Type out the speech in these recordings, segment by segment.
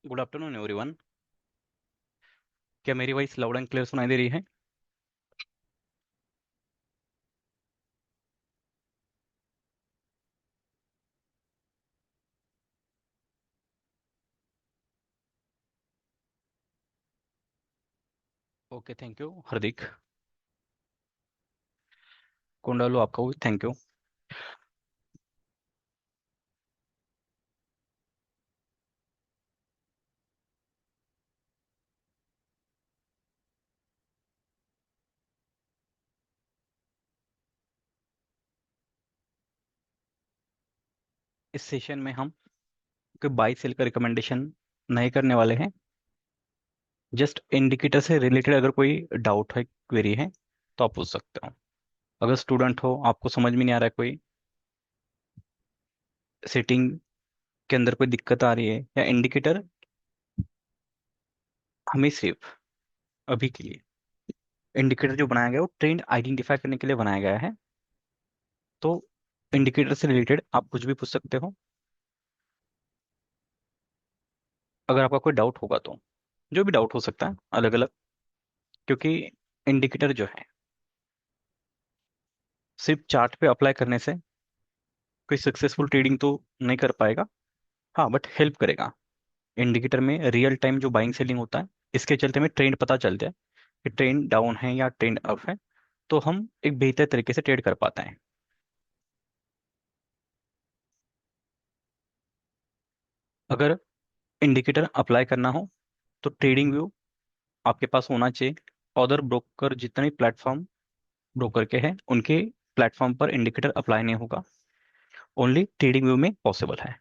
Good afternoon everyone. क्या मेरी voice loud and clear सुनाई दे रही है? ओके, थैंक यू हार्दिक। कौन डालो आपका भी थैंक यू। इस सेशन में हम कोई बाई सेल का रिकमेंडेशन नहीं करने वाले हैं। जस्ट इंडिकेटर से रिलेटेड अगर कोई डाउट है, क्वेरी है, तो आप पूछ सकते हो। अगर स्टूडेंट हो, आपको समझ में नहीं आ रहा है, कोई सेटिंग के अंदर कोई दिक्कत आ रही है, या इंडिकेटर हमें सिर्फ अभी के लिए इंडिकेटर जो बनाया गया है वो ट्रेंड आइडेंटिफाई करने के लिए बनाया गया है। तो इंडिकेटर से रिलेटेड आप कुछ भी पूछ सकते हो, अगर आपका कोई डाउट होगा तो। जो भी डाउट हो सकता है अलग अलग, क्योंकि इंडिकेटर जो है सिर्फ चार्ट पे अप्लाई करने से कोई सक्सेसफुल ट्रेडिंग तो नहीं कर पाएगा। हाँ, बट हेल्प करेगा। इंडिकेटर में रियल टाइम जो बाइंग सेलिंग होता है, इसके चलते हमें ट्रेंड पता चल जाए कि ट्रेंड डाउन है या ट्रेंड अप है, तो हम एक बेहतर तरीके से ट्रेड कर पाते हैं। अगर इंडिकेटर अप्लाई करना हो तो ट्रेडिंग व्यू आपके पास होना चाहिए। अदर ब्रोकर जितने भी प्लेटफॉर्म ब्रोकर के हैं, उनके प्लेटफॉर्म पर इंडिकेटर अप्लाई नहीं होगा। ओनली ट्रेडिंग व्यू में पॉसिबल है।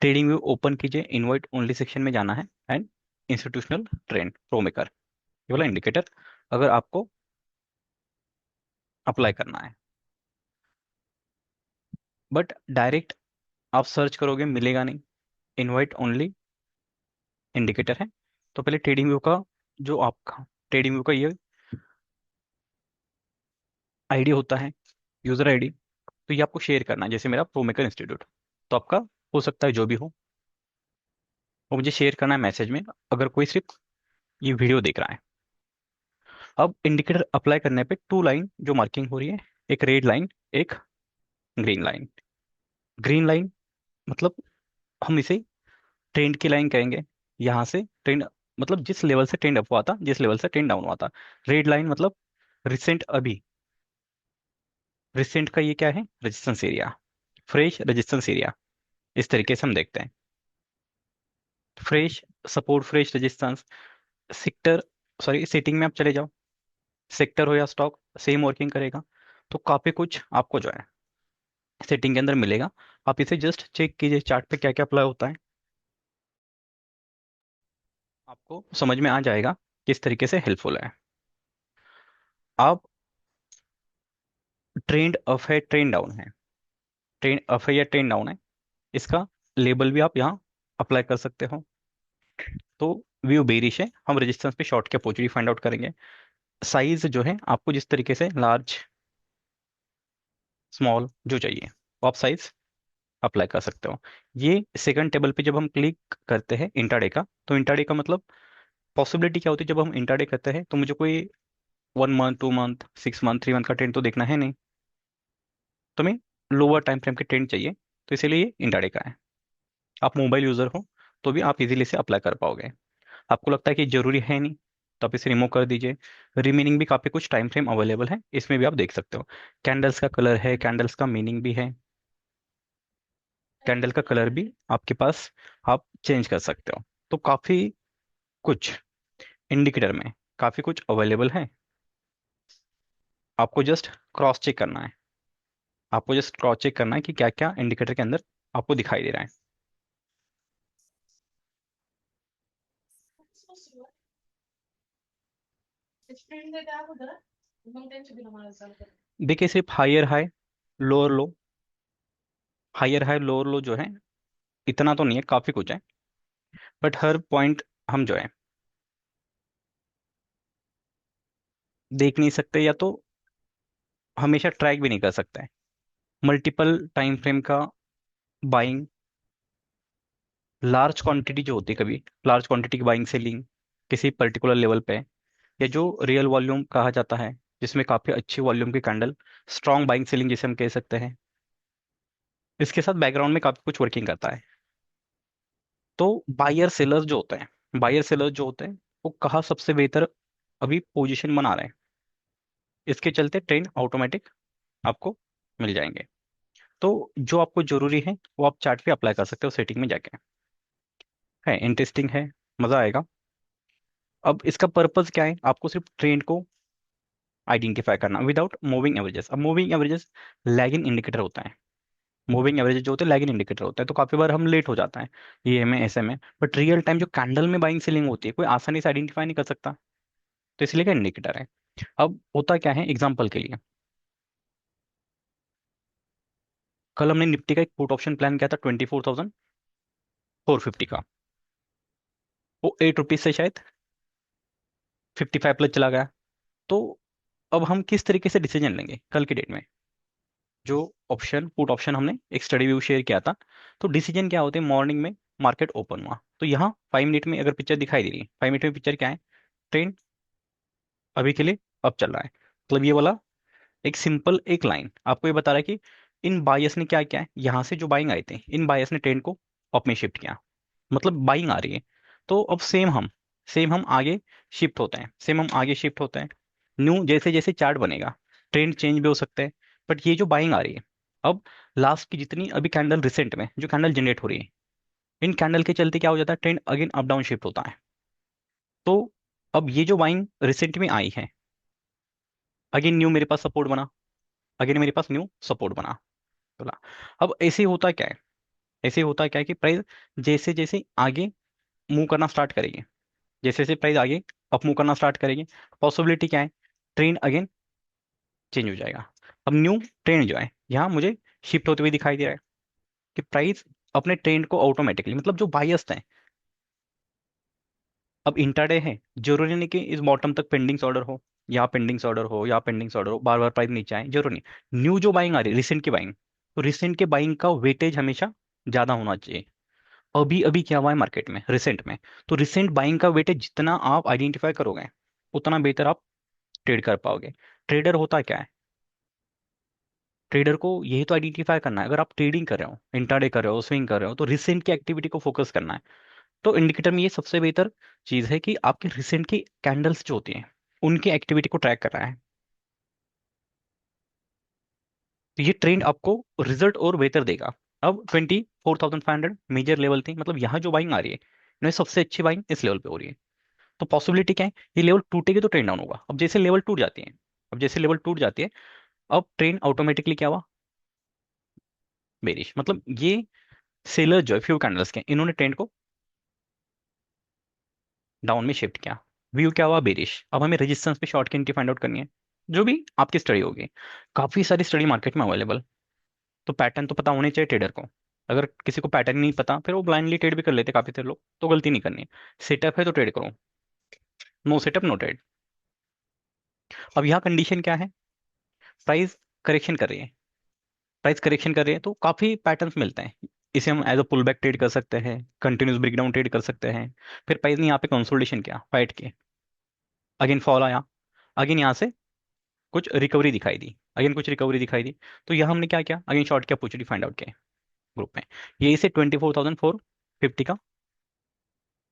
ट्रेडिंग व्यू ओपन कीजिए, इनवाइट ओनली सेक्शन में जाना है, and institutional trend pro maker, ये वाला इंडिकेटर अगर आपको अप्लाई करना है। बट डायरेक्ट आप सर्च करोगे मिलेगा नहीं, इनवाइट ओनली इंडिकेटर है। तो पहले ट्रेडिंग व्यू का, जो आपका ट्रेडिंग व्यू का ये आईडी होता है, यूजर आईडी, तो ये आपको शेयर करना है, जैसे मेरा प्रो मेकर इंस्टीट्यूट। तो आपका हो सकता है जो भी हो, वो मुझे शेयर करना है मैसेज में, अगर कोई सिर्फ ये वीडियो देख रहा है। अब इंडिकेटर अप्लाई करने पे टू लाइन जो मार्किंग हो रही है, एक रेड लाइन, एक ग्रीन लाइन। ग्रीन लाइन मतलब हम इसे ट्रेंड की लाइन कहेंगे। यहाँ से ट्रेंड मतलब जिस लेवल से ट्रेंड अप हुआ था, जिस लेवल से ट्रेंड डाउन हुआ था। रेड लाइन मतलब रिसेंट, अभी रिसेंट का ये क्या है, resistance area, fresh resistance area. इस तरीके से हम देखते हैं। Fresh support, fresh resistance, sector, sorry setting में आप चले जाओ, सेक्टर हो या स्टॉक, सेम वर्किंग करेगा। तो काफी कुछ आपको जो है सेटिंग के अंदर मिलेगा। आप इसे जस्ट चेक कीजिए चार्ट पे क्या क्या अप्लाई होता है, आपको समझ में आ जाएगा किस तरीके से हेल्पफुल है। आप ट्रेंड अप है, ट्रेंड डाउन है, ट्रेंड अप है या ट्रेंड डाउन है, इसका लेबल भी आप यहाँ अप्लाई कर सकते हो। तो व्यू बेरिश है, हम रेजिस्टेंस पे शॉर्ट की अपॉर्चुनिटी फाइंड आउट करेंगे। साइज जो है आपको जिस तरीके से लार्ज, स्मॉल जो चाहिए, वो आप साइज अप्लाई कर सकते हो। ये सेकंड टेबल पे जब हम क्लिक करते हैं इंट्राडे का, तो इंट्राडे का मतलब पॉसिबिलिटी क्या होती है, जब हम इंट्राडे करते हैं तो मुझे कोई 1 मंथ, 2 मंथ, 6 मंथ, 3 मंथ का ट्रेंड तो देखना है नहीं, तो हमें लोअर टाइम फ्रेम के ट्रेंड चाहिए। तो इसीलिए ये इंट्राडे का है। आप मोबाइल यूजर हो तो भी आप इजीली से अप्लाई कर पाओगे। आपको लगता है कि जरूरी है नहीं, तो आप इसे रिमूव कर दीजिए। रिमेनिंग भी काफी कुछ टाइम फ्रेम अवेलेबल है, इसमें भी आप देख सकते हो। कैंडल्स का कलर है, कैंडल्स का मीनिंग भी है, कैंडल का कलर भी आपके पास आप चेंज कर सकते हो। तो काफी कुछ इंडिकेटर में काफी कुछ अवेलेबल है। आपको जस्ट क्रॉस चेक करना है, आपको जस्ट क्रॉस चेक करना है कि क्या क्या इंडिकेटर के अंदर आपको दिखाई दे रहा है। देखिए सिर्फ higher high, lower low, higher high lower low जो है, इतना तो नहीं है, काफी कुछ है। बट हर पॉइंट हम जो है देख नहीं सकते, या तो हमेशा ट्रैक भी नहीं कर सकते। मल्टीपल टाइम फ्रेम का बाइंग लार्ज क्वांटिटी जो होती है, कभी लार्ज क्वांटिटी की बाइंग सेलिंग किसी पर्टिकुलर लेवल पे, या जो रियल वॉल्यूम कहा जाता है, जिसमें काफी अच्छी वॉल्यूम की कैंडल, स्ट्रॉन्ग बाइंग सेलिंग जिसे हम कह सकते हैं। इसके साथ बैकग्राउंड में काफी कुछ वर्किंग करता है। तो बायर सेलर्स जो होते हैं वो कहाँ सबसे बेहतर अभी पोजीशन बना रहे हैं, इसके चलते ट्रेंड ऑटोमेटिक आपको मिल जाएंगे। तो जो आपको जरूरी है वो आप चार्ट पे अप्लाई कर सकते हो सेटिंग में जाके। है इंटरेस्टिंग है, मजा आएगा। अब इसका पर्पस क्या है, आपको सिर्फ ट्रेंड को आइडेंटिफाई करना विदाउट मूविंग एवरेजेस। अब मूविंग एवरेजेस लैगिंग इंडिकेटर होता है। मूविंग एवरेज जो होते हैं लैगिंग इंडिकेटर होता है, तो काफी बार हम लेट हो जाता है ये में ऐसे में। बट रियल टाइम जो कैंडल में बाइंग सेलिंग होती है कोई आसानी से आइडेंटिफाई नहीं कर सकता, तो इसलिए का इंडिकेटर है। अब होता क्या है एग्जाम्पल के लिए, कल हमने निफ्टी का एक पुट ऑप्शन प्लान किया था 24,450 का। वो ₹8 से शायद 55 प्लस चला गया। तो अब हम किस तरीके से डिसीजन लेंगे कल की डेट में। जो ऑप्शन पुट ऑप्शन हमने एक स्टडी व्यू शेयर किया था, तो डिसीजन क्या होते हैं, मॉर्निंग में मार्केट ओपन हुआ तो यहाँ 5 मिनट में अगर पिक्चर दिखाई दे रही है, 5 मिनट में पिक्चर क्या है, ट्रेंड अभी के लिए अप चल रहा है। मतलब ये वाला एक सिंपल एक लाइन आपको ये बता रहा है कि इन बायर्स ने क्या किया है, यहाँ से जो बाइंग आए थे इन बायर्स ने ट्रेंड को अप में शिफ्ट किया, मतलब बाइंग आ रही है। तो अब सेम हम आगे शिफ्ट होते हैं, सेम हम आगे शिफ्ट होते हैं। न्यू जैसे जैसे चार्ट बनेगा ट्रेंड चेंज भी हो सकता है। बट ये जो बाइंग आ रही है, अब लास्ट की जितनी अभी कैंडल रिसेंट में जो कैंडल जनरेट हो रही है, इन कैंडल के चलते क्या हो जाता है, trend again up down shift होता है। तो अब ये जो बाइंग रिसेंट में आई है, अगेन न्यू मेरे पास सपोर्ट बना, अगेन मेरे पास न्यू सपोर्ट बना, बोला। अब ऐसे होता क्या है, ऐसे होता क्या है कि प्राइस जैसे जैसे आगे मूव करना स्टार्ट करेगी, जैसे जैसे प्राइस आगे अप मूव करना स्टार्ट करेगी, पॉसिबिलिटी क्या है, ट्रेंड अगेन चेंज हो जाएगा। अब न्यू ट्रेंड जो है यहाँ मुझे शिफ्ट होते हुए दिखाई दे रहा है कि प्राइस अपने ट्रेंड को ऑटोमेटिकली, मतलब जो बायस्ड है, अब इंट्राडे है, जरूरी नहीं कि इस बॉटम तक पेंडिंग्स ऑर्डर हो, या पेंडिंग्स ऑर्डर हो या पेंडिंग्स ऑर्डर हो, बार बार प्राइस नीचे आए, जरूरी नहीं। न्यू जो बाइंग आ रही है रिसेंट की बाइंग, तो रिसेंट के बाइंग का वेटेज हमेशा ज्यादा होना चाहिए। अभी अभी क्या हुआ है मार्केट में रिसेंट में, तो रिसेंट बाइंग का वेटेज जितना आप आइडेंटिफाई करोगे उतना बेहतर आप ट्रेड कर पाओगे। ट्रेडर होता क्या है, ट्रेडर को यही तो आइडेंटिफाई करना है, अगर आप ट्रेडिंग कर रहे हो, इंट्राडे कर रहे हो, स्विंग कर रहे हो, तो रिसेंट की एक्टिविटी को फोकस करना है। तो इंडिकेटर में ये सबसे बेहतर चीज है कि आपके रिसेंट की कैंडल्स जो होती हैं उनकी एक्टिविटी को ट्रैक कर रहा है। तो ये ट्रेंड आपको रिजल्ट और बेहतर देगा। अब 24,500 मेजर लेवल थी, मतलब यहाँ जो बाइंग आ रही है इनमें सबसे अच्छी बाइंग इस लेवल पे हो रही है। तो पॉसिबिलिटी क्या है, ये लेवल टूटेगी तो ट्रेंड डाउन होगा। अब जैसे लेवल टूट जाती है, अब जैसे लेवल टूट जाती है, अब ट्रेंड ऑटोमेटिकली क्या हुआ, बेरिश। मतलब ये सेलर जो है फ्यू कैंडल्स के, इन्होंने ट्रेंड को डाउन में शिफ्ट किया, व्यू क्या हुआ बेरिश। अब हमें रेजिस्टेंस पे शॉर्ट की एंट्री फाइंड आउट करनी है, जो भी आपकी स्टडी होगी। काफी सारी स्टडी मार्केट में अवेलेबल, तो पैटर्न तो पता होने चाहिए ट्रेडर को। अगर किसी को पैटर्न नहीं पता फिर वो ब्लाइंडली ट्रेड भी कर लेते काफी सारे लोग, तो गलती नहीं करनी। सेटअप है तो ट्रेड करो, नो सेटअप नो ट्रेड। अब यहाँ कंडीशन क्या है, प्राइस करेक्शन कर रही है, प्राइस करेक्शन कर रही है तो काफी पैटर्न्स मिलते हैं। इसे हम as a pull back trade कर सकते हैं, कंटिन्यूस ब्रेकडाउन ट्रेड कर सकते हैं। फिर प्राइस ने यहाँ पे कंसोलिडेशन किया, फाइट किए, अगेन फॉल आया, अगेन यहाँ से कुछ रिकवरी दिखाई दी, अगेन कुछ रिकवरी दिखाई दी। तो यहाँ हमने क्या किया, अगेन शॉर्ट किया, अपॉर्चुनिटी फाइंड आउट किया ग्रुप में। ये इसे 24,450 का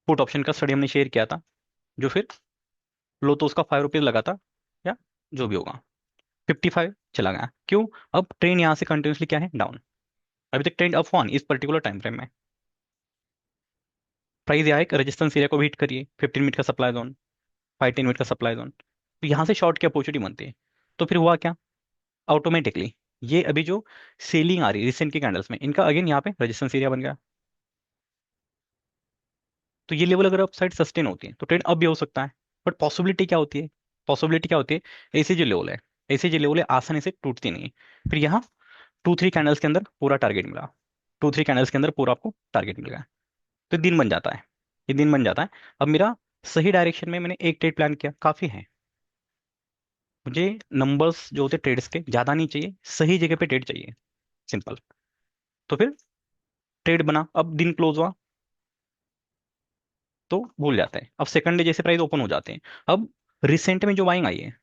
पुट ऑप्शन का स्टडी हमने शेयर किया था, जो फिर लो तो उसका ₹5 लगा था, या जो भी होगा 55 चला गया। क्यों, अब ट्रेंड यहाँ से कंटिन्यूसली क्या है, डाउन। अभी तक ट्रेंड अप हुआ नहीं इस पर्टिकुलर टाइम फ्रेम में। प्राइस यहाँ एक रेजिस्टेंस एरिया को भी हिट करिए, 15 मिनट का सप्लाई जोन, 5-10 मिनट का सप्लाई जोन, तो यहाँ से शॉर्ट की अपॉर्चुनिटी बनती है। तो फिर हुआ क्या, ऑटोमेटिकली ये अभी जो सेलिंग आ रही है रिसेंट के कैंडल्स में, इनका अगेन यहाँ पे रेजिस्टेंस एरिया बन गया। तो ये लेवल अगर अपसाइड सस्टेन होती है तो ट्रेंड अब भी हो सकता है। बट पॉसिबिलिटी क्या होती है, पॉसिबिलिटी क्या होती है, ऐसे जो लेवल है, ऐसे जो लेवल है आसानी से टूटती नहीं है। फिर यहाँ 2-3 कैंडल्स के अंदर पूरा टारगेट मिला, 2-3 कैंडल्स के अंदर पूरा आपको टारगेट मिल गया, तो दिन बन जाता है, ये दिन बन जाता है। अब मेरा सही डायरेक्शन में मैंने एक ट्रेड प्लान किया काफी है। मुझे नंबर्स जो होते ट्रेड्स के ज्यादा नहीं चाहिए, सही जगह पे ट्रेड चाहिए, सिंपल। तो फिर ट्रेड बना, अब दिन क्लोज हुआ, तो भूल जाता है। अब सेकंड डे जैसे प्राइस ओपन हो जाते हैं, अब रिसेंट में जो बाइंग आई है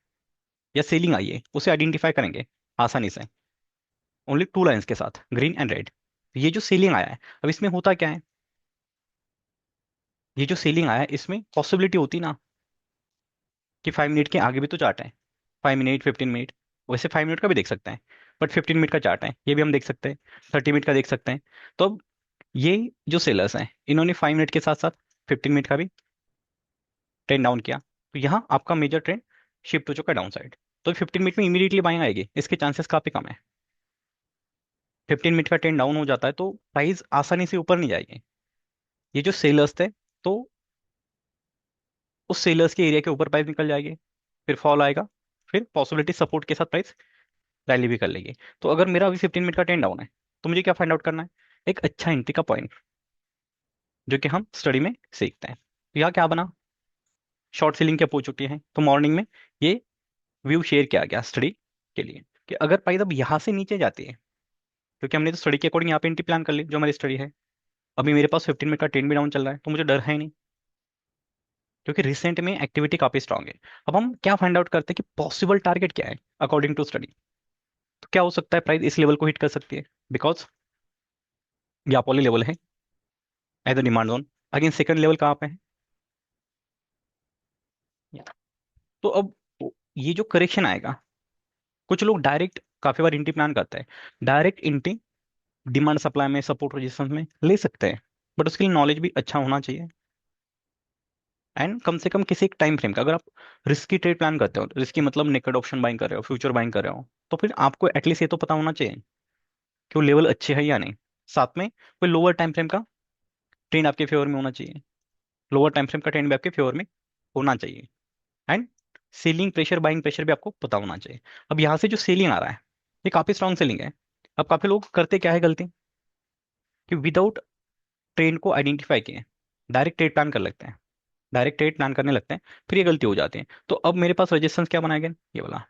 या सेलिंग आई है उसे आइडेंटिफाई करेंगे आसानी से, ओनली टू लाइंस के साथ, ग्रीन एंड रेड। ये जो सेलिंग आया है, अब इसमें होता क्या है, ये जो सेलिंग आया है इसमें पॉसिबिलिटी होती ना कि 5 मिनट के आगे भी तो चार्ट है, 5 मिनट 15 मिनट, वैसे 5 मिनट का भी देख सकते हैं, बट 15 मिनट का चार्ट है ये भी हम देख सकते हैं, 30 मिनट का देख सकते हैं। तो अब ये जो सेलर्स हैं इन्होंने 5 मिनट के साथ साथ 15 मिनट का भी ट्रेंड डाउन किया, तो यहाँ आपका मेजर ट्रेंड शिफ्ट हो चुका है डाउन साइड। तो 15 मिनट में इमीडिएटली बाइंग आएगी, इसके चांसेस काफी कम है। 15 मिनट का ट्रेंड डाउन हो जाता है तो प्राइस आसानी से ऊपर नहीं जाएगी। ये जो सेलर्स थे, तो उस सेलर्स के एरिया के ऊपर प्राइस निकल जाएगी, फिर फॉल आएगा, फिर पॉसिबिलिटी सपोर्ट के साथ प्राइस रैली भी कर लेगी। तो अगर मेरा अभी 15 मिनट का ट्रेंड डाउन है, तो मुझे क्या फाइंड आउट करना है, एक अच्छा एंट्री का पॉइंट, जो कि हम स्टडी में सीखते हैं। तो यहाँ क्या बना, शॉर्ट सेलिंग की अपॉर्चुनिटी है, तो मॉर्निंग में ये व्यू शेयर किया गया स्टडी के लिए कि अगर प्राइस अब यहाँ से नीचे जाती है, क्योंकि हमने तो स्टडी के अकॉर्डिंग यहाँ पे एंट्री प्लान कर ली जो हमारी स्टडी है, अभी मेरे पास 15 मिनट का ट्रेंड भी डाउन चल रहा है तो मुझे डर है नहीं, क्योंकि रिसेंट में एक्टिविटी काफी स्ट्रांग है। अब हम क्या फाइंड आउट करते हैं कि पॉसिबल टारगेट क्या है अकॉर्डिंग टू स्टडी। तो क्या हो सकता है, प्राइस इस लेवल को हिट कर सकती है, बिकॉज ये अपोली लेवल है as a demand zone. Again second level कहाँ पे है, तो अब ये जो करेक्शन आएगा, कुछ लोग डायरेक्ट काफी बार इंटी प्लान करते हैं, डायरेक्ट इंटी डिमांड सप्लाई में सपोर्ट रेजिस्टेंस में ले सकते हैं, बट उसके लिए नॉलेज भी अच्छा होना चाहिए। एंड कम से कम किसी एक टाइम फ्रेम का, अगर आप रिस्की ट्रेड प्लान करते हो, रिस्की मतलब नेकेड ऑप्शन बाइंग कर रहे हो, फ्यूचर बाइंग कर रहे हो, तो फिर आपको एटलीस्ट ये तो पता होना चाहिए कि वो लेवल अच्छे है या नहीं। साथ में कोई लोअर टाइम फ्रेम का ट्रेंड आपके फेवर में होना चाहिए, लोअर टाइम फ्रेम का ट्रेंड भी आपके फेवर में होना चाहिए। And selling pressure buying pressure भी आपको पता होना चाहिए। अब यहाँ से जो सेलिंग आ रहा है, ये काफी स्ट्रॉन्ग सेलिंग है। अब काफी लोग करते क्या है गलती, कि विदाउट ट्रेंड को आइडेंटिफाई किए डायरेक्ट ट्रेड प्लान कर लेते हैं, डायरेक्ट ट्रेड प्लान करने लगते हैं, फिर ये गलती हो जाती है। तो अब मेरे पास रजिस्टेंस क्या बनाया गया, ये वाला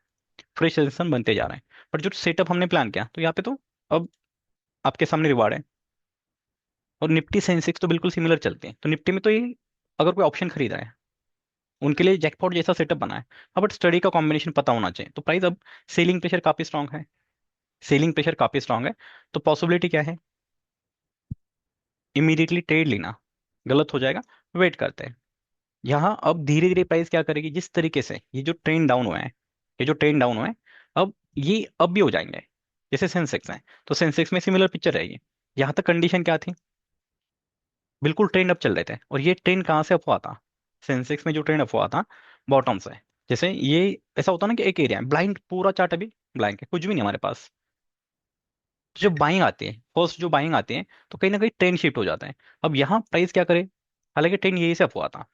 फ्रेश रजिस्टेंस बनते जा रहे हैं। बट जो सेटअप हमने प्लान किया, तो यहाँ पे तो अब आपके सामने रिवार्ड है। और निफ्टी सेंसेक्स तो बिल्कुल सिमिलर चलते हैं, तो निफ्टी में तो ये अगर कोई ऑप्शन खरीदा है उनके लिए जैकपॉट जैसा सेटअप बना है। अब बट स्टडी का कॉम्बिनेशन पता होना चाहिए, तो प्राइस अब सेलिंग प्रेशर काफी स्ट्रांग है, सेलिंग प्रेशर काफी स्ट्रांग है। तो पॉसिबिलिटी क्या है, इमीडिएटली ट्रेड लेना गलत हो जाएगा, वेट करते हैं। यहाँ अब धीरे धीरे प्राइस क्या करेगी, जिस तरीके से ये जो ट्रेंड डाउन हुआ है, ये जो ट्रेंड डाउन हुआ है, अब ये अब भी हो जाएंगे जैसे सेंसेक्स है, तो सेंसेक्स में सिमिलर पिक्चर रहेगी। यहाँ तक कंडीशन क्या थी, बिल्कुल ट्रेंड अप चल रहे थे, और ये ट्रेंड कहाँ से अप हुआ था, सेंसेक्स में जो ट्रेंड अप हुआ था बॉटम से। जैसे ये ऐसा होता है ना कि एक एरिया है ब्लाइंड, पूरा चार्ट अभी ब्लैंक है, कुछ भी नहीं हमारे पास। तो जब बाइंग आती है, फर्स्ट जो बाइंग आती है, तो कहीं ना कहीं ट्रेंड शिफ्ट हो जाता है। अब यहाँ प्राइस क्या करे, हालांकि ट्रेंड यही से अप हुआ था,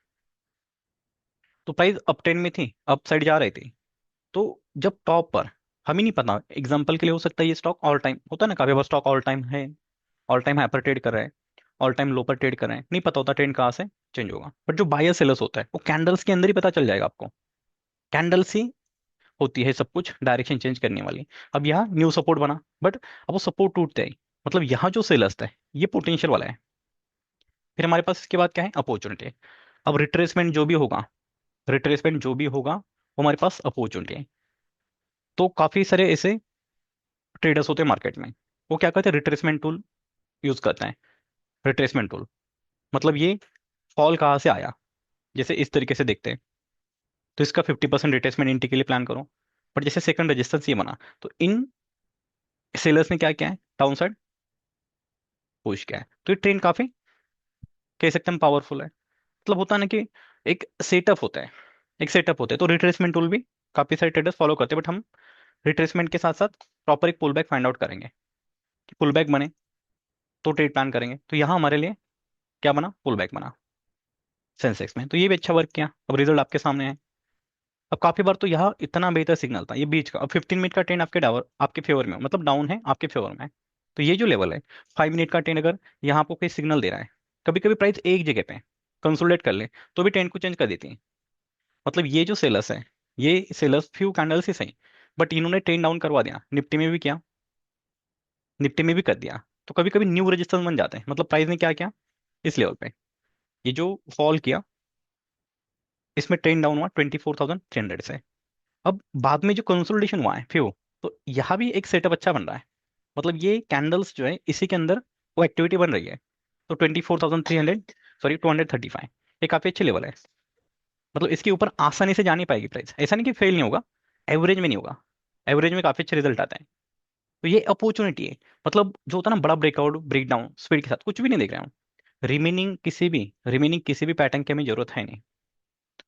तो प्राइस अप ट्रेंड में थी, अप साइड जा रही थी। तो जब टॉप पर, हमें नहीं पता, एग्जांपल के लिए हो सकता है ये स्टॉक ऑल टाइम होता है ना, काफी बार स्टॉक ऑल टाइम है, ऑल टाइम हाई पर ट्रेड कर रहे हैं, ऑल टाइम लो पर ट्रेड कर रहे हैं, नहीं पता होता ट्रेंड कहाँ से चेंज होगा। बट जो बायर सेलर्स होता है वो कैंडल्स के अंदर ही पता चल जाएगा आपको, कैंडल्स ही होती है सब कुछ डायरेक्शन चेंज करने वाली। अब यहाँ न्यू सपोर्ट बना, बट अब वो सपोर्ट टूटते ही, मतलब यहाँ जो सेलर्स है ये पोटेंशियल वाला है। फिर हमारे पास इसके बाद क्या है, अपॉर्चुनिटी। अब रिट्रेसमेंट जो भी होगा, रिट्रेसमेंट जो भी होगा वो हमारे पास अपॉर्चुनिटी है। तो काफी सारे ऐसे ट्रेडर्स होते हैं मार्केट में, वो क्या करते हैं, रिट्रेसमेंट टूल यूज करते हैं। रिट्रेसमेंट टूल मतलब ये फॉल कहाँ से आया, जैसे इस तरीके से देखते हैं, तो इसका 50% रिट्रेसमेंट एंट्री के लिए प्लान करो। बट जैसे सेकंड रेजिस्टेंस ये बना, तो इन सेलर्स ने क्या किया है, डाउन साइड पुश किया है, तो ये ट्रेंड काफी कह सकते हैं पावरफुल है। मतलब होता है ना कि एक सेटअप होता है, एक सेटअप होता है, तो रिट्रेसमेंट टूल भी काफी सारे ट्रेडर्स फॉलो करते हैं। बट हम रिट्रेसमेंट के साथ साथ प्रॉपर एक पुल बैक फाइंड आउट करेंगे, कि पुल बैक बने तो ट्रेड प्लान करेंगे। तो यहाँ हमारे लिए क्या बना, पुल बैक बना सेंसेक्स में, तो ये भी अच्छा वर्क किया, अब रिजल्ट आपके सामने है। अब काफी बार तो यहाँ इतना बेहतर सिग्नल था ये बीच का, अब 15 मिनट का ट्रेंड आपके डावर आपके फेवर में मतलब डाउन है आपके फेवर में है। तो ये जो लेवल है 5 मिनट का ट्रेंड, अगर यहाँ आपको कोई सिग्नल दे रहा है, कभी कभी प्राइस एक जगह पे कंसोलिडेट कर ले तो भी ट्रेंड को चेंज कर देती है। मतलब ये जो सेलर्स है, ये सेलर्स फ्यू कैंडल्स ही सही, बट इन्होंने ट्रेंड डाउन करवा दिया, निफ्टी में भी किया, निफ्टी में भी कर दिया। तो कभी कभी न्यू रेजिस्टेंस बन जाते हैं, मतलब प्राइस ने क्या किया इस लेवल पे ये जो फॉल किया, इसमें ट्रेंड डाउन हुआ 24,300 से। अब बाद में जो कंसोलिडेशन हुआ है फिर तो यहाँ भी एक सेटअप अच्छा बन रहा है। मतलब ये कैंडल्स जो है इसी के अंदर वो एक्टिविटी बन रही है। तो 24,300, सॉरी 235, ये काफी अच्छे लेवल है। मतलब इसके ऊपर आसानी से जा नहीं पाएगी प्राइस, ऐसा नहीं कि फेल नहीं होगा, एवरेज में नहीं होगा, एवरेज में काफी अच्छे रिजल्ट आते हैं। तो ये अपॉर्चुनिटी है। मतलब जो होता है ना बड़ा ब्रेकआउट ब्रेक डाउन स्पीड के साथ कुछ भी नहीं देख रहा हूँ, रिमेनिंग किसी भी पैटर्न की हमें जरूरत है नहीं।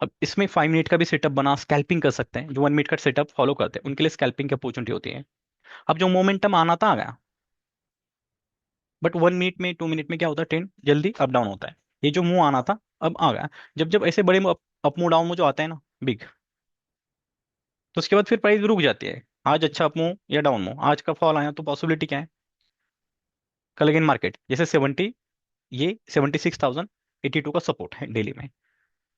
अब इसमें 5 मिनट का भी सेटअप बना स्कैल्पिंग कर सकते हैं, जो 1 मिनट का सेटअप फॉलो करते हैं उनके लिए स्कैल्पिंग की अपॉर्चुनिटी होती है। अब जो मोमेंटम आना था आ गया, बट 1 मिनट में 2 मिनट में क्या होता है, ट्रेंड जल्दी अप डाउन होता है। ये जो मुंह आना था अब आ गया। जब जब ऐसे बड़े अप मूव डाउन में जो आता है ना बिग, तो उसके बाद फिर प्राइस रुक जाती है। आज अच्छा अप मूव या डाउन मूव, आज का फॉल आया तो पॉसिबिलिटी क्या है, कल अगेन मार्केट जैसे 70, ये 76,082 का सपोर्ट है डेली में।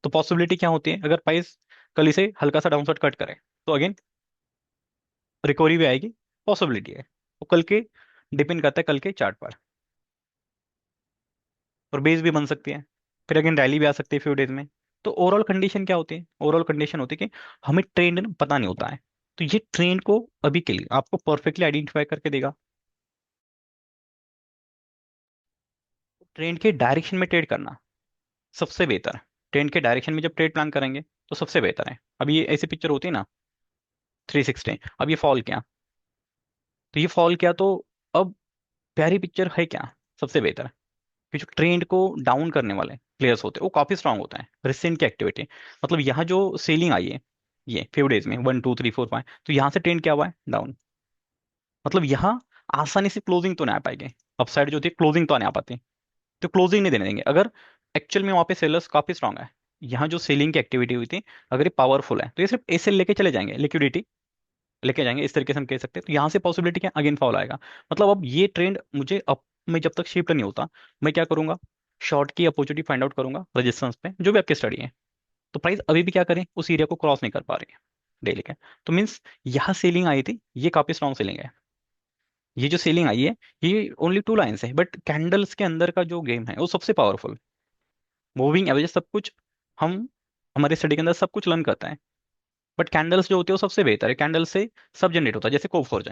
तो पॉसिबिलिटी क्या होती है, अगर प्राइस कल इसे हल्का सा डाउनसाइड कट करे तो अगेन रिकवरी भी आएगी, पॉसिबिलिटी है। वो कल के डिपेंड करता है कल के चार्ट पर। और बेस भी बन सकती है, फिर अगेन रैली भी आ सकती है फ्यू डेज में। तो ओवरऑल कंडीशन क्या होती है, ओवरऑल कंडीशन होती है कि हमें ट्रेंड पता नहीं होता है। तो ये ट्रेंड को अभी के लिए आपको परफेक्टली आइडेंटिफाई करके देगा। ट्रेंड के डायरेक्शन में ट्रेड करना सबसे बेहतर है। ट्रेंड के डायरेक्शन में जब ट्रेड प्लान करेंगे तो सबसे बेहतर है। अब ये ऐसी पिक्चर होती है ना 360, अब ये फॉल किया, तो ये फॉल किया तो अब प्यारी पिक्चर है क्या, सबसे बेहतर है। कि जो ट्रेंड को डाउन करने वाले प्लेयर्स होते हैं वो काफी स्ट्रांग होता है, रिसेंट की एक्टिविटी। मतलब यहाँ जो सेलिंग आई है ये फ्यू डेज में 1 2 3 4 5, तो यहाँ से ट्रेंड क्या हुआ है, डाउन। मतलब यहाँ आसानी से क्लोजिंग तो नहीं आ पाएंगे, अपसाइड जो थी क्लोजिंग तो नहीं आ पाती। तो क्लोजिंग नहीं देने देंगे अगर एक्चुअल में वहाँ पे सेलर्स काफी स्ट्रांग है। यहाँ जो सेलिंग की एक्टिविटी हुई थी, अगर ये पावरफुल है तो ये सिर्फ एसएल लेके चले जाएंगे, लिक्विडिटी लेके जाएंगे, इस तरीके से हम कह सकते हैं। तो यहाँ से पॉसिबिलिटी क्या, अगेन फॉल आएगा। मतलब अब ये ट्रेंड मुझे अप में जब तक शिफ्ट नहीं होता, मैं क्या करूंगा, शॉर्ट की अपॉर्चुनिटी फाइंड आउट करूंगा रेजिस्टेंस पे, जो भी आपकी स्टडी है। तो प्राइस अभी भी क्या करें, उस एरिया को क्रॉस नहीं कर पा रही है डेली के। तो मीन्स यहाँ सेलिंग आई थी, ये काफी स्ट्रॉन्ग सेलिंग है। ये जो सेलिंग आई है ये ओनली 2 लाइन्स है, बट कैंडल्स के अंदर का जो गेम है वो सबसे पावरफुल। मूविंग एवरेज सब कुछ हम हमारे स्टडी के अंदर सब कुछ लर्न करता है, बट कैंडल्स जो होती है वो सबसे बेहतर है। कैंडल से सब जनरेट होता है, जैसे कोप फॉर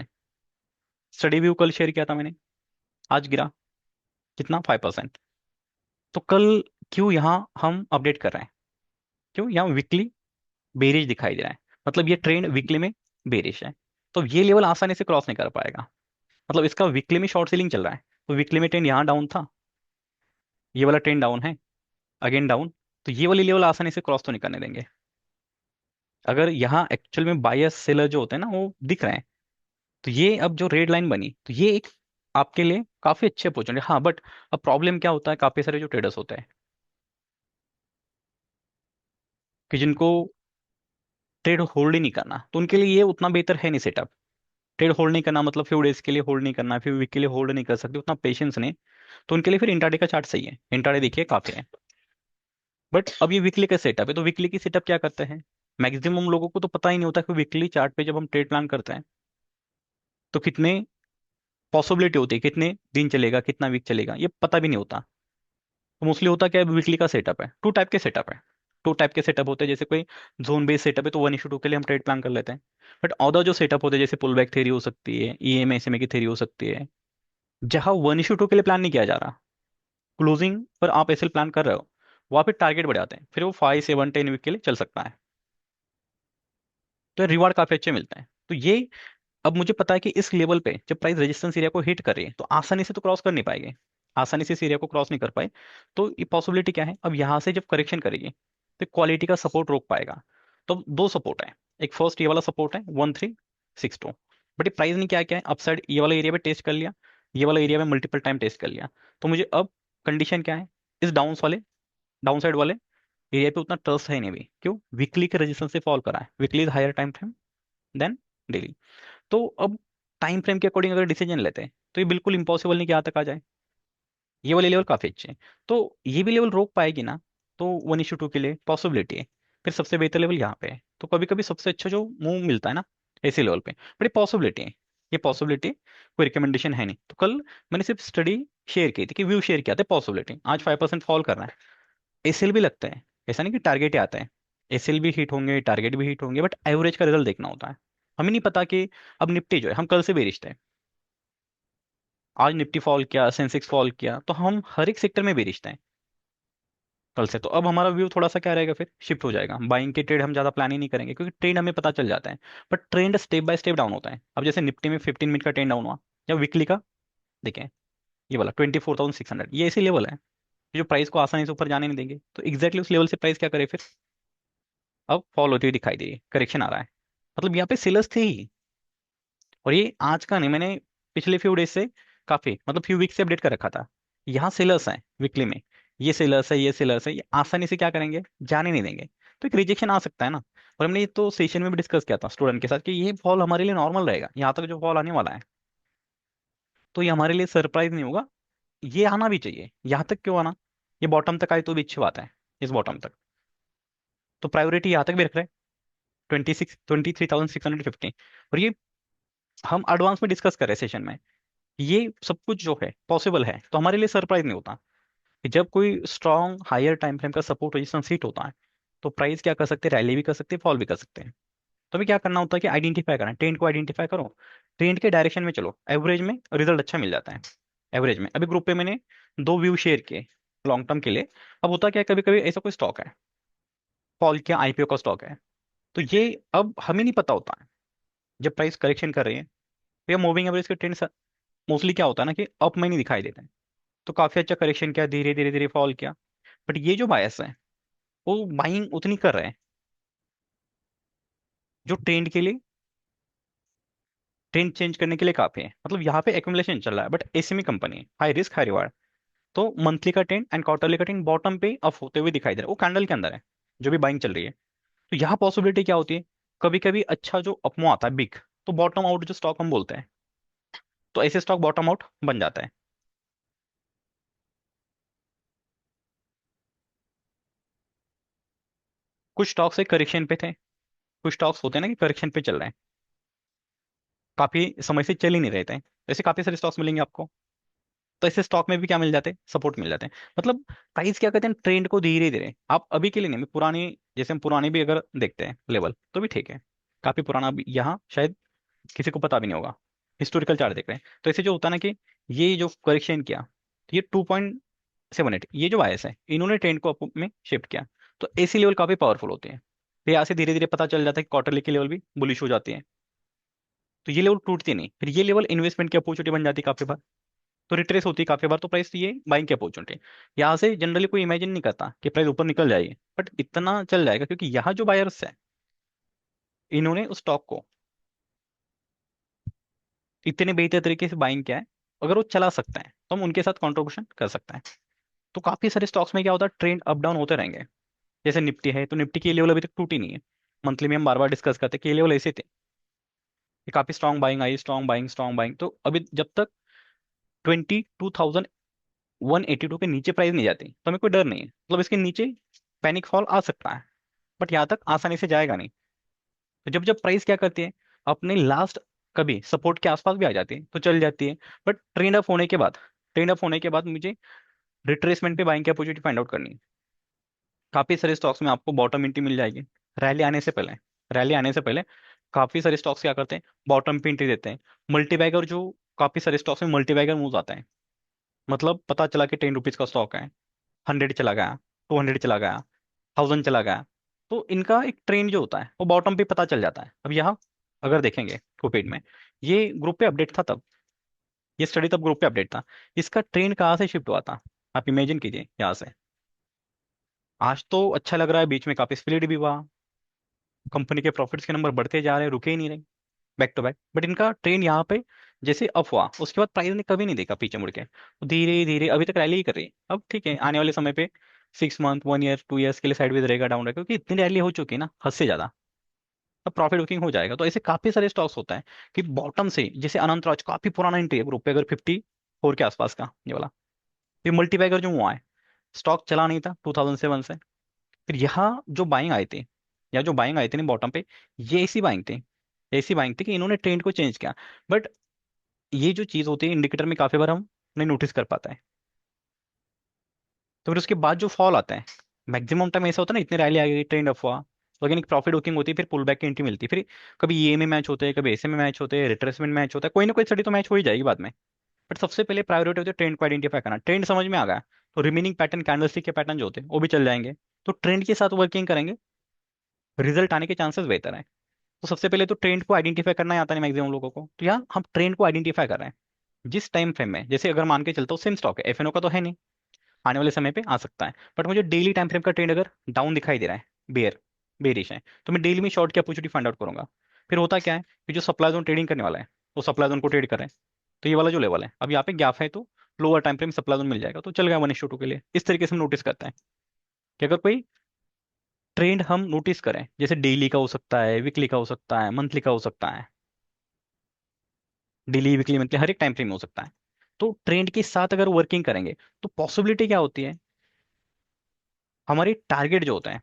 स्टडी व्यू कल शेयर किया था मैंने, आज गिरा कितना, 5%। तो कल क्यों यहाँ हम अपडेट कर रहे हैं, क्यों यहाँ वीकली बेरिश दिखाई दे रहा है, मतलब ये ट्रेंड वीकली में बेरिश है। तो ये लेवल आसानी से क्रॉस नहीं कर पाएगा। मतलब इसका वीकली में शॉर्ट सेलिंग चल रहा है, तो वीकली में ट्रेंड यहाँ डाउन था, ये वाला ट्रेंड डाउन है, अगेन डाउन। तो ये वाली लेवल आसानी से क्रॉस तो नहीं करने देंगे। अगर यहाँ एक्चुअल में बायर्स सेलर जो होते हैं ना वो दिख रहे हैं, तो ये अब जो रेड लाइन बनी तो ये एक आपके लिए काफी अच्छे अपॉर्चुनिटी। हाँ बट अब प्रॉब्लम क्या होता है, काफी सारे जो ट्रेडर्स होते हैं कि जिनको ट्रेड होल्ड ही नहीं करना, तो उनके लिए ये उतना बेहतर है नहीं सेटअप। ट्रेड होल्ड नहीं करना मतलब फ्यू डेज के लिए होल्ड नहीं करना, फिर वीक के लिए होल्ड नहीं कर सकते, उतना पेशेंस नहीं। तो उनके लिए फिर इंट्राडे का चार्ट सही है, इंट्राडे देखिए काफी है। बट अब ये वीकली का सेटअप है, तो वीकली की सेटअप क्या करते हैं, मैक्सिमम लोगों को तो पता ही नहीं होता कि वीकली चार्ट पे जब हम ट्रेड प्लान करते हैं तो कितने पॉसिबिलिटी होती है, कितने दिन चलेगा कितना वीक चलेगा ये पता भी नहीं होता। तो मोस्टली होता क्या है, वीकली का सेटअप है, टू टाइप के सेटअप है। टू टाइप के सेटअप होते हैं, जैसे कोई जोन बेस्ड सेटअप है तो 1:2 के लिए हम ट्रेड प्लान कर लेते हैं। बट अदर जो सेटअप होते हैं जैसे पुल बैक थ्योरी हो सकती है, ईएमए एसएमए की थ्योरी हो सकती है, जहां 1:2 के लिए प्लान नहीं किया जा रहा, क्लोजिंग पर आप एसएल प्लान कर रहे हो, वहां पे टारगेट बढ़ जाते हैं, फिर वो 5 7 10 वीक के लिए चल सकता है। तो रिवार्ड काफी अच्छे मिलते हैं। तो ये अब मुझे पता है कि इस लेवल पे जब प्राइस रेजिस्टेंस एरिया को हिट कर रही है तो आसानी से तो क्रॉस कर नहीं पाएंगे, आसानी से इस एरिया को क्रॉस नहीं कर पाए। तो ये पॉसिबिलिटी क्या है, अब यहाँ से जब करेक्शन करेगी तो क्वालिटी का सपोर्ट रोक पाएगा। तो दो सपोर्ट है, एक फर्स्ट ये वाला सपोर्ट है 1362, बट ये प्राइस ने क्या क्या है, अपसाइड ये वाला एरिया पे टेस्ट कर लिया, ये वाला एरिया में मल्टीपल टाइम टेस्ट कर लिया। तो मुझे अब कंडीशन क्या है, इस डाउन साइड वाले एरिया पे उतना ट्रस्ट है नहीं भी, क्यों, वीकली के रेजिस्टेंस से फॉल करा है, weekly is higher time frame then daily. तो अब टाइम फ्रेम के अकॉर्डिंग अगर डिसीजन लेते हैं तो ये बिल्कुल इंपॉसिबल नहीं कि यहाँ तक आ जाए। ये वाले लेवल काफी अच्छे हैं, तो ये भी लेवल रोक पाएगी ना, तो 1:2 के लिए पॉसिबिलिटी है। फिर सबसे बेहतर लेवल यहाँ पे है, तो कभी कभी सबसे अच्छा जो मूव मिलता है ना ऐसे लेवल पे, बट ये पॉसिबिलिटी है, ये पॉसिबिलिटी कोई रिकमेंडेशन है नहीं। तो कल मैंने सिर्फ स्टडी शेयर की थी कि व्यू शेयर किया था, पॉसिबिलिटी आज 5% फॉल कर रहा है। एसएल भी लगता है, ऐसा नहीं कि टारगेट ही आता है। एसएल भी हिट होंगे, टारगेट भी हिट होंगे, बट एवरेज का रिजल्ट देखना होता है। हमें नहीं पता कि अब निफ्टी जो है, हम कल से बेरिश थे, आज निफ्टी फॉल किया, सेंसेक्स फॉल किया, तो हम हर एक सेक्टर में बेरिश थे कल से। तो अब हमारा व्यू थोड़ा सा क्या रहेगा, फिर शिफ्ट हो जाएगा, बाइंग के ट्रेड हम ज्यादा प्लान ही नहीं करेंगे, क्योंकि ट्रेंड हमें पता चल जाता है। But trend step by step down होता है। अब जैसे निफ्टी में 15 मिनट का ट्रेंड डाउन हुआ, या वीकली का देखें, ये वाला 24,600, ये ऐसी लेवल है जो प्राइस को आसानी से ऊपर जाने नहीं देंगे। तो एग्जैक्टली उस लेवल से प्राइस क्या करे फिर, अब फॉल होती हुई दिखाई दे रही है, करेक्शन आ रहा है। मतलब यहाँ पे सेलर्स थे ही। और ये आज का नहीं, मैंने पिछले फ्यू डेज से, काफी मतलब फ्यू वीक से अपडेट कर रखा था। यहाँ सेलर्स हैं वीकली में, ये सेलर्स है, ये सेलर्स है, ये आसानी से क्या करेंगे, जाने नहीं देंगे। तो एक रिजेक्शन आ सकता है ना। और हमने ये तो सेशन में भी डिस्कस किया था स्टूडेंट के साथ, कि ये फॉल हमारे लिए नॉर्मल रहेगा, यहाँ तक जो फॉल आने वाला है। तो ये हमारे लिए सरप्राइज नहीं होगा, ये आना भी चाहिए। यहाँ तक क्यों आना, ये बॉटम तक आए तो भी अच्छी बात है, इस बॉटम तक। तो प्रायोरिटी यहाँ तक भी रख रहे हैं, 23,650। और ये हम एडवांस में डिस्कस कर रहे हैं सेशन में। ये सब कुछ जो है पॉसिबल है, तो हमारे लिए सरप्राइज नहीं होता कि जब कोई स्ट्रॉन्ग हायर टाइम फ्रेम का सपोर्ट रेजिस्टेंस हिट होता है, तो प्राइस क्या कर सकते हैं, रैली भी कर सकते हैं, फॉल भी कर सकते हैं। तो हमें क्या करना होता है कि आइडेंटिफाई करना है, ट्रेंड को आइडेंटिफाई करो, ट्रेंड के डायरेक्शन में चलो, एवरेज में रिजल्ट अच्छा मिल जाता है। एवरेज में अभी ग्रुप पे मैंने दो व्यू शेयर किए लॉन्ग टर्म के लिए। अब होता क्या है, कभी कभी ऐसा कोई स्टॉक है, फॉल किया, आईपीओ का स्टॉक है, तो ये अब हमें नहीं पता होता है जब प्राइस करेक्शन कर रही है, तो ये मूविंग एवरेज के ट्रेंड मोस्टली क्या होता है ना, कि अप में नहीं दिखाई देते हैं। तो काफी अच्छा करेक्शन किया, धीरे धीरे धीरे फॉल किया। बट ये जो बायस है, वो बाइंग उतनी कर रहे हैं जो ट्रेंड के लिए, ट्रेंड चेंज करने के लिए काफी है। मतलब यहाँ पे एक्यूमुलेशन चल रहा है, बट एसएमई कंपनी है, हाई रिस्क हाई रिवार्ड। तो मंथली का ट्रेंड एंड क्वार्टरली का ट्रेंड बॉटम पे अप होते हुए दिखाई दे रहा है, वो कैंडल के अंदर है जो भी बाइंग चल रही है। तो यहाँ पॉसिबिलिटी क्या होती है, कभी कभी अच्छा जो अपमो आता है बिग, तो बॉटम आउट जो स्टॉक हम बोलते हैं, तो ऐसे स्टॉक बॉटम आउट बन जाता है। कुछ स्टॉक्स एक करेक्शन पे थे, कुछ स्टॉक्स होते हैं ना कि करेक्शन पे चल रहे हैं, काफी समय से चल ही नहीं रहे थे, ऐसे काफी सारे स्टॉक्स मिलेंगे आपको। तो ऐसे स्टॉक में भी क्या मिल जाते हैं, सपोर्ट मिल जाते हैं। मतलब प्राइस क्या कहते हैं, ट्रेंड को धीरे धीरे, आप अभी के लिए नहीं, मैं पुरानी, जैसे हम पुराने भी अगर देखते हैं लेवल तो भी ठीक है, काफी पुराना भी यहाँ शायद किसी को पता भी नहीं होगा, हिस्टोरिकल चार्ट देख रहे हैं। तो ऐसे जो होता है ना कि ये जो करेक्शन किया, ये 2.78, ये जो आयस है, इन्होंने ट्रेंड को अप में शिफ्ट किया। तो ऐसी लेवल काफी पावरफुल होते हैं। तो यहाँ से धीरे धीरे पता चल जाता है कि क्वार्टरली की लेवल भी बुलिश हो जाती है। तो ये लेवल टूटती नहीं, फिर ये लेवल इन्वेस्टमेंट की अपॉर्चुनिटी बन जाती है काफी बार। तो रिट्रेस होती है काफी बार, तो प्राइस ये बाइंग की अपॉर्चुनिटी। यहाँ से जनरली कोई इमेजिन नहीं करता कि प्राइस ऊपर निकल जाएगी, बट इतना चल जाएगा, क्योंकि यहाँ जो बायर्स है, इन्होंने उस स्टॉक को इतने बेहतर तरीके से बाइंग किया है। अगर वो चला सकते हैं तो हम उनके साथ कॉन्ट्रीब्यूशन कर सकते हैं। तो काफी सारे स्टॉक्स में क्या होता है, ट्रेंड अप डाउन होते रहेंगे। जैसे निफ्टी है, तो निफ्टी की लेवल अभी तक टूटी नहीं है। मंथली में हम बार बार डिस्कस करते हैं कि ये लेवल ऐसे थे कि काफी strong buying I, strong buying, strong buying. तो अभी जब तक 22,182 के नीचे प्राइस नहीं जाती, तो हमें कोई डर नहीं है। मतलब इसके नीचे पैनिक फॉल आ सकता है, बट यहाँ तक आसानी से जाएगा नहीं। तो जब जब प्राइस क्या करती है, अपने लास्ट कभी सपोर्ट के आसपास भी आ जाती है तो चल जाती है। बट ट्रेंड अप होने के बाद, ट्रेंड अप होने के बाद मुझे रिट्रेसमेंट पे बाइंग की अपॉर्चुनिटी फाइंड आउट करनी है। काफी सारे स्टॉक्स में आपको बॉटम एंट्री मिल जाएगी, रैली आने से पहले। रैली आने से पहले काफी सारे स्टॉक्स क्या करते हैं, बॉटम पे एंट्री देते हैं। मल्टीबैगर जो, काफी सारे स्टॉक्स में मल्टीबैगर मूव आता है। मतलब पता चला कि 10 रुपीज का स्टॉक है, 100 चला गया, 200 चला गया, 1000 चला गया। तो इनका एक ट्रेंड जो होता है वो बॉटम पे पता चल जाता है। अब यहाँ अगर देखेंगे कोपेड में, ये ग्रुप पे अपडेट था तब, ये स्टडी तब ग्रुप पे अपडेट था। इसका ट्रेंड कहाँ से शिफ्ट हुआ था, आप इमेजिन कीजिए यहाँ से। आज तो अच्छा लग रहा है, बीच में काफी स्प्लिट भी हुआ, कंपनी के प्रॉफिट्स के नंबर बढ़ते जा रहे हैं, रुके ही नहीं रहे, बैक टू बैक। बट इनका ट्रेंड यहाँ पे जैसे अप हुआ, उसके बाद प्राइस ने कभी नहीं देखा पीछे मुड़ के, धीरे धीरे अभी तक रैली ही कर रही है। अब ठीक है, आने वाले समय पे 6 मंथ, 1 ईयर, 2 ईयर्स के लिए साइडवेज रहेगा, डाउन रहेगा, क्योंकि इतनी रैली हो चुकी है ना, हद से ज्यादा। अब प्रॉफिट बुकिंग हो जाएगा। तो ऐसे काफी सारे स्टॉक्स होता है कि बॉटम से, जैसे अनंत राज काफी पुराना एंट्री है ग्रुप पे, अगर 54 के आसपास का ये वाला, ये मल्टीबैगर जो हुआ है, स्टॉक चला नहीं था 2007 से। फिर यहाँ जो बाइंग आए थे, या जो बाइंग आए थे ना बॉटम पे, ये ऐसी बाइंग थी, ऐसी बाइंग थी कि इन्होंने ट्रेंड को चेंज किया। बट ये जो चीज होती है इंडिकेटर में, काफी बार हम नहीं नोटिस कर पाता है। तो फिर उसके बाद जो फॉल आता है, मैक्सिमम टाइम ऐसा होता है ना, इतने रैली आ गई, ट्रेंड अप हुआ, तो अगेन एक प्रॉफिट बुकिंग होती है, फिर पुल बैक की एंट्री मिलती है, फिर कभी ये में मैच होते हैं, कभी ऐसे में मैच होते हैं, रिट्रेसमेंट मैच होता है, कोई ना कोई स्टडी तो मैच हो ही जाएगी बाद में। बट सबसे पहले प्रायोरिटी होती है ट्रेंड को आइडेंटिफाई करना। ट्रेंड समझ में आ गया तो रिमेनिंग पैटर्न, कैंडलस्टिक के पैटर्न जो होते हैं वो भी चल जाएंगे। तो ट्रेंड के साथ वर्किंग करेंगे, रिजल्ट आने के चांसेस बेहतर हैं। तो सबसे पहले तो ट्रेंड को आइडेंटिफाई करना ही आता नहीं मैक्सिमम लोगों को, तो यहाँ हम ट्रेंड को आइडेंटिफाई कर रहे हैं। जिस टाइम फ्रेम में, जैसे अगर मान के चलता हूँ सेम स्टॉक है, एफएनओ का तो है नहीं, आने वाले समय पे आ सकता है, बट मुझे डेली टाइम फ्रेम का ट्रेंड अगर डाउन दिखाई दे रहा है, बेयर बेरिश है, तो मैं डेली में शॉर्ट की अपॉर्चुनिटी फाइंड आउट करूंगा। फिर होता क्या है कि जो सप्लाई जोन ट्रेडिंग करने वाला है, वो सप्लाई जोन को ट्रेड कर रहे हैं। तो ये वाला जो लेवल है, अब यहाँ पे गैप है, तो lower time frame supply zone मिल जाएगा, तो चल गया 1:2 के लिए। इस तरीके से हम नोटिस करते हैं कि अगर कोई ट्रेंड हम नोटिस करें, जैसे डेली का हो सकता है, वीकली का हो सकता है, मंथली का हो सकता है, डेली वीकली मंथली हर एक टाइम फ्रेम में हो सकता है, तो ट्रेंड के साथ अगर वर्किंग करेंगे तो पॉसिबिलिटी क्या होती है, हमारी टारगेट जो होता है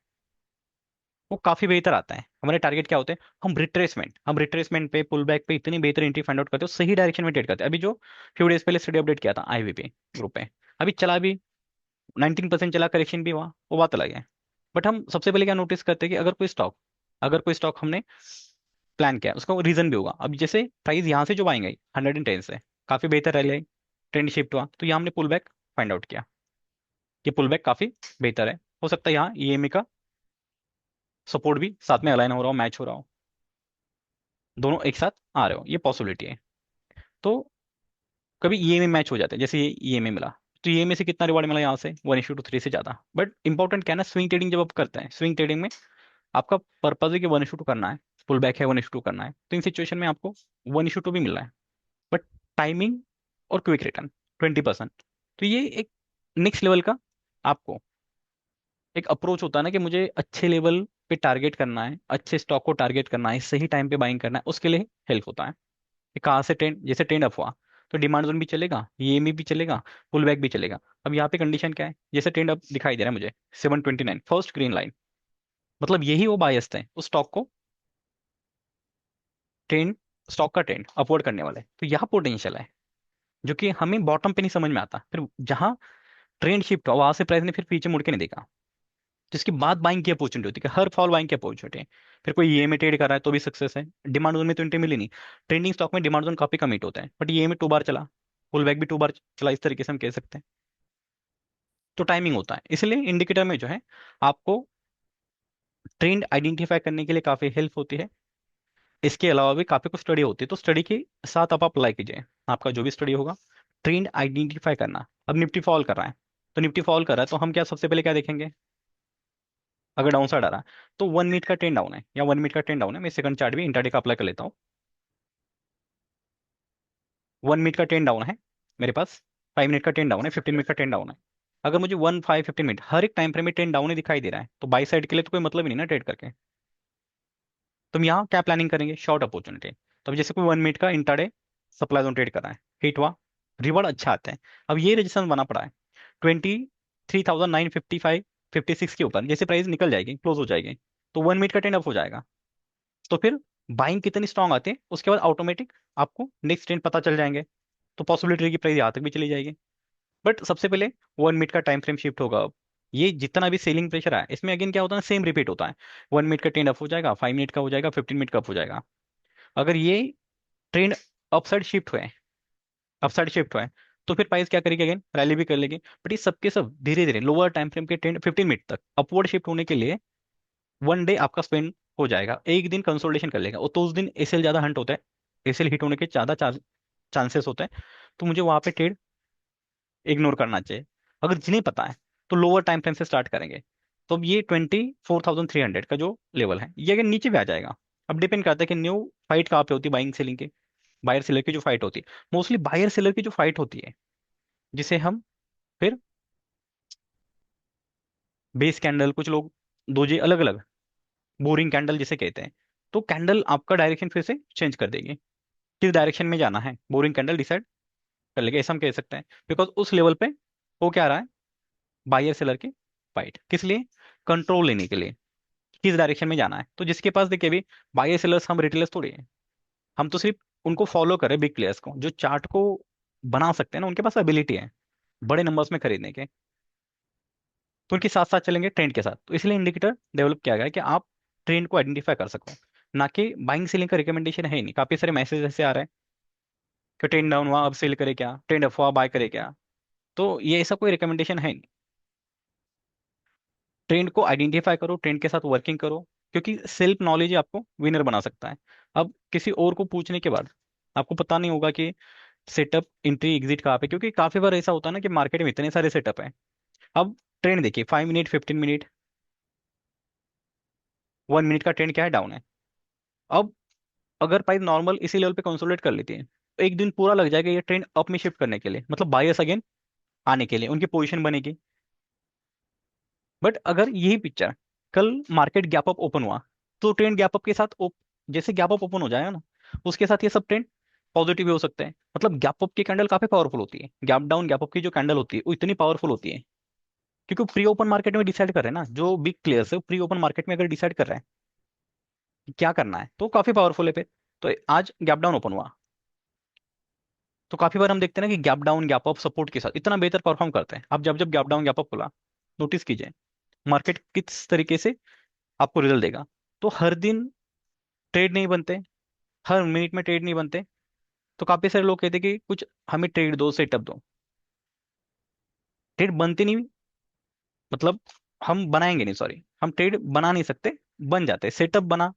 वो काफी बेहतर आता है। हमारे टारगेट क्या होते हैं, हम रिट्रेसमेंट पे, पुल बैक पे इतनी बेहतर एंट्री फाइंड आउट करते हो, सही डायरेक्शन में ट्रेड करते हैं। अभी जो फ्यू डेज पहले स्टडी अपडेट किया था आईवीपी ग्रुप पे, अभी चला भी 19% चला, करेक्शन भी हुआ, वो बात अलग है। बट हम सबसे पहले क्या नोटिस करते हैं कि अगर कोई स्टॉक हमने प्लान किया, उसका रीजन भी होगा। अब जैसे प्राइस यहाँ से जो बाइंग आई 110 से, काफी बेहतर रैली आई, ट्रेंड शिफ्ट हुआ, तो यहाँ हमने पुल बैक फाइंड आउट किया कि पुल बैक काफी बेहतर है। हो सकता है यहाँ ईएमए का सपोर्ट भी साथ में अलाइन हो रहा हो, मैच हो रहा हो, दोनों एक साथ आ रहे हो, ये पॉसिबिलिटी है। तो कभी ईएमए मैच हो जाते हैं, जैसे ये ईएमए मिला, तो ईएमए से कितना रिवार्ड मिला यहाँ से, 1:3 से ज्यादा। बट इंपॉर्टेंट क्या है ना, स्विंग ट्रेडिंग जब आप करते हैं, स्विंग ट्रेडिंग में आपका पर्पज है कि 1:2 करना है, पुल बैक है 1:2 करना है, तो इन सिचुएशन में आपको 1:2 भी मिल रहा है। बट टाइमिंग और क्विक रिटर्न 20%, तो ये एक नेक्स्ट लेवल का आपको एक अप्रोच होता है ना, कि मुझे अच्छे लेवल पे टारगेट करना है, अच्छे स्टॉक को टारगेट करना है, सही टाइम पे बाइंग करना है, उसके लिए हेल्प होता है। कि कहाँ से ट्रेंड, जैसे ट्रेंड अप हुआ तो डिमांड जोन भी चलेगा, ईएमए भी चलेगा, पुल बैक भी चलेगा। अब यहाँ पे कंडीशन क्या है, जैसे ट्रेंड अप दिखाई दे रहा है मुझे 729 फर्स्ट ग्रीन लाइन, मतलब यही वो बायस्ड है उस स्टॉक को, ट्रेंड, स्टॉक का ट्रेंड अपवर्ड करने वाला है, तो यहाँ पोटेंशियल है, जो कि हमें बॉटम पे नहीं समझ में आता। फिर जहां ट्रेंड शिफ्ट हुआ वहां से प्राइस ने फिर पीछे मुड़ के नहीं देखा, जिसके बाद बाइंग की अपॉर्चुनिटी होती है, कि हर फॉल बाइंग की अपॉर्चुनिटी है। फिर कोई ईएमए ट्रेड कर रहा है तो भी सक्सेस है, डिमांड जोन में तो एंट्री मिली नहीं। ट्रेंडिंग स्टॉक में डिमांड जोन काफी कम हिट होता है, बट ईएमए 2 बार चला, पुल बैक भी 2 बार चला, इस तरीके से हम कह सकते हैं। तो टाइमिंग होता है, इसलिए इंडिकेटर में जो है आपको ट्रेंड आइडेंटिफाई करने के लिए काफी हेल्प होती है। इसके अलावा भी काफी कुछ स्टडी होती है, तो स्टडी के साथ आप अप्लाई कीजिए, आपका जो भी स्टडी होगा, ट्रेंड आइडेंटिफाई करना। अब निफ्टी फॉल कर रहा है, तो निफ्टी फॉल कर रहा है तो हम क्या सबसे पहले क्या देखेंगे, अगर डाउन साइड आ रहा है तो 1 मिनट का ट्रेंड डाउन है, या 1 मिनट का ट्रेंड डाउन है, मैं सेकंड चार्ट भी इंट्राडे का अप्लाई कर लेता हूँ। 1 मिनट का ट्रेंड डाउन है मेरे पास, 5 मिनट का ट्रेंड डाउन है, 15 मिनट का ट्रेंड डाउन है। अगर मुझे 1 5 15 मिनट हर एक टाइम फ्रेम में ट्रेंड डाउन ही दिखाई दे रहा है, तो बाई साइड के लिए तो कोई मतलब ही नहीं ना ट्रेड करके। तो हम यहाँ क्या प्लानिंग करेंगे, शॉर्ट अपॉर्चुनिटी। तो अब जैसे कोई 1 मिनट का इंट्राडे सप्लाई जोन ट्रेड कर रहा है, हिट हुआ, रिवॉर्ड अच्छा आता है। अब ये रजिस्टेंस बना पड़ा है 23,955 56 के ऊपर, जैसे प्राइस निकल जाएगी, क्लोज हो जाएगी, तो 1 मिनट का ट्रेंड अप हो जाएगा। तो फिर बाइंग कितनी स्ट्रांग आती है, उसके बाद ऑटोमेटिक आपको नेक्स्ट ट्रेंड पता चल जाएंगे, तो पॉसिबिलिटी की प्राइस यहाँ तक भी चली जाएगी। बट सबसे पहले 1 मिनट का टाइम फ्रेम शिफ्ट होगा। अब ये जितना भी सेलिंग प्रेशर है, इसमें अगेन क्या होता है, सेम रिपीट होता है। 1 मिनट का ट्रेंड अप हो जाएगा, 5 मिनट का हो जाएगा, 15 मिनट का अप हो जाएगा। अगर ये ट्रेंड अपसाइड शिफ्ट हुए, अपसाइड शिफ्ट हुए, तो फिर प्राइस क्या करेगी, अगेन रैली भी कर लेगी। बट ये सबके सब धीरे धीरे लोअर टाइम फ्रेम के ट्रेंड 15 मिनट तक अपवर्ड शिफ्ट होने के लिए 1 डे आपका स्पेंड हो जाएगा, एक दिन कंसोलिडेशन कर लेगा, और तो उस दिन एसएल ज्यादा हंट होता है, एसएल हिट होने के ज्यादा चांसेस होते हैं, तो मुझे वहां पे ट्रेड इग्नोर करना चाहिए। अगर जिन्हें पता है तो लोअर टाइम फ्रेम से स्टार्ट करेंगे। तो अब ये 24,300 का जो लेवल है, ये अगर नीचे भी आ जाएगा, अब डिपेंड करता है कि न्यू फाइट कहाँ पे होती है, बाइंग सेलिंग की, बायर सेलर की जो फाइट होती है, मोस्टली बायर सेलर की जो फाइट होती है, जिसे हम फिर बेस कैंडल, कुछ लोग दोजे अलग अलग, बोरिंग कैंडल जिसे कहते हैं, तो कैंडल आपका डायरेक्शन फिर से चेंज कर देगी, किस डायरेक्शन में जाना है बोरिंग कैंडल डिसाइड कर लेगा, ऐसा हम कह सकते हैं। बिकॉज उस लेवल पे वो क्या आ रहा है, बायर सेलर की फाइट, किस लिए, कंट्रोल लेने के लिए, किस डायरेक्शन में जाना है। तो जिसके पास देखिए अभी बायर सेलर्स, हम रिटेलर्स थोड़ी हैं, हम तो सिर्फ उनको फॉलो करें, बिग प्लेयर्स को जो चार्ट को बना सकते हैं ना, उनके पास एबिलिटी है बड़े नंबर्स में खरीदने के। तो उनके साथ साथ चलेंगे ट्रेंड के साथ। तो इसलिए इंडिकेटर डेवलप किया गया है कि आप ट्रेंड को आइडेंटिफाई कर सको, ना कि बाइंग सेलिंग का रिकमेंडेशन है ही नहीं। काफी सारे मैसेज ऐसे आ रहे हैं कि ट्रेंड डाउन हुआ अब सेल करे क्या, ट्रेंड अप हुआ बाय करे क्या। तो ये ऐसा कोई रिकमेंडेशन है नहीं। ट्रेंड को आइडेंटिफाई करो, ट्रेंड के साथ वर्किंग करो, क्योंकि सेल्फ नॉलेज ही आपको विनर बना सकता है। अब किसी और को पूछने के बाद आपको पता नहीं होगा कि सेटअप एंट्री एग्जिट कहाँ पे, क्योंकि काफी बार ऐसा होता है ना कि मार्केट में इतने सारे सेटअप हैं। अब ट्रेंड देखिए, 5 मिनट, 15 मिनट, 1 मिनट का ट्रेंड क्या है, डाउन है। अब अगर प्राइस नॉर्मल इसी लेवल पे कंसोलिडेट कर लेती है तो एक दिन पूरा लग जाएगा ये ट्रेंड अप में शिफ्ट करने के लिए, मतलब बायर्स अगेन आने के लिए उनकी पोजीशन बनेगी। बट अगर यही पिक्चर कल मार्केट गैप अप ओपन हुआ, तो ट्रेंड गैप अप के साथ जैसे गैप अप ओपन हो जाएगा ना, उसके साथ ये सब ट्रेंड पॉजिटिव भी हो सकते हैं। मतलब गैप अप की कैंडल काफी पावरफुल होती है, गैप डाउन गैप अप की जो कैंडल होती है वो इतनी पावरफुल होती है, क्योंकि प्री ओपन मार्केट में डिसाइड कर रहे हैं ना, जो बिग प्लेयर्स है प्री ओपन मार्केट में अगर डिसाइड कर रहे हैं कि क्या करना है, तो काफी पावरफुल है फिर। तो आज गैप डाउन ओपन हुआ, तो काफी बार हम देखते हैं ना कि gap down gap up support के साथ इतना बेहतर परफॉर्म करते हैं। अब जब जब गैप डाउन गैप अप खुला, नोटिस कीजिए मार्केट किस तरीके से आपको रिजल्ट देगा। तो हर दिन ट्रेड नहीं बनते, हर मिनट में ट्रेड नहीं बनते। तो काफी सारे लोग कहते हैं कि कुछ हमें ट्रेड दो, सेटअप दो। ट्रेड बनते नहीं, मतलब हम बनाएंगे नहीं, सॉरी, हम ट्रेड बना नहीं सकते, बन जाते। सेटअप बना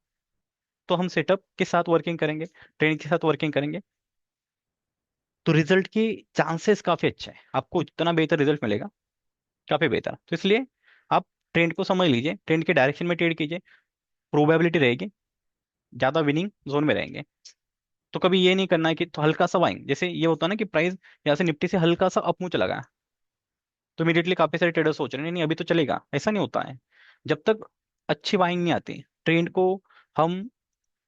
तो हम सेटअप के साथ वर्किंग करेंगे, ट्रेड के साथ वर्किंग करेंगे, तो रिजल्ट की चांसेस काफी अच्छे हैं, आपको इतना बेहतर रिजल्ट मिलेगा, काफी बेहतर। तो इसलिए आप ट्रेंड को समझ लीजिए, ट्रेंड के डायरेक्शन में ट्रेड कीजिए, प्रोबेबिलिटी रहेगी, ज्यादा विनिंग जोन में रहेंगे। तो कभी ये नहीं करना है कि तो हल्का सा बाइंग, जैसे ये होता है ना कि प्राइस यहाँ से निफ्टी से हल्का सा अप मूव चला गया, तो इमीडिएटली काफी सारे ट्रेडर सोच रहे हैं नहीं नहीं अभी तो चलेगा। ऐसा नहीं होता है। जब तक अच्छी बाइंग नहीं आती, ट्रेंड को हम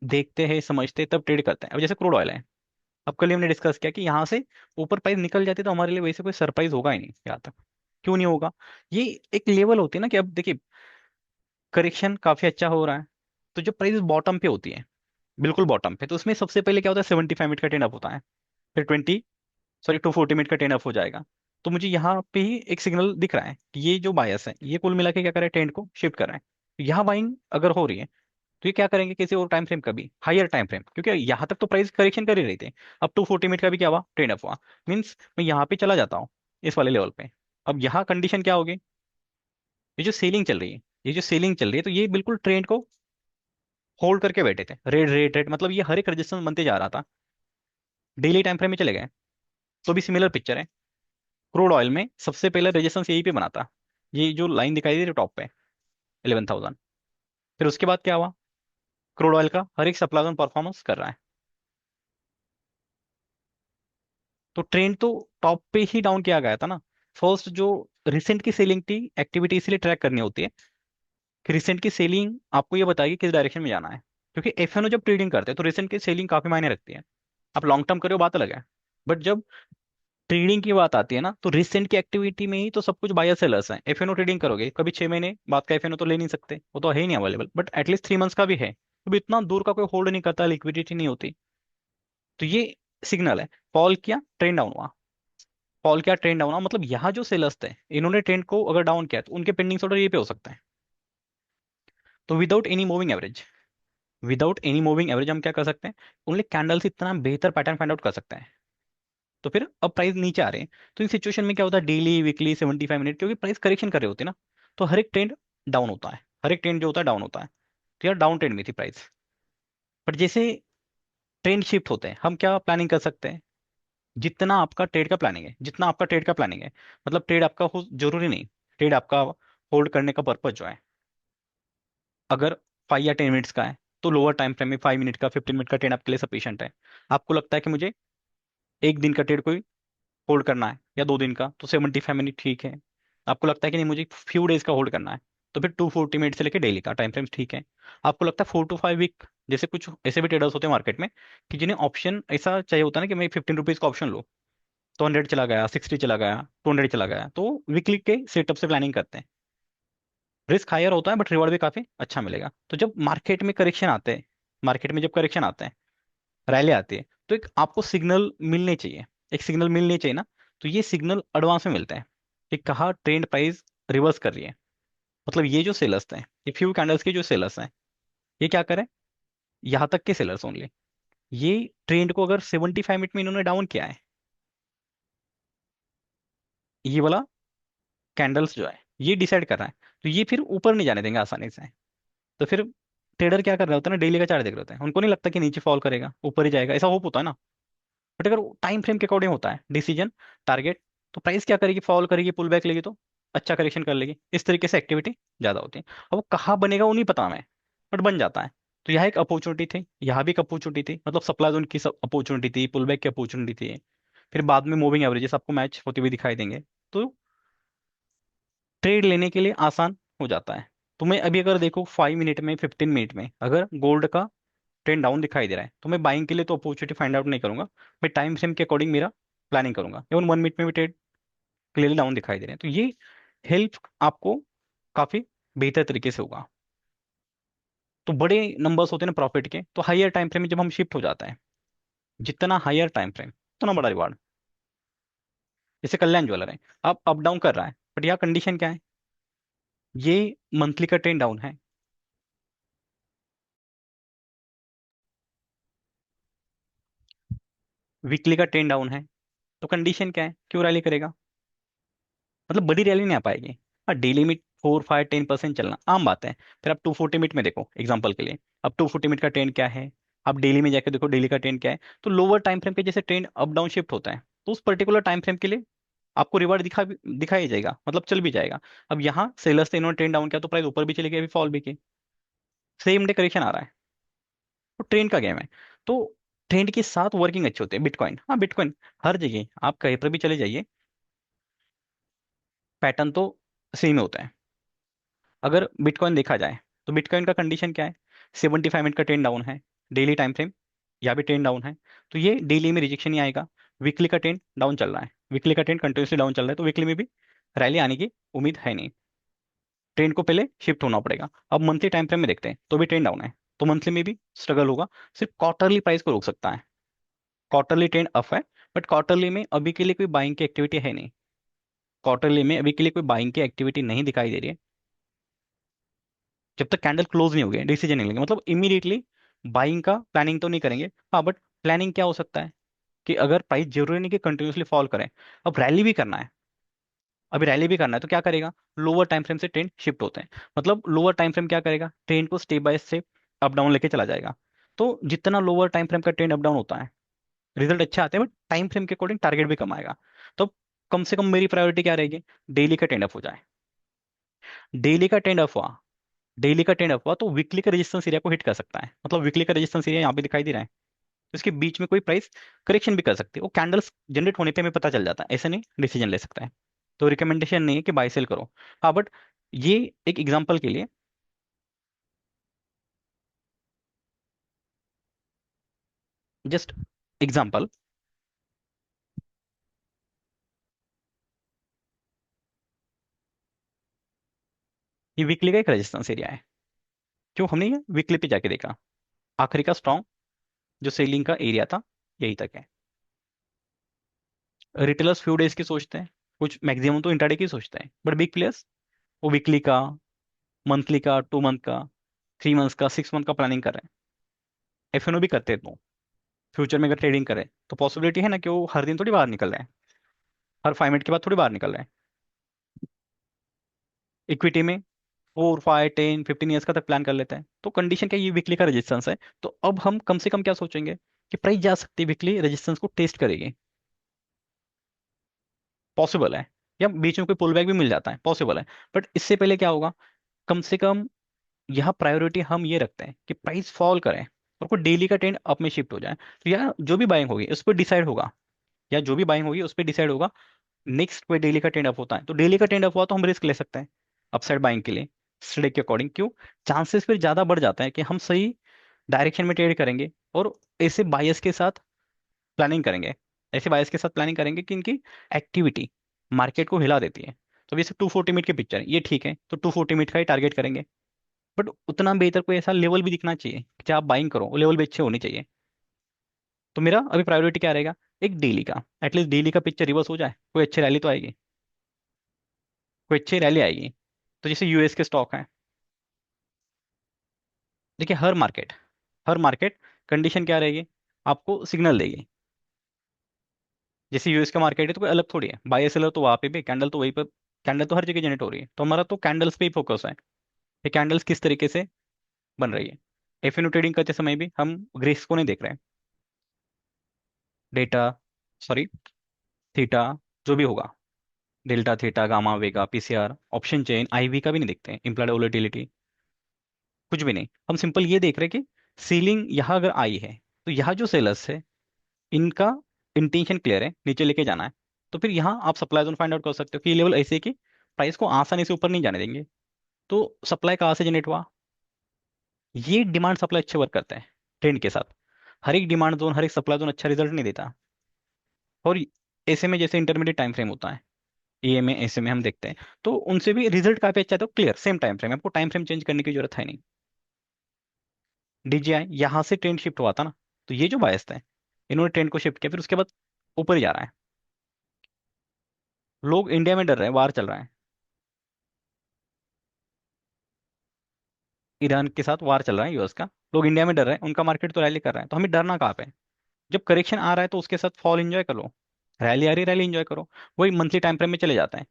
देखते हैं समझते तब ट्रेड करते हैं। अब जैसे क्रूड ऑयल है, अब कल ही हमने डिस्कस किया कि यहाँ से ऊपर प्राइस निकल जाती तो हमारे लिए वैसे कोई सरप्राइज होगा ही नहीं यहाँ तक। क्यों नहीं होगा? ये एक लेवल होती है ना कि अब देखिए करेक्शन काफी अच्छा हो रहा है, तो जब प्राइस बॉटम पे होती है, बिल्कुल बॉटम पे, तो उसमें सबसे पहले क्या होता है, 75 मिनट का ट्रेंड अप होता है, फिर 240 मिनट का ट्रेंड अप हो जाएगा। तो मुझे यहाँ पे ही एक सिग्नल दिख रहा है कि ये जो बायस है ये कुल मिला के क्या कर रहा है, ट्रेंड को शिफ्ट कर रहा है। तो यहाँ बाइंग अगर हो रही है तो ये क्या करेंगे किसी और टाइम फ्रेम का भी, हायर टाइम फ्रेम, क्योंकि यहाँ तक तो प्राइस करेक्शन कर ही रही थे। अब 240 मिनट का भी क्या हुआ, ट्रेंड अप हुआ, मीन्स मैं यहाँ पे चला जाता हूँ इस वाले लेवल पे। अब यहाँ कंडीशन क्या होगी, ये जो सेलिंग चल रही है, ये जो सेलिंग चल रही है, तो ये बिल्कुल ट्रेंड को होल्ड करके बैठे थे, रेड रेड रेड, मतलब ये हर एक रजिस्टेंस बनते जा रहा था। डेली टाइम फ्रेम में चले गए तो भी सिमिलर पिक्चर है। क्रूड ऑयल में सबसे पहले रेजिस्टेंस यहीं पे बना था, ये जो लाइन दिखाई दे रही है टॉप पे, 11,000। फिर उसके बाद क्या हुआ, क्रूड ऑयल का हर एक सप्लाई जोन परफॉर्मेंस कर रहा है। तो ट्रेंड तो टॉप पे ही डाउन किया गया था ना। फर्स्ट जो रिसेंट की सेलिंग थी, एक्टिविटी इसलिए ट्रैक करनी होती है कि रिसेंट की सेलिंग आपको ये बताएगी किस डायरेक्शन में जाना है। क्योंकि एफएनओ जब ट्रेडिंग करते हैं तो रिसेंट की सेलिंग काफी मायने रखती है। आप लॉन्ग टर्म करो बात अलग है, बट जब ट्रेडिंग की बात आती है ना, तो रिसेंट की एक्टिविटी में ही तो सब कुछ बायर सेलर्स हैं। एफएनओ ट्रेडिंग करोगे कभी 6 महीने बाद का एफएनओ तो ले नहीं सकते, वो तो है ही नहीं अवेलेबल, बट एटलीस्ट 3 मंथ्स का भी है, तो इतना दूर का कोई होल्ड नहीं करता, लिक्विडिटी नहीं होती। तो ये सिग्नल है, फॉल किया ट्रेंड डाउन हुआ, फॉल किया ट्रेंड डाउन हुआ, मतलब यहाँ जो सेलर्स थे इन्होंने ट्रेंड को अगर डाउन किया तो उनके पेंडिंग ऑर्डर ये पे हो सकते हैं। तो without any moving average, without any moving average हम क्या कर सकते हैं, ओनली कैंडल से इतना बेहतर पैटर्न फाइंड आउट कर सकते हैं। तो फिर अब प्राइस नीचे आ रहे हैं, तो इस सिचुएशन में क्या होता है, डेली वीकली 75 मिनट, क्योंकि प्राइस करेक्शन कर रहे होते हैं ना, तो हर एक ट्रेंड डाउन होता है, हर एक ट्रेंड जो होता है डाउन होता है। तो यार डाउन ट्रेंड में थी प्राइस, बट जैसे ट्रेंड शिफ्ट होते हैं हम क्या प्लानिंग कर सकते हैं, जितना आपका ट्रेड का प्लानिंग है, जितना आपका ट्रेड का प्लानिंग है, मतलब ट्रेड आपका हो जरूरी नहीं, ट्रेड आपका होल्ड करने का पर्पज जो है, अगर 5 या 10 मिनट्स का है तो लोअर टाइम फ्रेम में 5 मिनट का 15 मिनट का ट्रेड आपके लिए सफिशियंट है। आपको लगता है कि मुझे एक दिन का ट्रेड कोई होल्ड करना है या 2 दिन का, तो 75 मिनट ठीक है। आपको लगता है कि नहीं मुझे फ्यू डेज का होल्ड करना है, तो फिर 240 मिनट से लेकर डेली का टाइम फ्रेम ठीक है। आपको लगता है 4 to 5 वीक, जैसे कुछ ऐसे भी ट्रेडर्स होते हैं मार्केट में कि जिन्हें ऑप्शन ऐसा चाहिए होता है ना कि मैं 15 रुपीज का ऑप्शन लो, तो 100 चला गया, 60 चला गया, 200 चला गया, तो वीकली के सेटअप से प्लानिंग करते हैं। रिस्क हायर होता है बट रिवॉर्ड भी काफी अच्छा मिलेगा। तो जब मार्केट में करेक्शन आते हैं, मार्केट में जब करेक्शन आते हैं, रैली आती है, तो एक आपको सिग्नल मिलने चाहिए, एक सिग्नल मिलने चाहिए ना। तो ये सिग्नल एडवांस में मिलते हैं कि कहाँ ट्रेंड प्राइस रिवर्स कर रही है। मतलब ये जो सेलर्स हैं, ये फ्यू कैंडल्स के जो सेलर्स हैं, ये क्या करें, यहाँ तक के सेलर्स ओनली, ये ट्रेंड को अगर 75 मिनट में इन्होंने डाउन किया है, ये वाला कैंडल्स जो है ये डिसाइड कर रहा है, तो ये फिर ऊपर नहीं जाने देंगे आसानी से। तो फिर ट्रेडर क्या कर रहे होते हैं ना, डेली का चार्ट देख रहे होते हैं, उनको नहीं लगता कि नीचे फॉल करेगा ऊपर ही जाएगा, ऐसा होप होता है ना। बट अगर टाइम फ्रेम के अकॉर्डिंग होता है डिसीजन, टारगेट, तो प्राइस क्या करेगी, फॉल करेगी, पुल बैक लेगी तो अच्छा करेक्शन कर लेगी, इस तरीके से एक्टिविटी ज्यादा होती है। अब वो कहाँ बनेगा वो नहीं पता हमें, बट बन जाता है। तो यहाँ एक अपॉर्चुनिटी थी, यहाँ भी एक अपॉर्चुनिटी थी, मतलब सप्लाई जोन की अपॉर्चुनिटी थी, पुल बैक की अपॉर्चुनिटी थी। फिर बाद में मूविंग एवरेजेस आपको मैच होती हुई दिखाई देंगे, तो ट्रेड लेने के लिए आसान हो जाता है। तुम्हें अभी अगर देखो 5 मिनट में, 15 मिनट में अगर गोल्ड का ट्रेंड डाउन दिखाई दे रहा है, तो मैं बाइंग के लिए तो अपॉर्चुनिटी फाइंड आउट नहीं करूंगा, मैं टाइम फ्रेम के अकॉर्डिंग मेरा प्लानिंग करूंगा। इवन 1 मिनट में भी ट्रेड क्लियरली डाउन दिखाई दे रहे हैं, तो ये हेल्प आपको काफी बेहतर तरीके से होगा। तो बड़े नंबर्स होते हैं ना प्रॉफिट के, तो हायर टाइम फ्रेम में जब हम शिफ्ट हो जाता है, जितना हायर टाइम फ्रेम उतना बड़ा रिवार्ड। जैसे कल्याण ज्वेलर है, अब अप डाउन कर रहा है, बट यहाँ कंडीशन क्या है, ये मंथली का ट्रेंड डाउन है, वीकली का ट्रेंड डाउन है, तो कंडीशन क्या है, क्यों रैली करेगा, मतलब बड़ी रैली नहीं आ पाएगी। हाँ, डेली में 4 5 10% चलना आम बात है। फिर आप 240 मिनट में देखो एग्जांपल के लिए, अब 240 मिनट का ट्रेंड क्या है, आप डेली में जाकर देखो डेली का ट्रेंड क्या है, तो लोअर टाइम फ्रेम के जैसे ट्रेंड अप डाउन शिफ्ट होता है, तो उस पर्टिकुलर टाइम फ्रेम के लिए आपको रिवर्ट दिखाई जाएगा, मतलब चल भी जाएगा। अब यहाँ सेलर्स ने इन्होंने ट्रेंड डाउन किया तो प्राइस ऊपर भी चली गई, अभी फॉल भी की, सेम डे करेक्शन आ रहा है, तो ट्रेंड का गेम है। तो ट्रेंड के साथ वर्किंग अच्छे होते हैं। बिटकॉइन, हाँ बिटकॉइन हर जगह आप कहीं पर भी चले जाइए, पैटर्न तो सेम होता है। अगर बिटकॉइन देखा जाए, तो बिटकॉइन का कंडीशन क्या है, 75 मिनट का ट्रेंड डाउन है, डेली टाइम फ्रेम या भी ट्रेंड डाउन है, तो ये डेली में रिजेक्शन ही आएगा। वीकली का ट्रेंड डाउन चल रहा है, वीकली का ट्रेंड कंटिन्यूसली डाउन चल रहा है, तो वीकली में भी रैली आने की उम्मीद है नहीं, ट्रेंड को पहले शिफ्ट होना पड़ेगा। अब मंथली टाइम फ्रेम में देखते हैं, तो भी ट्रेंड डाउन है, तो मंथली में भी स्ट्रगल होगा। सिर्फ क्वार्टरली प्राइस को रोक सकता है, क्वार्टरली ट्रेंड अप है, बट क्वार्टरली में अभी के लिए कोई बाइंग की एक्टिविटी है नहीं, क्वार्टरली में अभी के लिए कोई बाइंग की एक्टिविटी नहीं दिखाई दे रही है। जब तक कैंडल क्लोज नहीं हो गए डिसीजन नहीं लेंगे, मतलब इमीडिएटली बाइंग का प्लानिंग तो नहीं करेंगे। हाँ बट प्लानिंग क्या हो सकता है कि अगर प्राइस जरूरी नहीं कि कंटिन्यूसली फॉल करें, अब रैली भी करना है, अभी रैली भी करना है, तो क्या करेगा, लोअर टाइम फ्रेम से ट्रेंड शिफ्ट होते हैं, मतलब लोअर टाइम फ्रेम क्या करेगा, ट्रेंड को step by step up down लेके चला जाएगा। तो जितना लोअर टाइम फ्रेम का ट्रेंड अप डाउन होता है, रिजल्ट अच्छे आते हैं, बट टाइम फ्रेम के अकॉर्डिंग टारगेट भी कम आएगा। तो कम से कम मेरी प्रायोरिटी क्या रहेगी, डेली का ट्रेंड अप हो जाए, डेली का ट्रेंड अप हुआ, डेली का ट्रेंड अप हुआ तो वीकली का रेजिस्टेंस एरिया को हिट कर सकता है, मतलब वीकली का रेजिस्टेंस एरिया यहाँ पे दिखाई दे रहा है, तो इसके बीच में कोई प्राइस करेक्शन भी कर सकती है, वो कैंडल्स जनरेट होने पे हमें पता चल जाता है, ऐसे नहीं डिसीजन ले सकता है। तो रिकमेंडेशन नहीं है कि बाय सेल करो, हाँ बट ये एक एग्जांपल के लिए, जस्ट एग्जांपल, ये वीकली का एक रेजिस्टेंस एरिया है, क्यों हमने ये वीकली पे जाके देखा, आखिरी का स्ट्रॉन्ग जो सेलिंग का एरिया था यही तक है। रिटेलर्स फ्यू डेज की सोचते हैं, कुछ मैक्सिमम तो इंट्राडे की सोचते हैं, बट बिग प्लेयर्स वो वीकली का, मंथली का, 2 मंथ का, 3 मंथ्स का, 6 मंथ का प्लानिंग कर रहे हैं। एफएनओ भी करते हैं, तो फ्यूचर में अगर ट्रेडिंग करें तो पॉसिबिलिटी है ना कि वो हर दिन थोड़ी बाहर निकल रहे हैं, हर 5 मिनट के बाद थोड़ी बाहर निकल रहे हैं। इक्विटी में 4 5 10 15 ईयर्स का तक प्लान कर लेते हैं, तो कंडीशन क्या है, ये वीकली का रेजिस्टेंस है, तो अब हम कम से कम क्या सोचेंगे कि प्राइस जा सकती है वीकली रेजिस्टेंस को टेस्ट करेगी, पॉसिबल है, या बीच में कोई पुल बैक भी मिल जाता है, पॉसिबल है। बट इससे पहले क्या होगा, कम से कम यहाँ प्रायोरिटी हम ये रखते हैं कि प्राइस फॉल करें और कोई डेली का ट्रेंड अप में शिफ्ट हो जाए, तो यहाँ जो भी बाइंग होगी उस पर डिसाइड होगा, या जो भी बाइंग होगी उस पर डिसाइड होगा, नेक्स्ट पे डेली का ट्रेंड अप होता है, तो डेली का ट्रेंड अप हुआ तो हम रिस्क ले सकते हैं अपसाइड बाइंग के लिए, स्ट्रेक के अकॉर्डिंग, क्यों, चांसेस फिर ज्यादा बढ़ जाता है कि हम सही डायरेक्शन में ट्रेड करेंगे, और ऐसे बायस के साथ प्लानिंग करेंगे, ऐसे बायस के साथ प्लानिंग करेंगे कि इनकी एक्टिविटी मार्केट को हिला देती है। तो वैसे 240 मिनट की पिक्चर है ये, ठीक है, तो 240 मिनट का ही टारगेट करेंगे, बट उतना बेहतर कोई ऐसा लेवल भी दिखना चाहिए कि जब आप बाइंग करो वो लेवल भी अच्छे होने चाहिए। तो मेरा अभी प्रायोरिटी क्या रहेगा, एक डेली का, एटलीस्ट डेली का पिक्चर रिवर्स हो जाए, कोई अच्छी रैली तो आएगी। कोई अच्छी रैली आएगी। तो जैसे यूएस के स्टॉक हैं, देखिए हर मार्केट कंडीशन क्या रहेगी, आपको सिग्नल देगी। जैसे यूएस का मार्केट है तो कोई अलग थोड़ी है, बाय सेलर तो वहाँ पे भी, कैंडल तो वहीं पर, कैंडल तो हर जगह जनरेट हो रही है, तो हमारा तो कैंडल्स पे ही फोकस है। ये कैंडल्स किस तरीके से बन रही है। एफएनओ ट्रेडिंग करते समय भी हम ग्रेस को नहीं देख रहे हैं। डेटा, सॉरी, थीटा, जो भी होगा, डेल्टा, थीटा, गामा, वेगा, पीसीआर, ऑप्शन चेन, आईवी का भी नहीं देखते हैं, इम्प्लाइड वोलेटिलिटी, कुछ भी नहीं। हम सिंपल ये देख रहे हैं कि सीलिंग यहाँ अगर आई है तो यहाँ जो सेलर्स है इनका इंटेंशन क्लियर है, नीचे लेके जाना है। तो फिर यहाँ आप सप्लाई जोन फाइंड आउट कर सकते हो कि ये लेवल ऐसे है कि प्राइस को आसानी से ऊपर नहीं जाने देंगे। तो सप्लाई कहाँ से जनरेट हुआ, ये डिमांड सप्लाई अच्छे वर्क करते हैं ट्रेंड के साथ। हर एक डिमांड जोन, हर एक सप्लाई जोन अच्छा रिजल्ट नहीं देता। और ऐसे में जैसे इंटरमीडिएट टाइम फ्रेम होता है, ईएमए ऐसे में हम देखते हैं, तो उनसे भी रिजल्ट काफी अच्छा है। तो क्लियर सेम टाइम फ्रेम, आपको टाइम फ्रेम चेंज करने की जरूरत है नहीं। डीजीआई यहाँ से ट्रेंड शिफ्ट हुआ था ना, तो ये जो बायस थे इन्होंने ट्रेंड को शिफ्ट किया, फिर उसके बाद ऊपर ही जा रहा है। लोग इंडिया में डर रहे हैं, वार चल रहा है, ईरान के साथ वार चल रहा है यूएस का। लोग इंडिया में डर रहे हैं, उनका मार्केट तो रैली कर रहा है, तो हमें डरना कहाँ पे है। जब करेक्शन आ रहा है तो उसके साथ फॉल एंजॉय करो, रैली आ रही है रैली एंजॉय करो। वही मंथली टाइम फ्रेम में चले जाते हैं,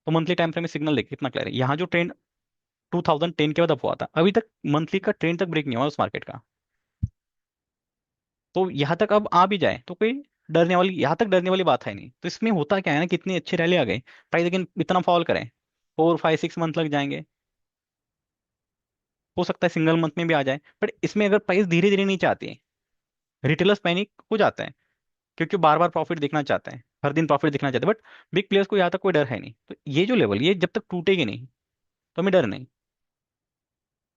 तो मंथली टाइम फ्रेम में सिग्नल देखिए कितना क्लियर है। यहाँ जो ट्रेंड 2010 के बाद अप हुआ था, अभी तक मंथली का ट्रेंड तक ब्रेक नहीं हुआ उस मार्केट का। तो यहाँ तक अब आ भी जाए तो कोई डरने वाली, यहाँ तक डरने वाली बात है नहीं। तो इसमें होता क्या है ना, कितनी अच्छी रैली आ गई, प्राइस लेकिन इतना फॉल करें, 4 5 6 मंथ लग जाएंगे। हो सकता है सिंगल मंथ में भी आ जाए, बट इसमें अगर प्राइस धीरे धीरे नीचे आती है, रिटेलर्स पैनिक हो जाते हैं, क्योंकि बार बार प्रॉफिट देखना चाहते हैं, हर दिन प्रॉफिट देखना चाहते हैं। बट बिग प्लेयर्स को यहाँ तक कोई डर है नहीं। तो ये जो लेवल, ये जब तक टूटेगी नहीं तो हमें डर नहीं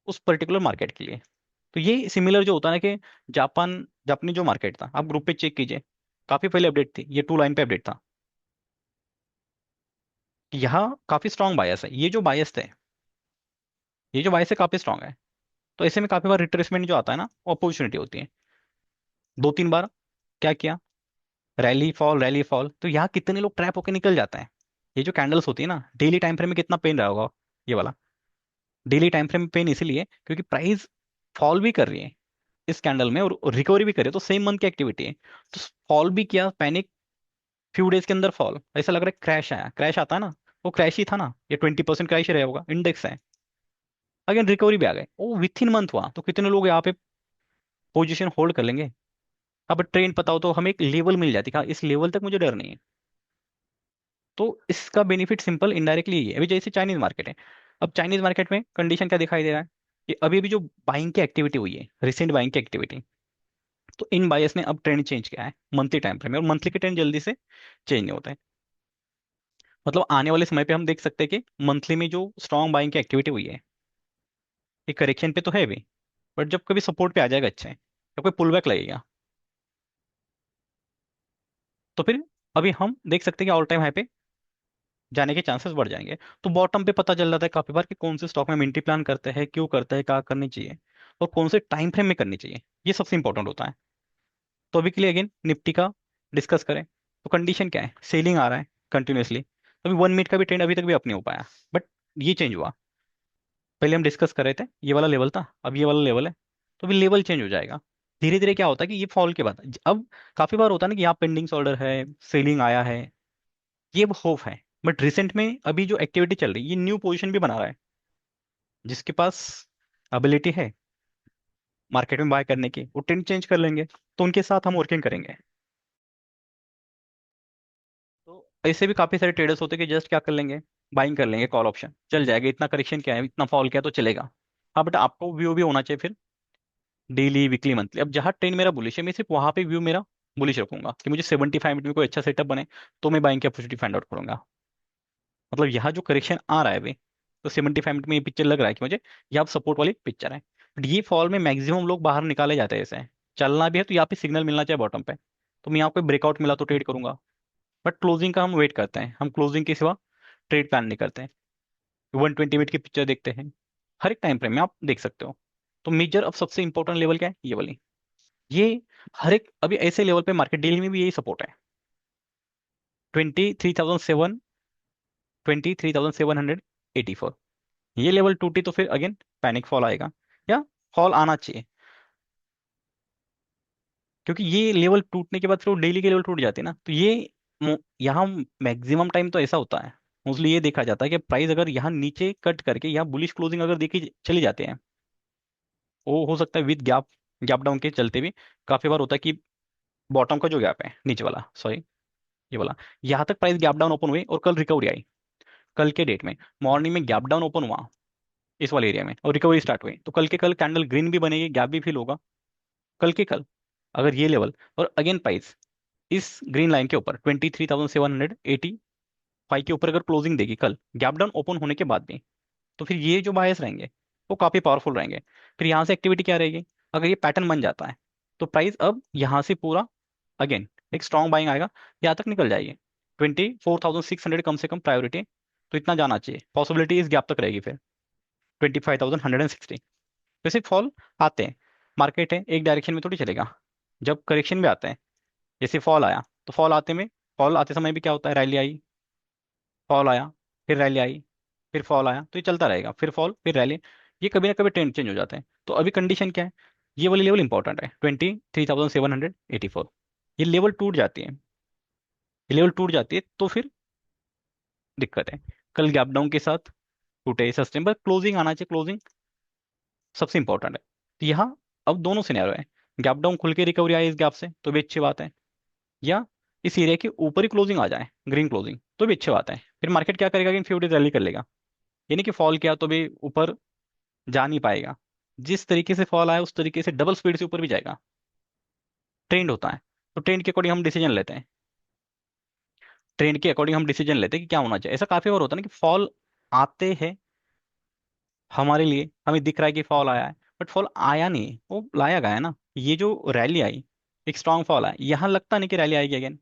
उस पर्टिकुलर मार्केट के लिए। तो ये सिमिलर जो होता है ना कि जापानी जो मार्केट था, आप ग्रुप पे चेक कीजिए, काफी पहले अपडेट थी, ये 2 लाइन पे अपडेट था कि यहाँ काफी स्ट्रांग बायस है। ये जो बायस है काफी स्ट्रांग है। तो ऐसे में काफी बार रिट्रेसमेंट जो आता है ना, वो अपॉर्चुनिटी होती है। 2 3 बार क्या किया, रैली फॉल, तो यहाँ कितने लोग ट्रैप होकर निकल जाते हैं। ये जो कैंडल्स होती है ना, डेली टाइम फ्रेम में कितना पेन रहा होगा ये वाला। डेली टाइम फ्रेम में पेन इसीलिए क्योंकि प्राइस फॉल भी कर रही है इस कैंडल में और रिकवरी भी करे, तो सेम मंथ की एक्टिविटी है। तो फॉल भी किया, पैनिक, फ्यू डेज के अंदर फॉल, ऐसा लग रहा है क्रैश आया, क्रैश आता है ना, वो क्रैश ही था ना, ये 20% क्रैश ही रहा होगा, इंडेक्स है। अगेन रिकवरी भी आ गए, वो विथ इन मंथ हुआ, तो कितने लोग यहाँ पे पोजीशन होल्ड कर लेंगे। अब ट्रेंड पता हो तो हमें एक लेवल मिल जाती है, हाँ, इस लेवल तक मुझे डर नहीं है। तो इसका बेनिफिट सिंपल इनडायरेक्टली ये है। अभी जैसे चाइनीज मार्केट है, अब चाइनीज मार्केट में कंडीशन क्या दिखाई दे रहा है कि अभी अभी जो बाइंग की एक्टिविटी हुई है, रिसेंट बाइंग की एक्टिविटी, तो इन बायर्स ने अब ट्रेंड चेंज किया है मंथली टाइम फ्रेम में, और मंथली के ट्रेंड जल्दी से चेंज नहीं होते हैं। मतलब आने वाले समय पे हम देख सकते हैं कि मंथली में जो स्ट्रॉन्ग बाइंग की एक्टिविटी हुई है, ये करेक्शन पे तो है भी, बट जब कभी सपोर्ट पे आ जाएगा अच्छे, तो कोई पुल बैक लगेगा, तो फिर अभी हम देख सकते हैं कि ऑल टाइम हाई पे जाने के चांसेस बढ़ जाएंगे। तो बॉटम पे पता चल जाता है काफी बार कि कौन से स्टॉक में मिंटी प्लान करते हैं, क्यों करते हैं, क्या करनी चाहिए, और कौन से टाइम फ्रेम में करनी चाहिए, ये सबसे इंपॉर्टेंट होता है। तो अभी के लिए अगेन निफ्टी का डिस्कस करें, तो कंडीशन क्या है, सेलिंग आ रहा है कंटिन्यूअसली। अभी 1 मिनट का भी ट्रेंड अभी तक भी अप नहीं हो पाया, बट ये चेंज हुआ। पहले हम डिस्कस कर रहे थे ये वाला लेवल था, अब ये वाला लेवल है, तो भी लेवल चेंज हो जाएगा। धीरे धीरे क्या होता है कि ये फॉल के बाद अब काफी बार होता है ना कि यहाँ पेंडिंग्स ऑर्डर है, सेलिंग आया है, ये होप है। बट रिसेंट में अभी जो एक्टिविटी चल रही है, ये न्यू पोजीशन भी बना रहा है, जिसके पास एबिलिटी है मार्केट में बाय करने की, वो ट्रेंड चेंज कर लेंगे, तो उनके साथ हम वर्किंग करेंगे। तो ऐसे भी काफी सारे ट्रेडर्स होते हैं कि जस्ट क्या कर लेंगे, बाइंग कर लेंगे, कॉल ऑप्शन चल जाएगा, इतना करेक्शन क्या है, इतना फॉल किया तो चलेगा। हाँ, बट आपको व्यू भी होना चाहिए फिर, डेली, वीकली, मंथली। अब जहाँ ट्रेंड मेरा बुलिश है, मैं सिर्फ वहां पे व्यू मेरा बुलिश रखूंगा कि मुझे 75 मिनट में कोई अच्छा सेटअप बने, तो मैं बाइंग की अपॉर्चुनिटी फाइंड आउट करूंगा। मतलब यहाँ जो करेक्शन आ रहा है अभी, तो 75 मिनट में ये पिक्चर लग रहा है कि मुझे यहाँ सपोर्ट वाली पिक्चर है। बट ये फॉल में मैक्सिमम लोग बाहर निकाले जाते हैं ऐसे। चलना भी है तो यहाँ पे सिग्नल मिलना चाहिए बॉटम पे, तो मैं यहाँ कोई ब्रेकआउट मिला तो ट्रेड करूंगा। बट क्लोजिंग का हम वेट करते हैं, हम क्लोजिंग के सिवा ट्रेड प्लान नहीं करते हैं। 120 मिनट की पिक्चर देखते हैं, हर एक टाइम फ्रेम में आप देख सकते हो। तो मेजर अब सबसे इंपॉर्टेंट लेवल क्या है, ये वाली, ये हर एक अभी ऐसे लेवल पे मार्केट डील में भी यही सपोर्ट है, 23,007, 23,784। ये लेवल टूटी तो फिर अगेन पैनिक फॉल आएगा, या फॉल आना चाहिए, क्योंकि ये लेवल टूटने के बाद फिर वो डेली के लेवल टूट जाते हैं ना। तो ये यहाँ मैक्सिमम टाइम तो ऐसा होता है, मोस्टली ये देखा जाता है कि प्राइस अगर यहाँ नीचे कट करके यहाँ बुलिश क्लोजिंग अगर देखी चली जाते हैं, वो हो सकता है विद गैप, गैप डाउन के चलते भी काफी बार होता है कि बॉटम का जो गैप है नीचे वाला, सॉरी ये वाला, यहाँ तक प्राइस गैप डाउन ओपन हुए और कल रिकवरी आई। कल के डेट में मॉर्निंग में गैप डाउन ओपन हुआ इस वाले एरिया में और रिकवरी स्टार्ट हुई, तो कल के कल कैंडल ग्रीन भी बनेगी, गैप भी फिल होगा। कल के कल अगर ये लेवल और अगेन प्राइस इस ग्रीन लाइन के ऊपर 23,785 के ऊपर अगर क्लोजिंग देगी कल गैप डाउन ओपन होने के बाद भी, तो फिर ये जो बायस रहेंगे वो काफी पावरफुल रहेंगे। फिर यहाँ से एक्टिविटी क्या रहेगी, अगर ये पैटर्न बन जाता है तो प्राइस अब यहाँ से पूरा अगेन एक स्ट्रॉन्ग बाइंग आएगा, यहाँ तक निकल जाएगी। 24,600 कम से कम प्रायोरिटी, तो इतना जाना चाहिए, पॉसिबिलिटी इस गैप तक रहेगी फिर 25,160। वैसे फॉल आते हैं, मार्केट है एक डायरेक्शन में थोड़ी चलेगा, जब करेक्शन भी आते हैं, जैसे फॉल आया तो फॉल आते में, फॉल आते समय भी क्या होता है, रैली आई, फॉल आया, फिर रैली आई, फिर फॉल आया, तो ये चलता रहेगा, फिर फॉल फिर रैली, ये कभी ना कभी ट्रेंड चेंज हो जाते हैं। तो अभी कंडीशन क्या है, ये वाली लेवल इंपॉर्टेंट है 23,784। ये लेवल टूट जाती है, ये लेवल टूट जाती है तो फिर दिक्कत है। कल गैप डाउन के साथ टूटे सस्टेनेबल क्लोजिंग आना चाहिए, क्लोजिंग सबसे इंपॉर्टेंट है। तो यहाँ अब दोनों सिनेरियो है, गैप डाउन खुल के रिकवरी आई इस गैप से तो भी अच्छी बात है, या इस एरिया के ऊपर ही क्लोजिंग आ जाए ग्रीन क्लोजिंग तो भी अच्छी बात है। फिर मार्केट क्या करेगा कि फ्यू डेज रैली कर लेगा, यानी कि फॉल किया तो भी ऊपर जा नहीं पाएगा, जिस तरीके से फॉल आया उस तरीके से डबल स्पीड से ऊपर भी जाएगा। ट्रेंड होता है, तो ट्रेंड के अकॉर्डिंग हम डिसीजन लेते हैं, ट्रेंड के अकॉर्डिंग हम डिसीजन लेते हैं कि क्या होना चाहिए। ऐसा काफी बार होता है ना कि फॉल आते हैं हमारे लिए, हमें दिख रहा है कि फॉल आया है, बट फॉल आया नहीं, वो लाया गया है ना। ये जो रैली आई एक स्ट्रांग फॉल आया, यहाँ लगता नहीं कि रैली आएगी अगेन,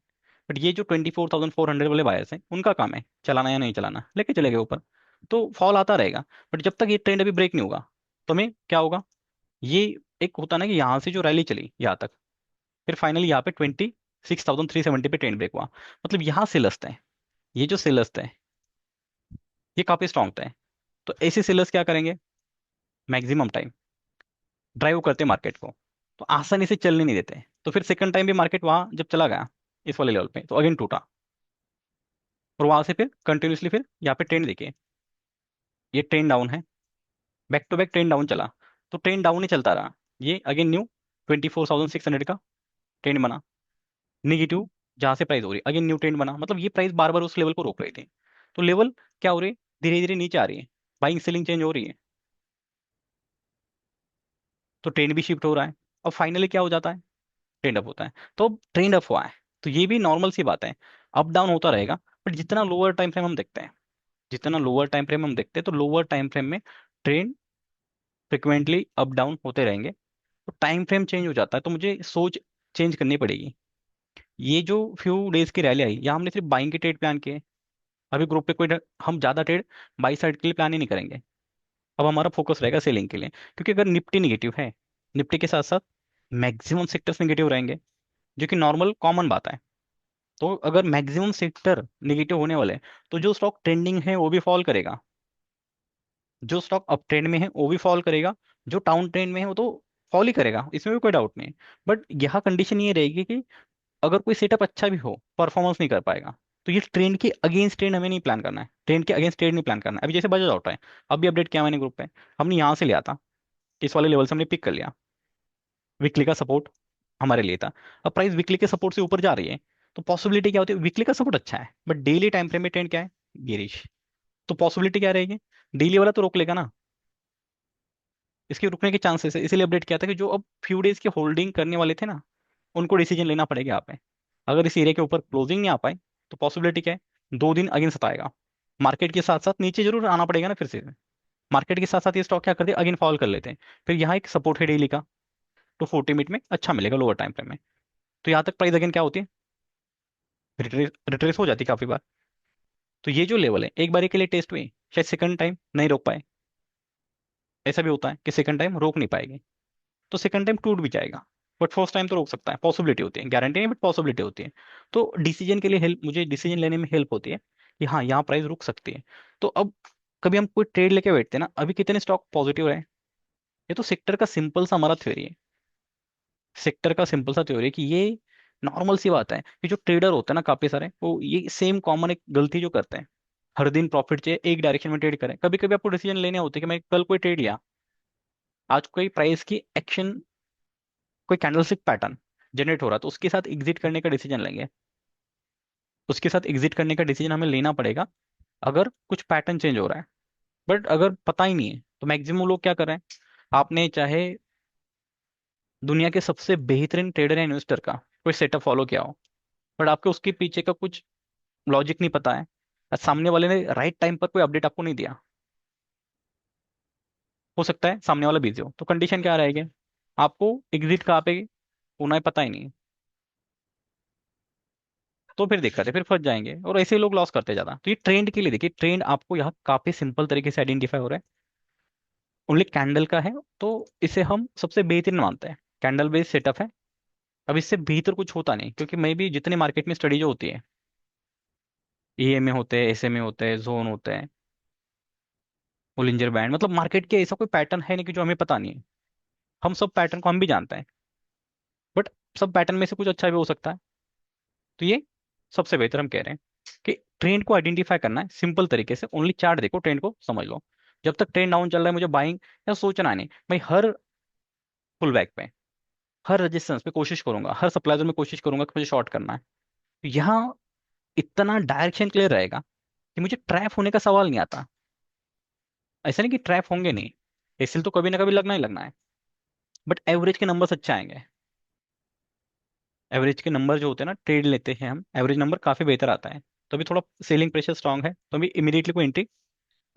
बट ये जो 24,400 वाले बायर्स हैं उनका काम है चलाना या नहीं चलाना, लेके चले गए ऊपर, तो फॉल आता रहेगा। बट जब तक ये ट्रेंड अभी ब्रेक नहीं होगा तो हमें क्या होगा, ये एक होता ना कि यहाँ से जो रैली चली यहाँ तक, फिर फाइनली यहाँ पे 26,370 पे ट्रेंड ब्रेक हुआ, मतलब यहाँ सेलर्स थे, ये जो सेलर्स थे ये काफी स्ट्रांग थे। तो ऐसे सेलर्स क्या करेंगे, मैक्सिमम टाइम ड्राइव करते मार्केट को, तो आसानी से चलने नहीं देते। तो फिर सेकंड टाइम भी मार्केट वहां जब चला गया इस वाले लेवल पे तो अगेन टूटा, और वहां से फिर कंटिन्यूसली फिर यहाँ पे ट्रेंड देखिए, ये ट्रेंड डाउन है, back to back trend down चला, तो ट्रेंड डाउन ही चलता रहा, ये अगेन न्यू 24,600 का ट्रेंड बना निगेटिव, जहां से प्राइस हो रही अगेन न्यू ट्रेंड बना, मतलब ये प्राइस बार बार उस लेवल को रोक रही थी। तो लेवल क्या हो रही है, धीरे धीरे नीचे आ रही है, बाइंग सेलिंग चेंज हो रही है, तो ट्रेंड भी शिफ्ट हो रहा है। अब फाइनली क्या हो जाता है, ट्रेंड अप होता है। तो ट्रेंड अप हुआ है तो ये भी नॉर्मल सी बात है, अप डाउन होता रहेगा। बट जितना लोअर टाइम फ्रेम हम देखते हैं, जितना लोअर टाइम फ्रेम हम देखते हैं, तो लोअर टाइम फ्रेम में ट्रेंड फ्रिक्वेंटली अप डाउन होते रहेंगे। तो टाइम फ्रेम चेंज हो जाता है, तो मुझे सोच चेंज करनी पड़ेगी। ये जो फ्यू डेज की रैली आई यहाँ हमने सिर्फ बाइंग के ट्रेड प्लान किए, अभी ग्रुप पे कोई हम ज्यादा ट्रेड बाई साइड के लिए प्लान ही नहीं करेंगे। अब हमारा फोकस रहेगा सेलिंग के लिए, क्योंकि अगर निफ्टी निगेटिव है, निफ्टी के साथ साथ मैक्सिमम सेक्टर्स निगेटिव रहेंगे, जो कि नॉर्मल कॉमन बात है। तो अगर मैक्सिमम सेक्टर निगेटिव होने वाले हैं, तो जो स्टॉक ट्रेंडिंग है वो भी फॉल करेगा, जो स्टॉक अप ट्रेंड में है वो भी फॉल करेगा, जो डाउन ट्रेंड में है वो तो फॉल ही करेगा, इसमें भी कोई डाउट नहीं। बट यहाँ कंडीशन ये रहेगी कि अगर कोई सेटअप अच्छा भी हो परफॉर्मेंस नहीं कर पाएगा, तो ये ट्रेंड के अगेंस्ट ट्रेंड हमें नहीं प्लान करना है, ट्रेंड के अगेंस्ट ट्रेंड नहीं प्लान करना है। अभी जैसे बजाज ऑटो है, अभी अपडेट किया मैंने ग्रुप पे, हमने यहाँ से लिया था, इस वाले लेवल से हमने पिक कर लिया, वीकली का सपोर्ट हमारे लिए था। अब प्राइस वीकली के सपोर्ट से ऊपर जा रही है, तो पॉसिबिलिटी क्या होती है, वीकली का सपोर्ट अच्छा है बट डेली टाइम फ्रेम में ट्रेंड क्या है, गिरिश, तो पॉसिबिलिटी क्या रहेगी, डेली वाला तो रोक लेगा ना, इसके रुकने के चांसेस है। इसीलिए अपडेट किया था कि जो अब फ्यू डेज की होल्डिंग करने वाले थे ना, उनको डिसीजन लेना पड़ेगा यहाँ पे। अगर इस एरिया के ऊपर क्लोजिंग नहीं आ पाए तो पॉसिबिलिटी क्या है, 2 दिन अगेन सताएगा, मार्केट के साथ साथ नीचे जरूर आना पड़ेगा ना फिर से। मार्केट के साथ साथ ये स्टॉक क्या करते हैं, अगेन फॉल कर लेते हैं, फिर यहाँ एक सपोर्ट है डेली का, तो 40 मिनट में अच्छा मिलेगा लोअर टाइम फ्रेम में। तो यहाँ तक प्राइस अगेन क्या होती है, रिट्रेस रिट्रेस हो जाती है काफी बार। तो ये जो लेवल है एक बार के लिए टेस्ट हुई, शायद सेकंड टाइम नहीं रोक पाए, ऐसा भी होता है कि सेकंड टाइम रोक नहीं पाएगी, तो सेकंड टाइम टूट भी जाएगा, बट फर्स्ट टाइम तो रोक सकता है, पॉसिबिलिटी होती है, गारंटी नहीं बट पॉसिबिलिटी होती है। तो डिसीजन के लिए हेल्प, मुझे डिसीजन लेने में हेल्प होती है। कि हाँ यहाँ प्राइस रुक सकती है। तो अब कभी हम कोई ट्रेड लेके बैठते हैं ना, अभी कितने स्टॉक पॉजिटिव रहे, ये तो सेक्टर का सिंपल सा हमारा थ्योरी है। सेक्टर का सिंपल सा थ्योरी है कि ये नॉर्मल सी बात है कि जो ट्रेडर होते हैं ना काफी सारे, वो ये सेम कॉमन एक गलती जो करते हैं, हर दिन प्रॉफिट चाहिए, एक डायरेक्शन में ट्रेड करें। कभी कभी आपको डिसीजन लेने होते हैं कि मैं कल कोई ट्रेड लिया, आज कोई प्राइस की एक्शन, कोई कैंडलस्टिक पैटर्न जनरेट हो रहा है, तो उसके साथ एग्जिट करने का डिसीजन लेंगे। उसके साथ एग्जिट करने का डिसीजन हमें लेना पड़ेगा अगर कुछ पैटर्न चेंज हो रहा है। बट अगर पता ही नहीं है तो मैक्सिमम लोग क्या कर रहे हैं, आपने चाहे दुनिया के सबसे बेहतरीन ट्रेडर या इन्वेस्टर का कोई सेटअप फॉलो किया हो, बट आपको उसके पीछे का कुछ लॉजिक नहीं पता है, और सामने वाले ने राइट टाइम पर कोई अपडेट आपको नहीं दिया, हो सकता है सामने वाला बिजी हो, तो कंडीशन क्या रहेगी, आपको एग्जिट कहाँ पे होना है पता ही नहीं, तो फिर दिक्कत है, फिर फंस जाएंगे और ऐसे ही लोग लॉस करते ज्यादा। तो ये ट्रेंड के लिए देखिए, ट्रेंड आपको यहाँ काफी सिंपल तरीके से आइडेंटिफाई हो रहा है, ओनली कैंडल का है, तो इसे हम सबसे बेहतरीन मानते हैं, कैंडल बेस्ड सेटअप है। अब इससे भीतर कुछ होता नहीं, क्योंकि मैं भी जितने मार्केट में स्टडी जो होती है, ईएमए होते हैं, एसएमए होते हैं, जोन होते हैं, बोलिंजर बैंड, मतलब मार्केट के ऐसा कोई पैटर्न है नहीं कि जो हमें पता नहीं है। हम सब पैटर्न को हम भी जानते हैं, बट सब पैटर्न में से कुछ अच्छा भी हो सकता है। तो ये सबसे बेहतर हम कह रहे हैं कि ट्रेंड को आइडेंटिफाई करना है सिंपल तरीके से, ओनली चार्ट देखो, ट्रेंड को समझ लो। जब तक ट्रेंड डाउन चल रहा है मुझे बाइंग या सोचना नहीं, मैं हर पुल बैक पे, हर रेजिस्टेंस पे कोशिश करूंगा, हर सप्लाई जोन में कोशिश करूंगा कि मुझे शॉर्ट करना है। तो यहाँ इतना डायरेक्शन क्लियर रहेगा कि मुझे ट्रैप होने का सवाल नहीं आता। ऐसा नहीं कि ट्रैप होंगे नहीं, इसलिए तो कभी ना कभी लगना ही लगना है, बट एवरेज के नंबर्स अच्छे आएंगे। एवरेज के नंबर जो होते हैं ना, ट्रेड लेते हैं हम, एवरेज नंबर काफी बेहतर आता है। तो अभी थोड़ा सेलिंग प्रेशर स्ट्रांग है, तो अभी इमीडिएटली कोई एंट्री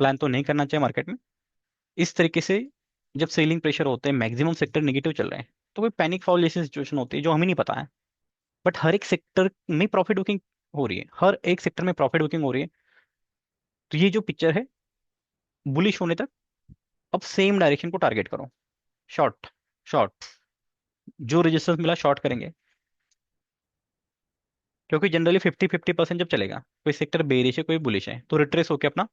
प्लान तो नहीं करना चाहिए मार्केट में। इस तरीके से जब सेलिंग प्रेशर होते हैं, मैक्सिमम सेक्टर नेगेटिव चल रहे हैं, तो कोई पैनिक फॉल जैसी सिचुएशन होती है जो हमें नहीं पता है, बट हर एक सेक्टर में प्रॉफिट बुकिंग हो रही है, हर एक सेक्टर में प्रॉफिट बुकिंग हो रही है। तो ये जो पिक्चर है बुलिश होने तक, अब सेम डायरेक्शन को टारगेट करो, शॉर्ट, शॉर्ट, जो रेजिस्टेंस मिला शॉर्ट करेंगे। क्योंकि जनरली 50-50% जब चलेगा, कोई सेक्टर बेरिश है कोई बुलिश है, तो रिट्रेस होकर अपना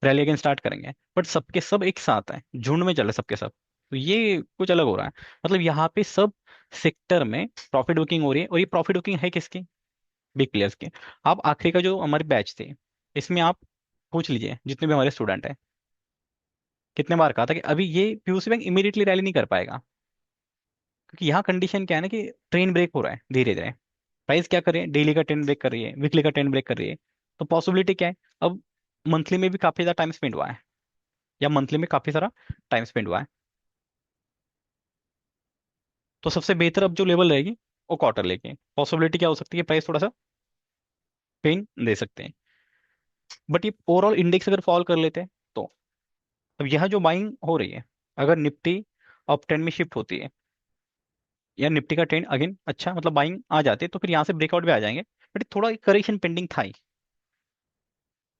रैली अगेन स्टार्ट करेंगे। बट सबके सब एक साथ है, झुंड में चले सबके सब, तो ये कुछ अलग हो रहा है। मतलब यहाँ पे सब सेक्टर में प्रॉफिट बुकिंग हो रही है, और ये प्रॉफिट बुकिंग है किसकी, बिग प्लेयर्स की। आप आखिरी का जो हमारे बैच थे, इसमें आप पूछ लीजिए जितने भी हमारे स्टूडेंट हैं, कितने बार कहा था कि अभी ये पीयूसी बैंक इमीडिएटली रैली नहीं कर पाएगा, क्योंकि यहाँ कंडीशन क्या है ना कि ट्रेंड ब्रेक हो रहा है धीरे धीरे। प्राइस क्या कर रही है, डेली का ट्रेंड ब्रेक कर रही है, वीकली का ट्रेंड ब्रेक कर रही है। तो पॉसिबिलिटी क्या है, अब मंथली में भी काफी ज्यादा टाइम स्पेंड हुआ है, या मंथली में काफी सारा टाइम स्पेंड हुआ है, तो सबसे बेहतर अब जो लेवल रहेगी वो क्वार्टर लेके, पॉसिबिलिटी क्या हो सकती है, प्राइस थोड़ा सा पेन दे सकते हैं। बट ये ओवरऑल इंडेक्स अगर फॉल कर लेते हैं तो, अब यह जो बाइंग हो रही है, अगर निफ्टी अप ट्रेंड में शिफ्ट होती है, या निफ्टी का ट्रेंड अगेन अच्छा, मतलब बाइंग आ जाते हैं, तो फिर यहाँ से ब्रेकआउट भी आ जाएंगे। बट थोड़ा करेक्शन पेंडिंग था ही,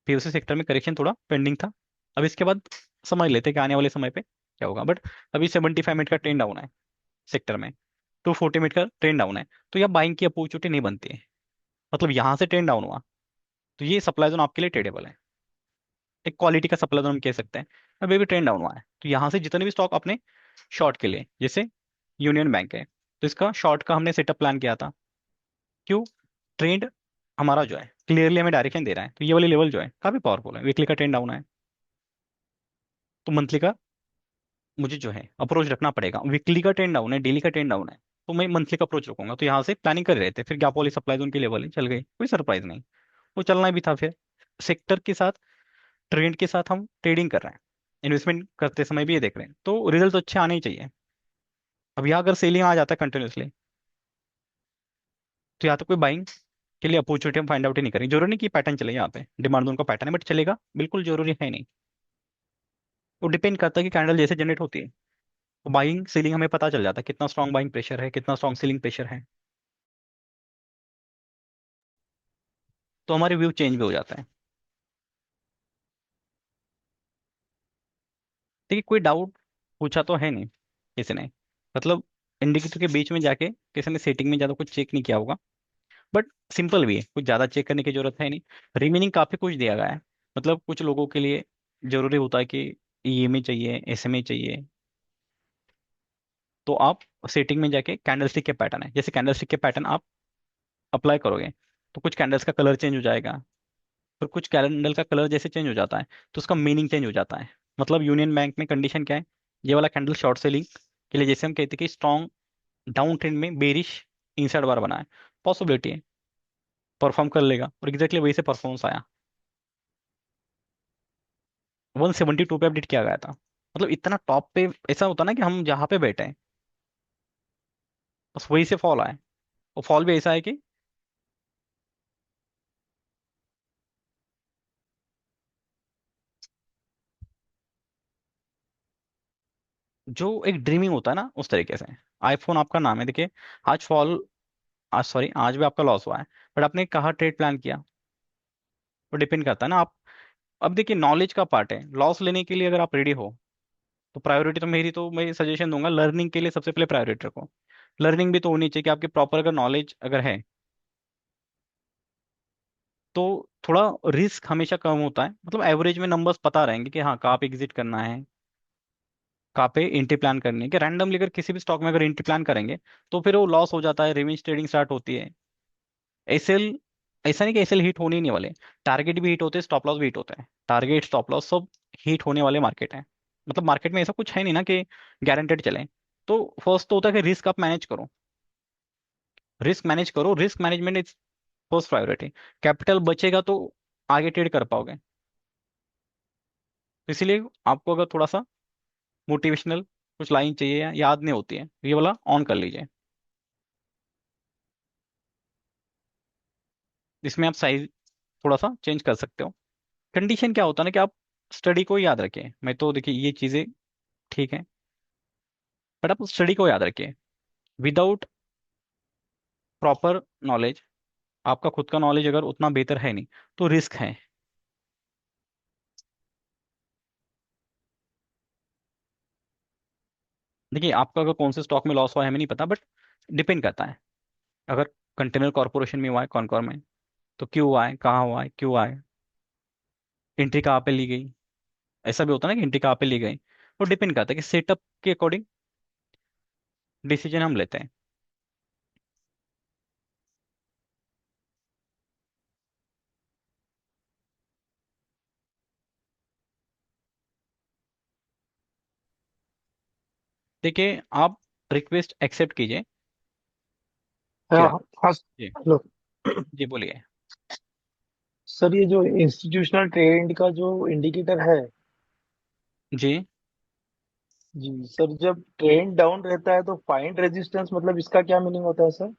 पीओसी सेक्टर में करेक्शन थोड़ा पेंडिंग था। अब इसके बाद समझ लेते हैं कि आने वाले समय पे क्या होगा। बट अभी 75 मिनट का ट्रेंड डाउन है सेक्टर में, 240 मिनट का ट्रेंड डाउन है, तो यह बाइंग की अपॉर्चुनिटी नहीं बनती है। मतलब यहाँ से ट्रेंड डाउन हुआ, तो ये सप्लाई जोन आपके लिए ट्रेडेबल है, एक क्वालिटी का सप्लाई जोन हम कह सकते हैं। अभी भी ट्रेंड डाउन हुआ है, तो यहाँ से जितने भी स्टॉक अपने शॉर्ट के लिए, जैसे यूनियन बैंक है, तो इसका शॉर्ट का हमने सेटअप प्लान किया था। क्यों, ट्रेंड हमारा जो है क्लियरली हमें डायरेक्शन दे रहा है, तो ये वाली लेवल जो है काफी पावरफुल है। वीकली का ट्रेंड डाउन है, तो मंथली का मुझे जो है अप्रोच रखना पड़ेगा। वीकली का ट्रेंड डाउन है, डेली का ट्रेंड डाउन है, तो मैं मंथली का अप्रोच रखूंगा। तो यहाँ से प्लानिंग कर रहे थे, फिर गैप वाली सप्लाई जोन की लेवल ही चल गई, कोई सरप्राइज नहीं, वो चलना भी था। फिर सेक्टर के साथ, ट्रेंड के साथ हम ट्रेडिंग कर रहे हैं, इन्वेस्टमेंट करते समय भी ये देख रहे हैं, तो रिजल्ट अच्छे आने ही चाहिए। अब यहाँ अगर सेलिंग आ जाता है कंटिन्यूसली, तो यहाँ तो कोई बाइंग के लिए अपॉर्चुनिटी हम फाइंड आउट ही नहीं करेंगे। जरूरी नहीं कि पैटर्न चले, यहाँ पे डिमांड जोन का पैटर्न है, बट चलेगा, बिल्कुल जरूरी है नहीं। वो डिपेंड करता है कि कैंडल जैसे जनरेट होती है, तो बाइंग सेलिंग हमें पता चल जाता है, कितना स्ट्रॉन्ग बाइंग प्रेशर है, कितना स्ट्रॉन्ग सेलिंग प्रेशर है, तो हमारे व्यू चेंज भी हो जाता है। देखिए कोई डाउट पूछा तो है नहीं किसी ने, मतलब इंडिकेटर के बीच में जाके किसी ने सेटिंग में ज़्यादा कुछ चेक नहीं किया होगा। बट सिंपल भी है, कुछ ज़्यादा चेक करने की जरूरत है नहीं। रिमेनिंग काफ़ी कुछ दिया गया है। मतलब कुछ लोगों के लिए जरूरी होता है कि ईएमआई चाहिए, एसएमए चाहिए। तो आप सेटिंग में जाके कैंडलस्टिक के पैटर्न है, जैसे कैंडलस्टिक के पैटर्न आप अप्लाई करोगे तो कुछ कैंडल्स का कलर चेंज हो जाएगा। फिर कुछ कैंडल का कलर जैसे चेंज हो जाता है तो उसका मीनिंग चेंज हो जाता है। मतलब यूनियन बैंक में कंडीशन क्या है, ये वाला कैंडल शॉर्ट सेलिंग के लिए, जैसे हम कहते हैं कि स्ट्रॉन्ग डाउन ट्रेंड में बेरिश इनसाइड बार बना है, पॉसिबिलिटी है परफॉर्म कर लेगा, और एग्जैक्टली वही से परफॉर्मेंस आया। 172 पे अपडेट किया गया था। मतलब इतना टॉप पे ऐसा होता ना कि हम जहाँ पे बैठे हैं बस वही से फॉल आए। और फॉल भी ऐसा है कि जो एक ड्रीमिंग होता है ना उस तरीके से। आईफोन आपका नाम है, देखिए आज फॉल, आज सॉरी आज भी आपका लॉस हुआ है, बट आपने कहाँ ट्रेड प्लान किया, वो डिपेंड करता है ना आप। अब देखिए नॉलेज का पार्ट है, लॉस लेने के लिए अगर आप रेडी हो तो प्रायोरिटी तो मेरी, तो मैं सजेशन दूंगा लर्निंग के लिए सबसे पहले प्रायोरिटी रखो। लर्निंग भी तो होनी चाहिए कि आपके प्रॉपर अगर नॉलेज अगर है तो थोड़ा रिस्क हमेशा कम होता है। मतलब एवरेज में नंबर्स पता रहेंगे कि हाँ कहाँ पे एग्जिट करना है, कहाँ पे एंट्री प्लान करनी है। कि रैंडमली अगर किसी भी स्टॉक में अगर एंट्री प्लान करेंगे तो फिर वो लॉस हो जाता है, रिवेंज ट्रेडिंग स्टार्ट होती है। एसएल, ऐसा नहीं कि एसएल हिट होने ही नहीं वाले, टारगेट भी हिट होते हैं, स्टॉप लॉस भी हिट होते हैं, टारगेट स्टॉप लॉस सब हिट होने वाले मार्केट है। मतलब मार्केट में ऐसा कुछ है नहीं ना कि गारंटेड चले। तो फर्स्ट तो होता है कि रिस्क आप मैनेज करो, रिस्क मैनेज करो, risk management is first priority. Capital बचेगा तो आगे ट्रेड कर पाओगे। तो इसीलिए आपको अगर थोड़ा सा मोटिवेशनल कुछ लाइन चाहिए या याद नहीं होती है तो ये वाला ऑन कर लीजिए। इसमें आप साइज थोड़ा सा चेंज कर सकते हो। कंडीशन क्या होता है ना कि आप स्टडी को याद रखें। मैं तो देखिए ये चीज़ें ठीक है, बट आप स्टडी को याद रखिए। विदाउट प्रॉपर नॉलेज, आपका खुद का नॉलेज अगर उतना बेहतर है नहीं तो रिस्क है। देखिए आपका अगर कौन से स्टॉक में लॉस हुआ है हमें नहीं पता, बट डिपेंड करता है। अगर कंटेनर कॉर्पोरेशन में हुआ है, कॉनकॉर में, तो क्यों हुआ है, कहाँ हुआ है, क्यों हुआ है, एंट्री कहाँ पे ली गई। ऐसा भी होता है ना कि एंट्री कहाँ पे ली गई। वो डिपेंड करता है कि सेटअप के अकॉर्डिंग डिसीजन हम लेते हैं। देखिए आप रिक्वेस्ट एक्सेप्ट कीजिए। हाँ फिर हाँ हाँ, जी, हेलो। जी बोलिए। सर ये जो इंस्टीट्यूशनल ट्रेंड का जो इंडिकेटर है, जी, जी सर, जब ट्रेंड डाउन रहता है तो फाइंड रेजिस्टेंस, मतलब इसका क्या मीनिंग होता है सर?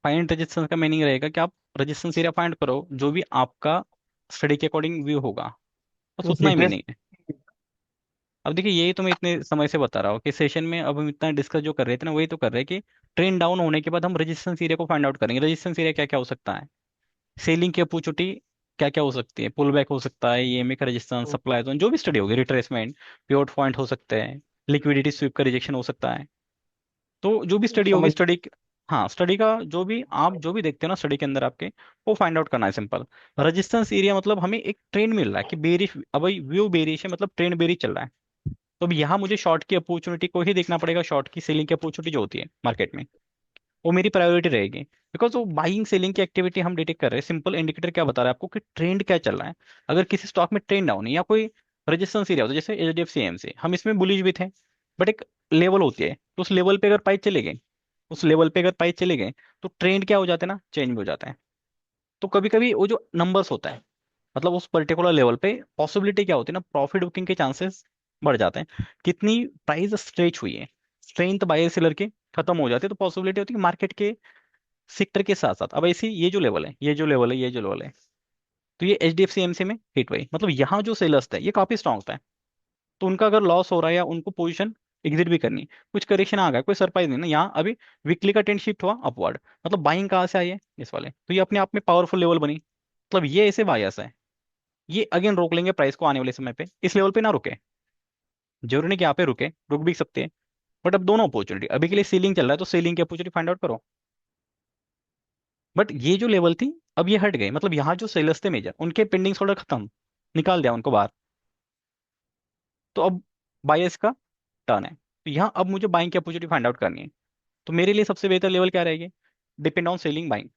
फाइंड रेजिस्टेंस का मीनिंग रहेगा कि आप रेजिस्टेंस एरिया फाइंड करो जो भी आपका स्टडी के अकॉर्डिंग व्यू होगा, बस उतना ही वीकनेस। मीनिंग है। अब देखिए यही तो मैं इतने समय से बता रहा हूँ कि सेशन में अब हम इतना डिस्कस जो कर रहे थे ना वही तो कर रहे हैं कि ट्रेंड डाउन होने के बाद हम रेजिस्टेंस एरिया को फाइंड आउट करेंगे। रेजिस्टेंस एरिया क्या क्या हो सकता है, सेलिंग की अपॉर्चुनिटी क्या क्या हो सकती है, पुल बैक हो सकता है, ईएमए का रेजिस्टेंस, सप्लाई जोन, जो भी स्टडी होगी, रिट्रेसमेंट, पिवट पॉइंट हो सकते हैं, लिक्विडिटी स्वीप का रिजेक्शन हो सकता है। तो जो भी स्टडी होगी समझ। स्टडी, हाँ स्टडी का जो भी आप जो भी देखते हो ना स्टडी के अंदर आपके, वो फाइंड आउट करना है सिंपल। रेजिस्टेंस एरिया मतलब हमें एक ट्रेंड मिल रहा है कि बेरिश, अब व्यू बेरिश है मतलब ट्रेंड बेरिश चल रहा है। तो अब यहाँ मुझे शॉर्ट की अपॉर्चुनिटी को ही देखना पड़ेगा, शॉर्ट की सेलिंग की अपॉर्चुनिटी जो होती है मार्केट में वो मेरी प्रायोरिटी रहेगी। बिकॉज वो बाइंग सेलिंग की एक्टिविटी हम डिटेक्ट कर रहे हैं। सिंपल इंडिकेटर क्या बता रहा है आपको कि ट्रेंड क्या चल रहा है। अगर किसी स्टॉक में ट्रेंड डाउन है या कोई रेजिस्टेंस एरिया होता है, जैसे एचडीएफसी एमसी, हम इसमें बुलिश भी थे, बट एक लेवल होती है, तो उस लेवल पे अगर प्राइस चले गए, उस लेवल पे अगर प्राइस चले गए तो ट्रेंड क्या हो जाता है ना, चेंज भी हो जाता है। तो कभी कभी वो जो नंबर्स होता है, मतलब उस पर्टिकुलर लेवल पे पॉसिबिलिटी क्या होती है ना, प्रॉफिट बुकिंग के चांसेस बढ़ जाते हैं। कितनी प्राइस स्ट्रेच हुई है, स्ट्रेंथ बायर सेलर की खत्म हो जाती है, तो पॉसिबिलिटी होती है मार्केट के सेक्टर के साथ साथ। अब ऐसे ये जो लेवल है, ये जो लेवल है, ये जो लेवल है, तो ये H D F C MC में हिट हुई, मतलब यहाँ जो सेलर्स थे ये काफी स्ट्रांग था। तो उनका अगर लॉस हो रहा है या उनको पोजीशन एग्जिट भी करनी है, कुछ करेक्शन आ गया, कोई सरप्राइज नहीं ना यहाँ अभी। वीकली का ट्रेंड शिफ्ट हुआ अपवर्ड, मतलब बाइंग कहाँ से आई है, इस वाले, तो ये अपने आप में पावरफुल लेवल बनी। मतलब ये ऐसे बायस है, ये अगेन रोक लेंगे प्राइस को आने वाले समय पे, इस लेवल पे ना रुके। जरूरी नहीं कि यहाँ पे रुके, रुक भी सकते हैं। बट अब दोनों अपॉर्चुनिटी अभी के लिए, सीलिंग चल रहा है तो सीलिंग की अपॉर्चुनिटी फाइंड आउट करो। बट ये जो लेवल थी अब ये हट गई, मतलब यहाँ जो सेलर्स थे मेजर, उनके पेंडिंग ऑर्डर खत्म, निकाल दिया उनको बाहर। तो अब बायर्स का टर्न है, तो यहाँ अब मुझे बाइंग की अपॉर्चुनिटी फाइंड आउट करनी है। तो मेरे लिए सबसे बेहतर लेवल क्या रहेगी? Depend on selling buying.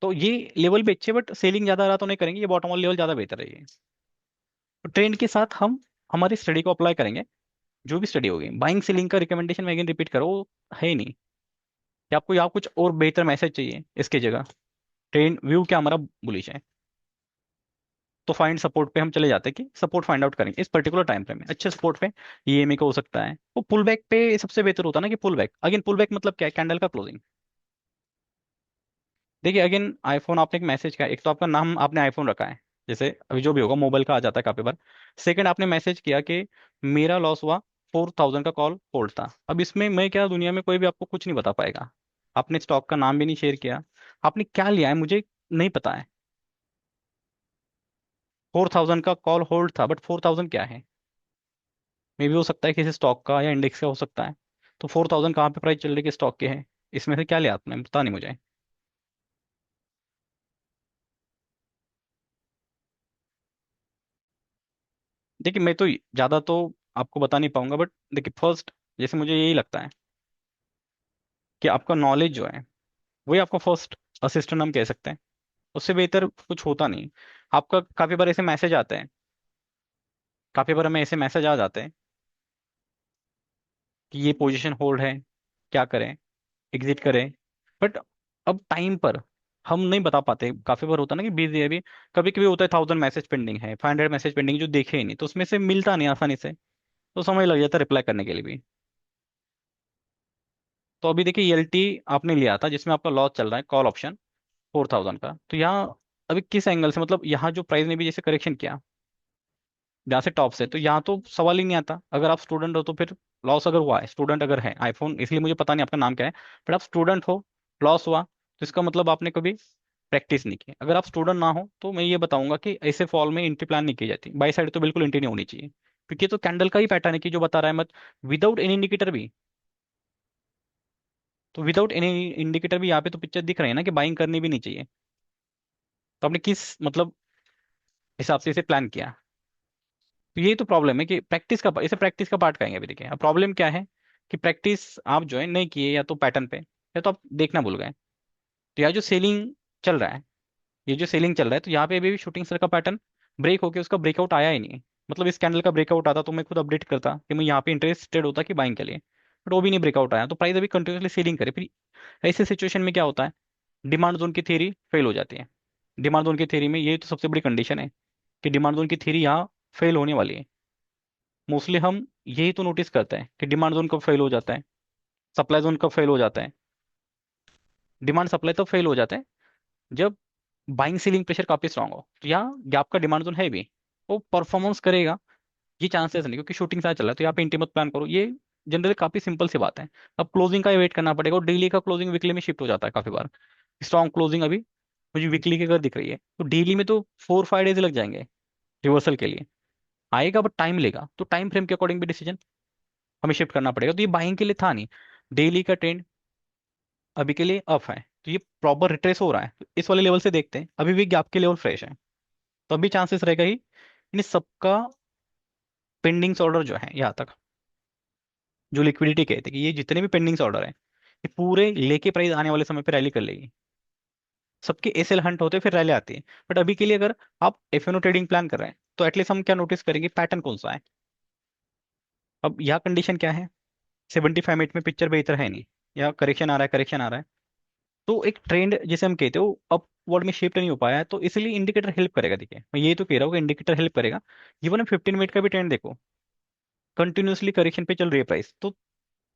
तो ये लेवल भी अच्छे, बट सेलिंग ज्यादा रहा तो नहीं करेंगे, ये बॉटम वाला लेवल ज्यादा बेहतर है ये। तो ट्रेंड के साथ हम हमारी स्टडी को अप्लाई करेंगे। जो भी स्टडी होगी, बाइंग सेलिंग का रिकमेंडेशन मैं अगेन रिपीट करो, वो है ही नहीं कि आपको यहाँ कुछ और बेहतर मैसेज चाहिए इसकी जगह। ट्रेंड व्यू क्या हमारा बुलिश है, तो फाइंड सपोर्ट पे हम चले जाते हैं कि सपोर्ट फाइंड आउट करेंगे इस पर्टिकुलर टाइम फ्रेम में। अच्छे सपोर्ट पे ईएमए का हो सकता है, वो पुल बैक पे सबसे बेहतर होता है ना, कि pull back again, pull back मतलब क्या है? कैंडल का क्लोजिंग। देखिए अगेन, आईफोन आपने एक मैसेज किया, एक तो आपका नाम आपने आईफोन रखा है, जैसे अभी जो भी होगा मोबाइल का आ जाता है काफी बार। सेकंड, आपने मैसेज किया कि मेरा लॉस हुआ, 4000 का कॉल होल्ड था। अब इसमें मैं क्या, दुनिया में कोई भी आपको कुछ नहीं बता पाएगा। आपने स्टॉक का नाम भी नहीं शेयर किया, आपने क्या लिया है मुझे नहीं पता है। 4000 का कॉल होल्ड था, बट 4000 क्या है? मे भी हो सकता है किसी स्टॉक का या इंडेक्स का हो सकता है। तो 4000 कहाँ पे प्राइस चल रही है स्टॉक के है? इसमें से क्या लिया आपने, बता नहीं मुझे। देखिए मैं तो ज्यादा तो आपको बता नहीं पाऊंगा, बट देखिए फर्स्ट, जैसे मुझे यही लगता है कि आपका नॉलेज जो है वही आपका फर्स्ट असिस्टेंट हम कह सकते हैं। उससे बेहतर कुछ होता नहीं। आपका काफी बार ऐसे मैसेज आते हैं, काफी बार हमें ऐसे मैसेज आ जाते हैं कि ये पोजीशन होल्ड है, क्या करें, एग्जिट करें। बट अब टाइम पर हम नहीं बता पाते, काफी बार होता है ना कि बिजी है अभी। कभी कभी होता है 1000 मैसेज पेंडिंग है, 500 मैसेज पेंडिंग जो देखे ही नहीं, तो उसमें से मिलता नहीं आसानी से, तो समय लग जाता है रिप्लाई करने के लिए भी। तो अभी देखिए ELT आपने लिया था जिसमें आपका लॉस चल रहा है, कॉल ऑप्शन 4000 का। तो यहाँ अभी किस एंगल से, मतलब यहाँ जो प्राइस ने भी जैसे करेक्शन किया जहाँ से टॉप से, तो यहाँ तो सवाल ही नहीं आता। अगर आप स्टूडेंट हो तो फिर लॉस अगर हुआ है, स्टूडेंट अगर है आईफोन, इसलिए मुझे पता नहीं आपका नाम क्या है, बट आप स्टूडेंट हो, लॉस हुआ, तो इसका मतलब आपने कभी प्रैक्टिस नहीं की। अगर आप स्टूडेंट ना हो तो मैं ये बताऊंगा कि ऐसे फॉल में एंट्री प्लान नहीं की जाती, बाई साइड तो बिल्कुल एंट्री नहीं होनी चाहिए, क्योंकि ये तो कैंडल का ही पैटर्न है कि जो बता रहा है मत, विदाउट एनी इंडिकेटर भी। तो विदाउट एनी इंडिकेटर भी यहाँ पे तो पिक्चर दिख रही है ना कि बाइंग करनी भी नहीं चाहिए। तो आपने किस मतलब हिसाब से इसे प्लान किया? तो यही तो प्रॉब्लम है कि प्रैक्टिस का, इसे प्रैक्टिस का पार्ट कहेंगे अभी। देखिए अब प्रॉब्लम क्या है कि प्रैक्टिस आप जो है नहीं किए, या तो पैटर्न पे, या तो आप देखना भूल गए। तो यहाँ जो सेलिंग चल रहा है, ये जो सेलिंग चल रहा है, तो यहाँ पे अभी भी शूटिंग स्टार का पैटर्न ब्रेक होके उसका ब्रेकआउट आया ही नहीं। मतलब इस कैंडल का ब्रेकआउट आता तो मैं खुद अपडेट करता कि मैं यहाँ पे इंटरेस्टेड होता कि बाइंग के लिए, बट वो भी नहीं ब्रेकआउट आया, तो प्राइस अभी कंटिन्यूसली सेलिंग करे। फिर ऐसे सिचुएशन में क्या होता है, डिमांड जोन की थ्योरी फेल हो जाती है। डिमांड जोन की थ्योरी में ये तो सबसे बड़ी कंडीशन है कि डिमांड जोन की थ्योरी यहाँ फेल होने वाली है। मोस्टली हम यही तो नोटिस करते हैं कि डिमांड जोन कब फेल हो जाता है, सप्लाई जोन कब फेल हो जाता है। डिमांड सप्लाई तब फेल हो जाता है जब बाइंग सीलिंग प्रेशर काफी स्ट्रांग हो। तो यहाँ गैप का डिमांड जोन है भी, वो परफॉर्मेंस करेगा, ये चांसेस नहीं, क्योंकि शूटिंग साथ चल रहा है। तो यहाँ पे इंटी मत प्लान करो, ये जनरली काफी सिंपल सी बात है। अब क्लोजिंग का वेट करना पड़ेगा, और डेली का क्लोजिंग वीकली में शिफ्ट हो जाता है काफी बार। स्ट्रॉन्ग क्लोजिंग अभी मुझे वीकली की अगर दिख रही है, तो डेली में तो 4-5 डेज लग जाएंगे रिवर्सल के लिए। आएगा बट टाइम लेगा, तो टाइम फ्रेम के अकॉर्डिंग भी डिसीजन हमें शिफ्ट करना पड़ेगा। तो ये बाइंग के लिए था नहीं, डेली का ट्रेंड अभी के लिए अप है, तो ये प्रॉपर रिट्रेस हो रहा है। तो इस वाले लेवल से देखते हैं, अभी भी गैप के लेवल फ्रेश है, तो अभी चांसेस रहेगा ही इन सबका पेंडिंग्स ऑर्डर जो है यहाँ तक, जो लिक्विडिटी कहते हैं कि ये जितने भी पेंडिंग्स ऑर्डर हैं, ये पूरे लेके प्राइस आने वाले समय पे रैली कर लेगी। सबके एसएल हंट होते हैं, फिर रैली आती है। बट अभी के लिए अगर आप एफएनओ ट्रेडिंग प्लान कर रहे हैं, तो एटलीस्ट हम क्या नोटिस करेंगे, पैटर्न कौन सा है। अब यहाँ कंडीशन क्या है, 75 मिनट में पिक्चर बेहतर है नहीं, या करेक्शन आ रहा है, करेक्शन आ रहा है, तो एक ट्रेंड जिसे हम कहते हैं वो अपवर्ड में शिफ्ट नहीं हो पाया है, तो इसलिए इंडिकेटर हेल्प करेगा। देखिए मैं ये तो कह रहा हूँ कि इंडिकेटर हेल्प करेगा। इवन 15 मिनट का भी ट्रेंड देखो, कंटिन्यूसली करेक्शन पे चल रही है प्राइस, तो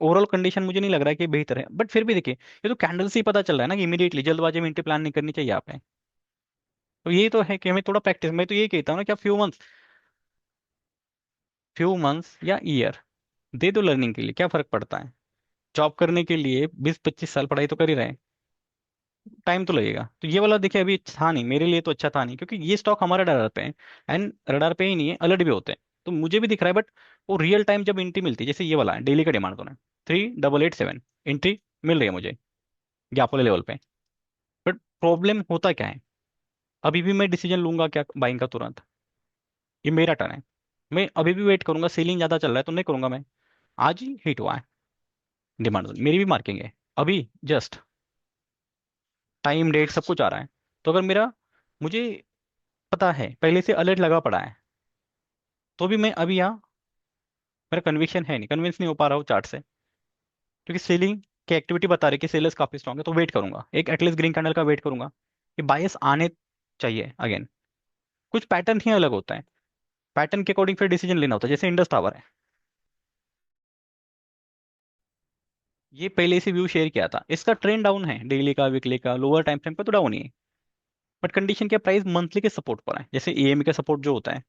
ओवरऑल कंडीशन मुझे नहीं लग रहा है कि बेहतर है। बट फिर भी देखिए, ये तो कैंडल से ही पता चल रहा है ना कि इमीडिएटली जल्दबाजी में एंट्री प्लान नहीं करनी चाहिए आप। तो ये तो है कि हमें थोड़ा प्रैक्टिस, मैं तो ये कहता हूँ ना कि आप फ्यू मंथ्स या ईयर दे दो लर्निंग के लिए, क्या फर्क पड़ता है। जॉब करने के लिए 20-25 साल पढ़ाई तो कर ही रहे हैं, टाइम तो लगेगा। तो ये वाला देखिए अभी था नहीं, मेरे लिए तो अच्छा था नहीं, क्योंकि ये स्टॉक हमारे रडार पे है, एंड रडार पे ही नहीं है, अलर्ट भी होते हैं। तो मुझे भी दिख रहा है, बट वो रियल टाइम जब एंट्री मिलती है, जैसे ये वाला है डेली का डिमांड जोन है, 3887 एंट्री मिल रही है मुझे गैप वाले लेवल पे। बट प्रॉब्लम होता क्या है, अभी भी मैं डिसीजन लूंगा क्या बाइंग का तुरंत? ये मेरा टर्न है, मैं अभी भी वेट करूंगा, सेलिंग ज्यादा चल रहा है तो नहीं करूंगा मैं। आज ही हिट हुआ है डिमांड जोन, मेरी भी मार्किंग है अभी जस्ट, टाइम डेट सब कुछ आ रहा है। तो अगर मेरा, मुझे पता है पहले से अलर्ट लगा पड़ा है, तो भी मैं अभी यहाँ, मेरा कन्विक्शन है नहीं, कन्विंस नहीं हो पा रहा हूँ चार्ट से, क्योंकि सेलिंग की एक्टिविटी बता रही है कि सेलर्स काफी स्ट्रांग है, तो वेट करूंगा एक एटलीस्ट ग्रीन कैंडल का वेट करूंगा कि बायस आने चाहिए अगेन। कुछ पैटर्न ही अलग होता है, पैटर्न के अकॉर्डिंग फिर डिसीजन लेना होता है। जैसे इंडस टावर है, ये पहले से व्यू शेयर किया था, इसका ट्रेंड डाउन है, डेली का वीकली का लोअर टाइम फ्रेम पे तो डाउन ही है। बट कंडीशन क्या, प्राइस मंथली के सपोर्ट पर है, जैसे ईएमए का सपोर्ट जो होता है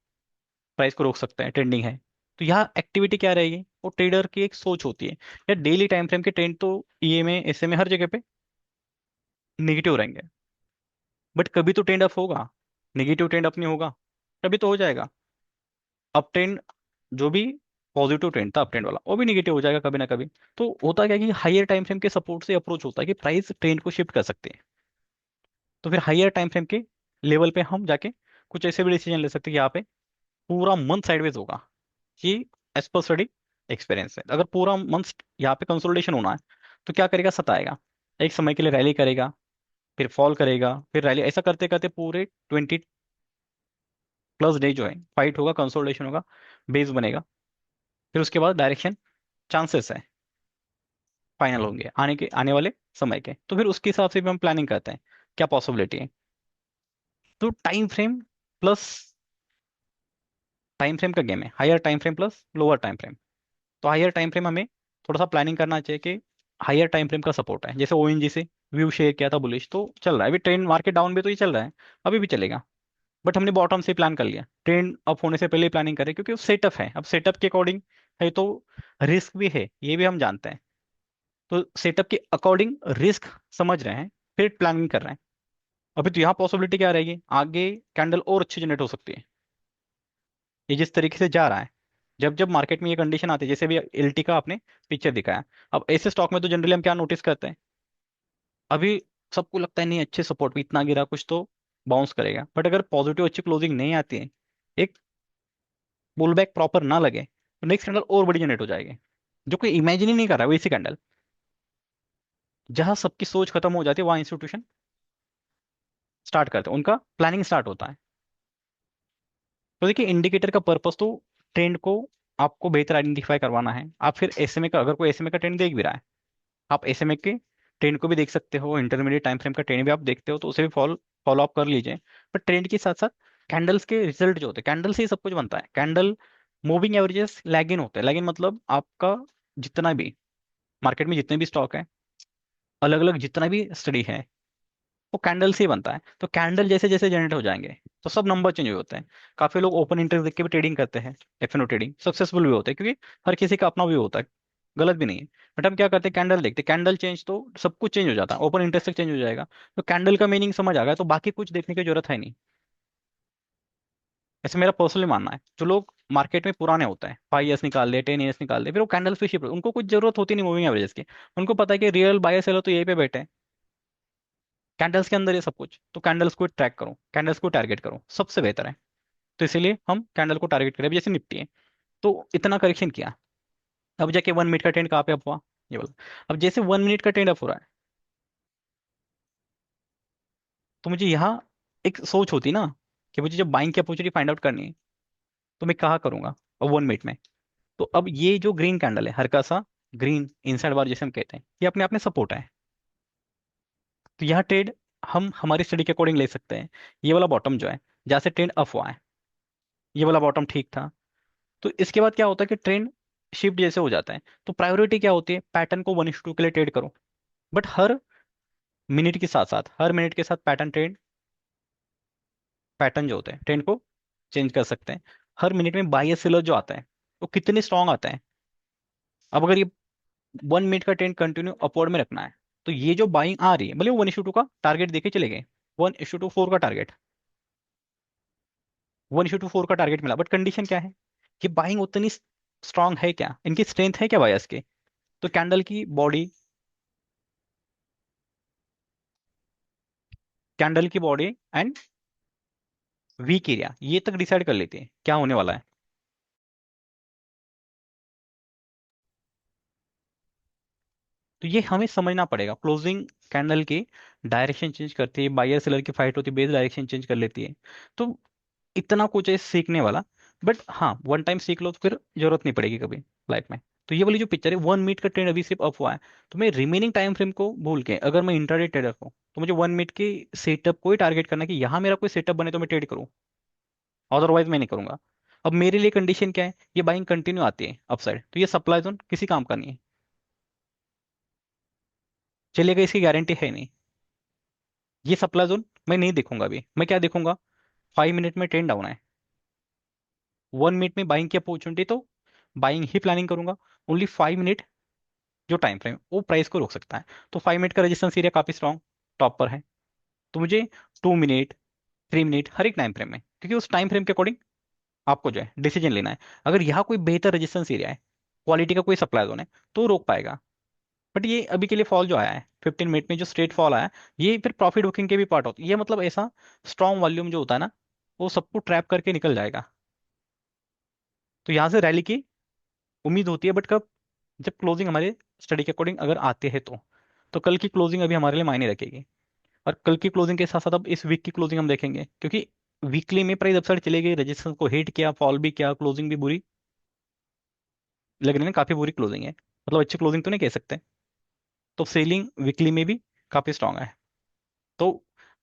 प्राइस को रोक सकता है, ट्रेंडिंग है। तो यहाँ एक्टिविटी क्या रहेगी, वो ट्रेडर की एक सोच होती है। या डेली टाइम फ्रेम के ट्रेंड तो ईएमए एसएमए हर जगह पे निगेटिव रहेंगे, बट कभी तो ट्रेंड अप होगा, नेगेटिव ट्रेंड अप नहीं होगा, कभी तो हो जाएगा अप ट्रेंड। जो भी पॉजिटिव ट्रेंड था अप ट्रेंड वाला, वो भी निगेटिव हो जाएगा कभी ना कभी। तो होता क्या है कि हायर टाइम फ्रेम के सपोर्ट से अप्रोच होता है कि प्राइस ट्रेंड को शिफ्ट कर सकते हैं। तो फिर हायर टाइम फ्रेम के लेवल पे हम जाके कुछ ऐसे भी डिसीजन ले सकते हैं कि यहाँ पे पूरा मंथ साइडवेज होगा, ये एज पर स्टडी एक्सपीरियंस है। अगर पूरा मंथ यहाँ पे कंसोलिडेशन होना है, तो क्या करेगा, सताएगा, एक समय के लिए रैली करेगा, फिर फॉल करेगा, फिर रैली, ऐसा करते करते पूरे 20+ डे जो है फाइट होगा, कंसोलिडेशन होगा, बेस बनेगा, फिर उसके बाद डायरेक्शन चांसेस है फाइनल होंगे आने के, आने वाले समय के। तो फिर उसके हिसाब से भी हम प्लानिंग करते हैं क्या पॉसिबिलिटी है। तो time frame plus, time frame का गेम है, higher time frame plus lower time frame. तो हायर टाइम फ्रेम हमें थोड़ा सा प्लानिंग करना चाहिए कि हायर टाइम फ्रेम का सपोर्ट है, जैसे ओएनजी से व्यू शेयर किया था बुलिश, तो चल रहा है अभी ट्रेंड, मार्केट डाउन भी तो ये चल रहा है, अभी भी चलेगा। बट हमने बॉटम से प्लान कर लिया, ट्रेंड अप होने से पहले ही प्लानिंग करें, क्योंकि सेटअप है, अब सेटअप के अकॉर्डिंग है तो रिस्क भी है, ये भी हम जानते हैं। तो सेटअप के अकॉर्डिंग रिस्क समझ रहे हैं, फिर प्लानिंग कर रहे हैं। अभी तो यहाँ पॉसिबिलिटी क्या रहेगी, आगे कैंडल और अच्छी जनरेट हो सकती है, ये जिस तरीके से जा रहा है। जब जब मार्केट में ये कंडीशन आती है, जैसे भी एलटी का आपने पिक्चर दिखाया, अब ऐसे स्टॉक में तो जनरली हम क्या नोटिस करते हैं, अभी सबको लगता है नहीं अच्छे सपोर्ट भी इतना गिरा, कुछ तो बाउंस करेगा, बट अगर पॉजिटिव अच्छी क्लोजिंग नहीं आती है, एक पुल बैक प्रॉपर ना लगे, तो नेक्स्ट कैंडल और बड़ी जनरेट हो जाएगी, जो कोई इमेजिन ही नहीं कर रहा है वैसी कैंडल। जहां सबकी सोच खत्म हो जाती है, वहां इंस्टीट्यूशन स्टार्ट करते हैं, उनका प्लानिंग स्टार्ट होता है। तो देखिए इंडिकेटर का पर्पस तो ट्रेंड को आपको बेहतर आइडेंटिफाई करवाना है। आप फिर एसएमए का, अगर कोई एसएमए का ट्रेंड देख भी रहा है, आप एसएमए के ट्रेंड को भी देख सकते हो, इंटरमीडिएट टाइम फ्रेम का ट्रेंड भी आप देखते हो, तो उसे भी फॉलो अप कर लीजिए। पर ट्रेंड के साथ साथ कैंडल्स के रिजल्ट जो होते हैं, कैंडल से ही सब कुछ बनता है। कैंडल मूविंग एवरेजेस लैगिन होते हैं, लैगिन मतलब आपका जितना भी मार्केट में जितने भी स्टॉक है, अलग अलग जितना भी स्टडी है, वो कैंडल से ही बनता है। तो कैंडल जैसे जैसे जनरेट हो जाएंगे, तो सब नंबर चेंज होते हैं। काफी लोग ओपन इंटरेस्ट देख के भी ट्रेडिंग करते हैं, एफएनओ ट्रेडिंग सक्सेसफुल भी होते हैं, क्योंकि हर किसी का अपना व्यू होता है, गलत भी नहीं है। बट हम क्या करते हैं, कैंडल देखते हैं, कैंडल चेंज तो सब कुछ चेंज हो जाता है, ओपन इंटरेस्ट तक चेंज हो जाएगा। तो कैंडल का मीनिंग समझ आ गया, तो बाकी कुछ देखने की जरूरत है नहीं। ऐसे मेरा पर्सनली मानना है। जो लोग मार्केट में पुराने होते हैं, 5 ईयर्स निकाल दे, 10 ईयर्स निकाल दे, फिर वो कैंडल्स पे शिफ्ट, उनको कुछ जरूरत होती नहीं मूविंग एवरेजेस की। उनको पता है कि रियल बायर सेलर तो यहीं पे बैठे हैं, कैंडल्स के अंदर ये सब कुछ, तो कैंडल्स को ट्रैक करो, कैंडल्स को टारगेट करो, सबसे बेहतर है। तो इसीलिए हम कैंडल को टारगेट करें। अभी जैसे निफ्टी है, तो इतना करेक्शन किया, अब जाके 1 मिनट का ट्रेंड कहाँ पे अप हुआ, ये बोला। अब जैसे 1 मिनट का ट्रेंड अप हो रहा है, तो मुझे यहाँ एक सोच होती ना, कि मुझे जब बाइंग की अपॉर्चुनिटी फाइंड आउट करनी है, तो मैं कहाँ करूंगा, और 1 मिनट में। तो अब ये जो ग्रीन कैंडल है, हल्का सा ग्रीन इनसाइड बार जैसे हम कहते हैं, ये अपने आप में सपोर्ट है। तो यहाँ ट्रेड हम हमारी स्टडी के अकॉर्डिंग ले सकते हैं। ये वाला बॉटम जो है, जहाँ से ट्रेंड अप हुआ है, ये वाला बॉटम ठीक था। तो इसके बाद क्या होता है कि ट्रेंड शिफ्ट जैसे हो जाता है, तो प्रायोरिटी क्या होती है, पैटर्न को 1:2 के लिए ट्रेड करो। बट हर मिनट के साथ साथ, हर मिनट के साथ पैटर्न ट्रेंड, पैटर्न जो होते हैं ट्रेंड को चेंज कर सकते हैं। हर मिनट में बाई सेलर जो आता है, वो कितने स्ट्रांग आता है। अब अगर ये 1 मिनट का ट्रेंड कंटिन्यू अपवर्ड में रखना है, तो ये जो बाइंग आ रही है, भले वो 1:2 का टारगेट देके चले गए, 1:4 का टारगेट, 1:4 का टारगेट मिला, बट कंडीशन क्या है, ये बाइंग उतनी स्ट्रांग है क्या, इनकी स्ट्रेंथ है क्या बायस के? तो कैंडल की बॉडी एंड वीक एरिया ये तक डिसाइड कर लेते हैं क्या होने वाला है। तो ये हमें समझना पड़ेगा, क्लोजिंग कैंडल की डायरेक्शन चेंज करती है, बायर सेलर की फाइट होती है, बेस डायरेक्शन चेंज कर लेती है। तो इतना कुछ है सीखने वाला, बट हाँ वन टाइम सीख लो तो फिर जरूरत नहीं पड़ेगी कभी लाइफ में। तो ये वाली जो पिक्चर है 1 मिनट का ट्रेंड अभी सिर्फ अप हुआ है, तो मैं रिमेनिंग टाइम फ्रेम को भूल के अगर मैं इंट्राडे ट्रेडर हूँ तो मुझे 1 मिनट के सेटअप को ही टारगेट करना है कि यहाँ मेरा कोई सेटअप बने तो मैं ट्रेड करूँ, अदरवाइज मैं नहीं करूंगा। अब मेरे लिए कंडीशन क्या है, ये बाइंग कंटिन्यू आती है अपसाइड तो ये सप्लाई जोन किसी काम का नहीं है, चलेगा इसकी गारंटी है नहीं। ये सप्लाई जोन मैं नहीं देखूंगा, अभी मैं क्या देखूंगा, 5 मिनट में ट्रेंड डाउन है, 1 मिनट में बाइंग की अपॉर्चुनिटी, तो बाइंग ही प्लानिंग करूंगा। ओनली 5 मिनट जो टाइम फ्रेम वो प्राइस को रोक सकता है। तो 5 मिनट का रेजिस्टेंस एरिया काफी स्ट्रॉन्ग टॉप पर है। तो मुझे 2 मिनट 3 मिनट हर एक टाइम फ्रेम में, क्योंकि उस टाइम फ्रेम के अकॉर्डिंग आपको जो है डिसीजन लेना है। अगर यहाँ कोई बेहतर रेजिस्टेंस एरिया है, क्वालिटी का कोई सप्लाई जोन है, तो रोक पाएगा। बट ये अभी के लिए फॉल जो आया है 15 मिनट में जो स्ट्रेट फॉल आया है, ये फिर प्रॉफिट बुकिंग के भी पार्ट होती है। ये मतलब ऐसा स्ट्रॉन्ग वॉल्यूम जो होता है ना, वो सबको ट्रैप करके निकल जाएगा। तो यहाँ से रैली की उम्मीद होती है, बट कब, जब क्लोजिंग हमारे स्टडी के अकॉर्डिंग अगर आते हैं तो कल की क्लोजिंग अभी हमारे लिए मायने रखेगी। और कल की क्लोजिंग के साथ साथ अब इस वीक की क्लोजिंग हम देखेंगे, क्योंकि वीकली में प्राइस अपसाइड चली गई, रजिस्टेंस को हिट किया, फॉल भी किया, क्लोजिंग भी बुरी लग रही है ना, काफी बुरी क्लोजिंग है, मतलब अच्छी क्लोजिंग तो नहीं कह सकते। तो सेलिंग वीकली में भी काफी स्ट्रांग है। तो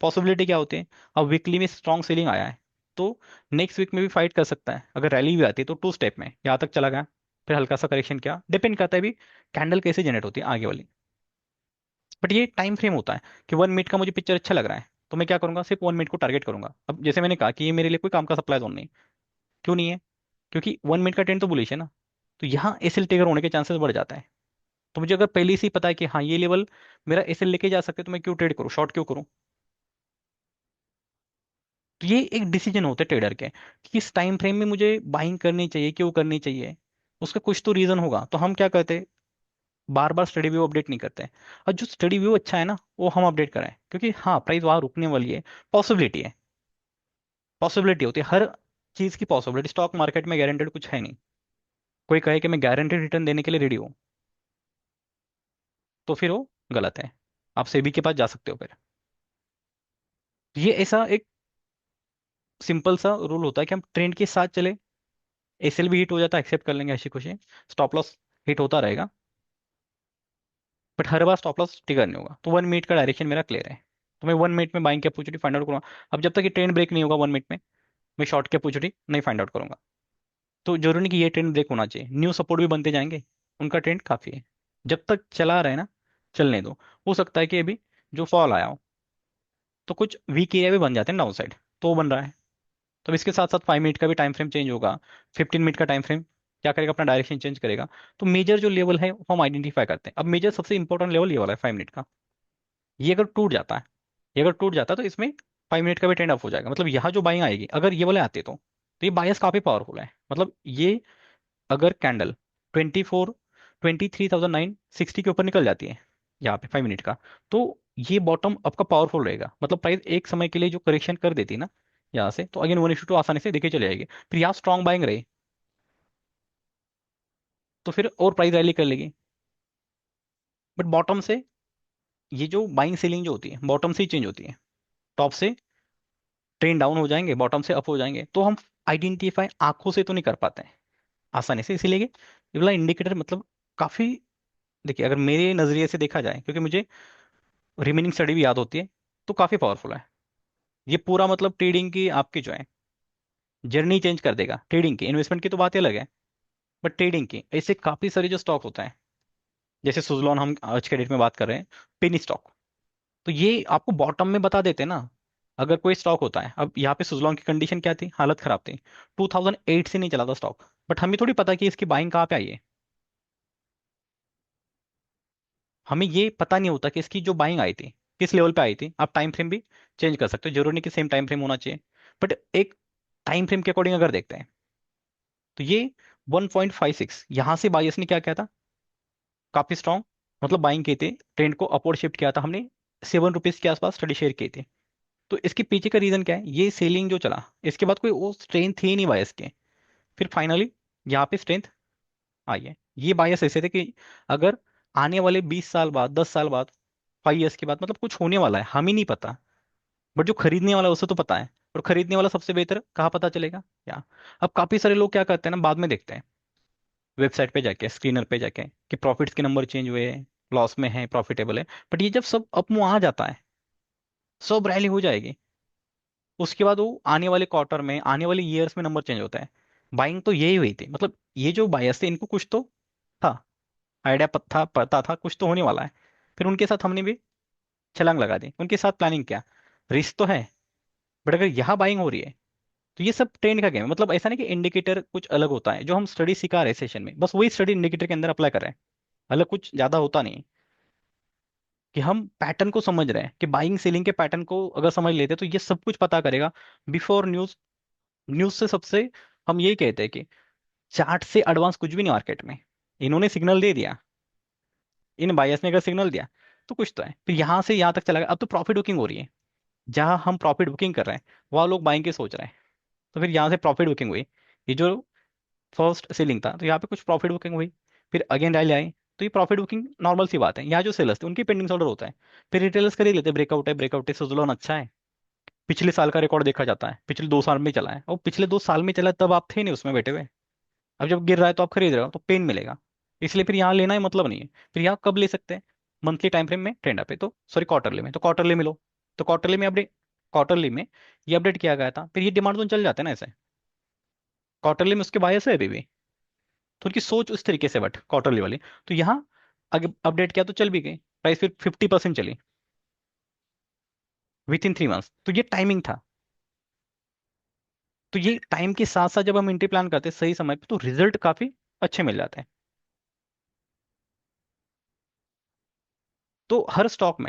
पॉसिबिलिटी क्या होती है, अब वीकली में स्ट्रॉन्ग सेलिंग आया है तो नेक्स्ट वीक में भी फाइट कर सकता है। अगर रैली भी आती है तो 2 स्टेप में यहाँ तक चला गया, फिर हल्का सा करेक्शन किया, डिपेंड करता है भी कैंडल कैसे जनरेट होती है आगे वाली। बट ये टाइम फ्रेम होता है कि 1 मिनट का मुझे पिक्चर अच्छा लग रहा है, तो मैं क्या करूंगा, सिर्फ 1 मिनट को टारगेट करूंगा। अब जैसे मैंने कहा कि ये मेरे लिए कोई काम का सप्लाई जोन नहीं, क्यों नहीं है, क्योंकि 1 मिनट का ट्रेंड तो बुलिश है ना, तो यहाँ एसएल ट्रिगर होने के चांसेस बढ़ जाता है। तो मुझे अगर पहले से ही पता है कि हाँ ये लेवल मेरा एसएल लेके जा सकते हैं, तो मैं क्यों ट्रेड करूँ, शॉर्ट क्यों करूँ। तो ये एक डिसीजन होता है ट्रेडर के कि किस टाइम फ्रेम में मुझे बाइंग करनी चाहिए, क्यों करनी चाहिए, उसका कुछ तो रीजन होगा। तो हम क्या करते हैं, बार बार स्टडी व्यू अपडेट नहीं करते हैं। और जो स्टडी व्यू अच्छा है ना वो हम अपडेट करें, क्योंकि हाँ प्राइस वहां रुकने वाली है, पॉसिबिलिटी है, पॉसिबिलिटी होती है हर चीज की पॉसिबिलिटी, स्टॉक मार्केट में गारंटेड कुछ है नहीं। कोई कहे कि मैं गारंटेड रिटर्न देने के लिए रेडी हूँ, तो फिर वो गलत है, आप सेबी के पास जा सकते हो फिर। ये ऐसा एक सिंपल सा रूल होता है कि हम ट्रेंड के साथ चले, एसएल भी हिट हो जाता है एक्सेप्ट कर लेंगे हंसी खुशी, स्टॉप लॉस हिट होता रहेगा, but her bar stop loss trigger नहीं होगा। तो 1 मिनट का डायरेक्शन मेरा क्लियर है, तो मैं 1 मिनट में बाइंग की अपॉर्चुनिटी फाइंड आउट करूंगा। अब जब तक ये ट्रेंड ब्रेक नहीं होगा 1 मिनट में, मैं शॉर्ट की अपॉर्चुनिटी नहीं फाइंड आउट करूंगा। तो जरूरी नहीं कि ये ट्रेंड ब्रेक होना चाहिए, न्यू सपोर्ट भी बनते जाएंगे, उनका ट्रेंड काफी है, जब तक चला रहे ना चलने दो। हो सकता है कि अभी जो फॉल आया हो तो कुछ वीक एरिया भी बन जाते हैं डाउन साइड, तो वो बन रहा है। तो इसके साथ साथ 5 मिनट का भी टाइम फ्रेम चेंज होगा, 15 मिनट का टाइम फ्रेम क्या करेगा, अपना डायरेक्शन चेंज करेगा। तो मेजर जो लेवल है वो हम आइडेंटिफाई करते हैं। अब मेजर सबसे इंपॉर्टेंट लेवल ये वाला है 5 मिनट का, ये अगर टूट जाता है, ये अगर टूट जाता है तो इसमें 5 मिनट का भी ट्रेंड अप हो जाएगा। मतलब यहाँ जो बाइंग आएगी अगर ये वाले आते तो ये बायस काफी पावरफुल है। मतलब ये अगर कैंडल 23,960 के ऊपर निकल जाती है यहाँ पे 5 मिनट का, तो ये बॉटम आपका पावरफुल रहेगा। मतलब प्राइस एक समय के लिए जो करेक्शन कर देती है ना यहाँ से, तो अगेन 1:2 आसानी से देखे चले जाएगी, फिर यहाँ स्ट्रॉन्ग बाइंग रही तो फिर और प्राइस रैली कर लेगी। बट बॉटम से ये जो बाइंग सेलिंग जो होती है बॉटम से ही चेंज होती है, टॉप से ट्रेंड डाउन हो जाएंगे, बॉटम से अप हो जाएंगे, तो हम आइडेंटिफाई आंखों से तो नहीं कर पाते हैं आसानी से। इसीलिए ये वाला इंडिकेटर मतलब काफी, देखिए अगर मेरे नजरिए से देखा जाए, क्योंकि मुझे रिमेनिंग स्टडी भी याद होती है, तो काफी पावरफुल है। ये पूरा मतलब ट्रेडिंग की आपकी जो है जर्नी चेंज कर देगा। ट्रेडिंग की, इन्वेस्टमेंट की तो बात ही अलग है, बट ट्रेडिंग की ऐसे काफी सारे जो स्टॉक होते हैं, जैसे सुजलॉन हम आज के डेट में बात कर रहे हैं, पेनी स्टॉक, तो ये आपको बॉटम में बता देते हैं ना। अगर कोई स्टॉक होता है, अब यहाँ पे सुजलॉन की कंडीशन क्या थी, हालत खराब थी, 2008 से नहीं चला था स्टॉक, बट हमें थोड़ी पता कि इसकी बाइंग कहाँ पे आई है। हमें ये पता नहीं होता कि इसकी जो बाइंग आई थी किस लेवल पे आई थी। आप टाइम फ्रेम भी चेंज कर सकते हो, जरूरी नहीं कि सेम टाइम फ्रेम होना चाहिए, बट एक टाइम फ्रेम के अकॉर्डिंग अगर देखते हैं तो ये 1.56 यहाँ से बायस ने क्या किया था, काफी स्ट्रांग, मतलब बाइंग किए थे, ट्रेंड को अपवर्ड शिफ्ट किया था हमने, ₹7 के आसपास स्टडी शेयर किए थे। तो इसके पीछे का रीजन क्या है, ये सेलिंग जो चला, इसके बाद कोई वो स्ट्रेंथ थी ही नहीं बायस के। फिर फाइनली यहाँ पे स्ट्रेंथ आई है। ये बायस ऐसे थे कि अगर आने वाले 20 साल बाद, 10 साल बाद, 5 इयर्स के बाद मतलब कुछ होने वाला है, हम ही नहीं पता, बट जो खरीदने वाला है उसे तो पता है। और खरीदने वाला सबसे बेहतर कहाँ पता चलेगा क्या। अब काफी सारे लोग क्या करते हैं ना, बाद में देखते हैं वेबसाइट पे जाके, स्क्रीनर पे जाके, कि प्रॉफिट्स के नंबर चेंज हुए, लॉस में है, प्रॉफिटेबल है। बट ये जब सब अपमो आ जाता है, सब रैली हो जाएगी, उसके बाद वो आने वाले क्वार्टर में, आने वाले ईयर्स में नंबर चेंज होता है। बाइंग तो यही हुई थी, मतलब ये जो बायर्स थे इनको कुछ तो था, आइडिया था, पता था कुछ तो होने वाला है। फिर उनके साथ हमने भी छलांग लगा दी, उनके साथ प्लानिंग किया। रिस्क तो है, बट अगर यहाँ बाइंग हो रही है तो ये सब ट्रेंड का गेम है। मतलब ऐसा नहीं कि इंडिकेटर कुछ अलग होता है, जो हम स्टडी सिखा रहे हैं सेशन में, बस वही स्टडी इंडिकेटर के अंदर अप्लाई कर रहे हैं, अलग कुछ ज्यादा होता नहीं है। कि हम पैटर्न को समझ रहे हैं, कि बाइंग सेलिंग के पैटर्न को अगर समझ लेते तो ये सब कुछ पता करेगा बिफोर न्यूज। न्यूज से सबसे हम यही कहते हैं कि चार्ट से एडवांस कुछ भी नहीं मार्केट में। इन्होंने सिग्नल दे दिया, इन बायर्स ने अगर सिग्नल दिया तो कुछ तो है। फिर यहाँ से यहाँ तक चला गया, अब तो प्रॉफिट बुकिंग हो रही है। जहां हम प्रॉफिट बुकिंग कर रहे हैं वहां लोग बाइंग के सोच रहे हैं। तो फिर यहाँ से प्रॉफिट बुकिंग हुई, ये जो फर्स्ट सेलिंग था तो यहाँ पे कुछ प्रॉफिट बुकिंग हुई। फिर अगेन रैली आई, तो ये प्रॉफिट बुकिंग नॉर्मल सी बात है। यहाँ जो सेलर्स थे उनकी पेंडिंग ऑर्डर होता है। फिर रिटेलर्स कर ही लेते, ब्रेकआउट है, ब्रेकआउट है, सुजलोन अच्छा है, पिछले साल का रिकॉर्ड देखा जाता है, पिछले 2 साल में चला है, और पिछले 2 साल में चला है, तब आप थे नहीं उसमें बैठे हुए। अब जब गिर रहा है तो आप खरीद रहे हो तो पेन मिलेगा। इसलिए फिर यहाँ लेना ही मतलब नहीं है। फिर यहाँ कब ले सकते हैं, मंथली टाइम फ्रेम में ट्रेंड पे, तो सॉरी क्वार्टरली में, तो क्वार्टरली में लो। तो क्वार्टरली में अपडेट, क्वार्टरली में ये अपडेट किया गया था, फिर ये डिमांड जोन चल जाते हैं ना ऐसे। क्वार्टरली में उसके बायस है अभी भी, तो उनकी सोच उस तरीके से, बट क्वार्टरली वाली। तो यहाँ आगे अपडेट किया तो चल भी गई, प्राइस फिर 50% चली विद इन 3 मंथ्स। तो ये टाइमिंग था। तो ये टाइम के साथ साथ जब हम एंट्री प्लान करते हैं सही समय पे तो रिजल्ट काफी अच्छे मिल जाते हैं। तो हर स्टॉक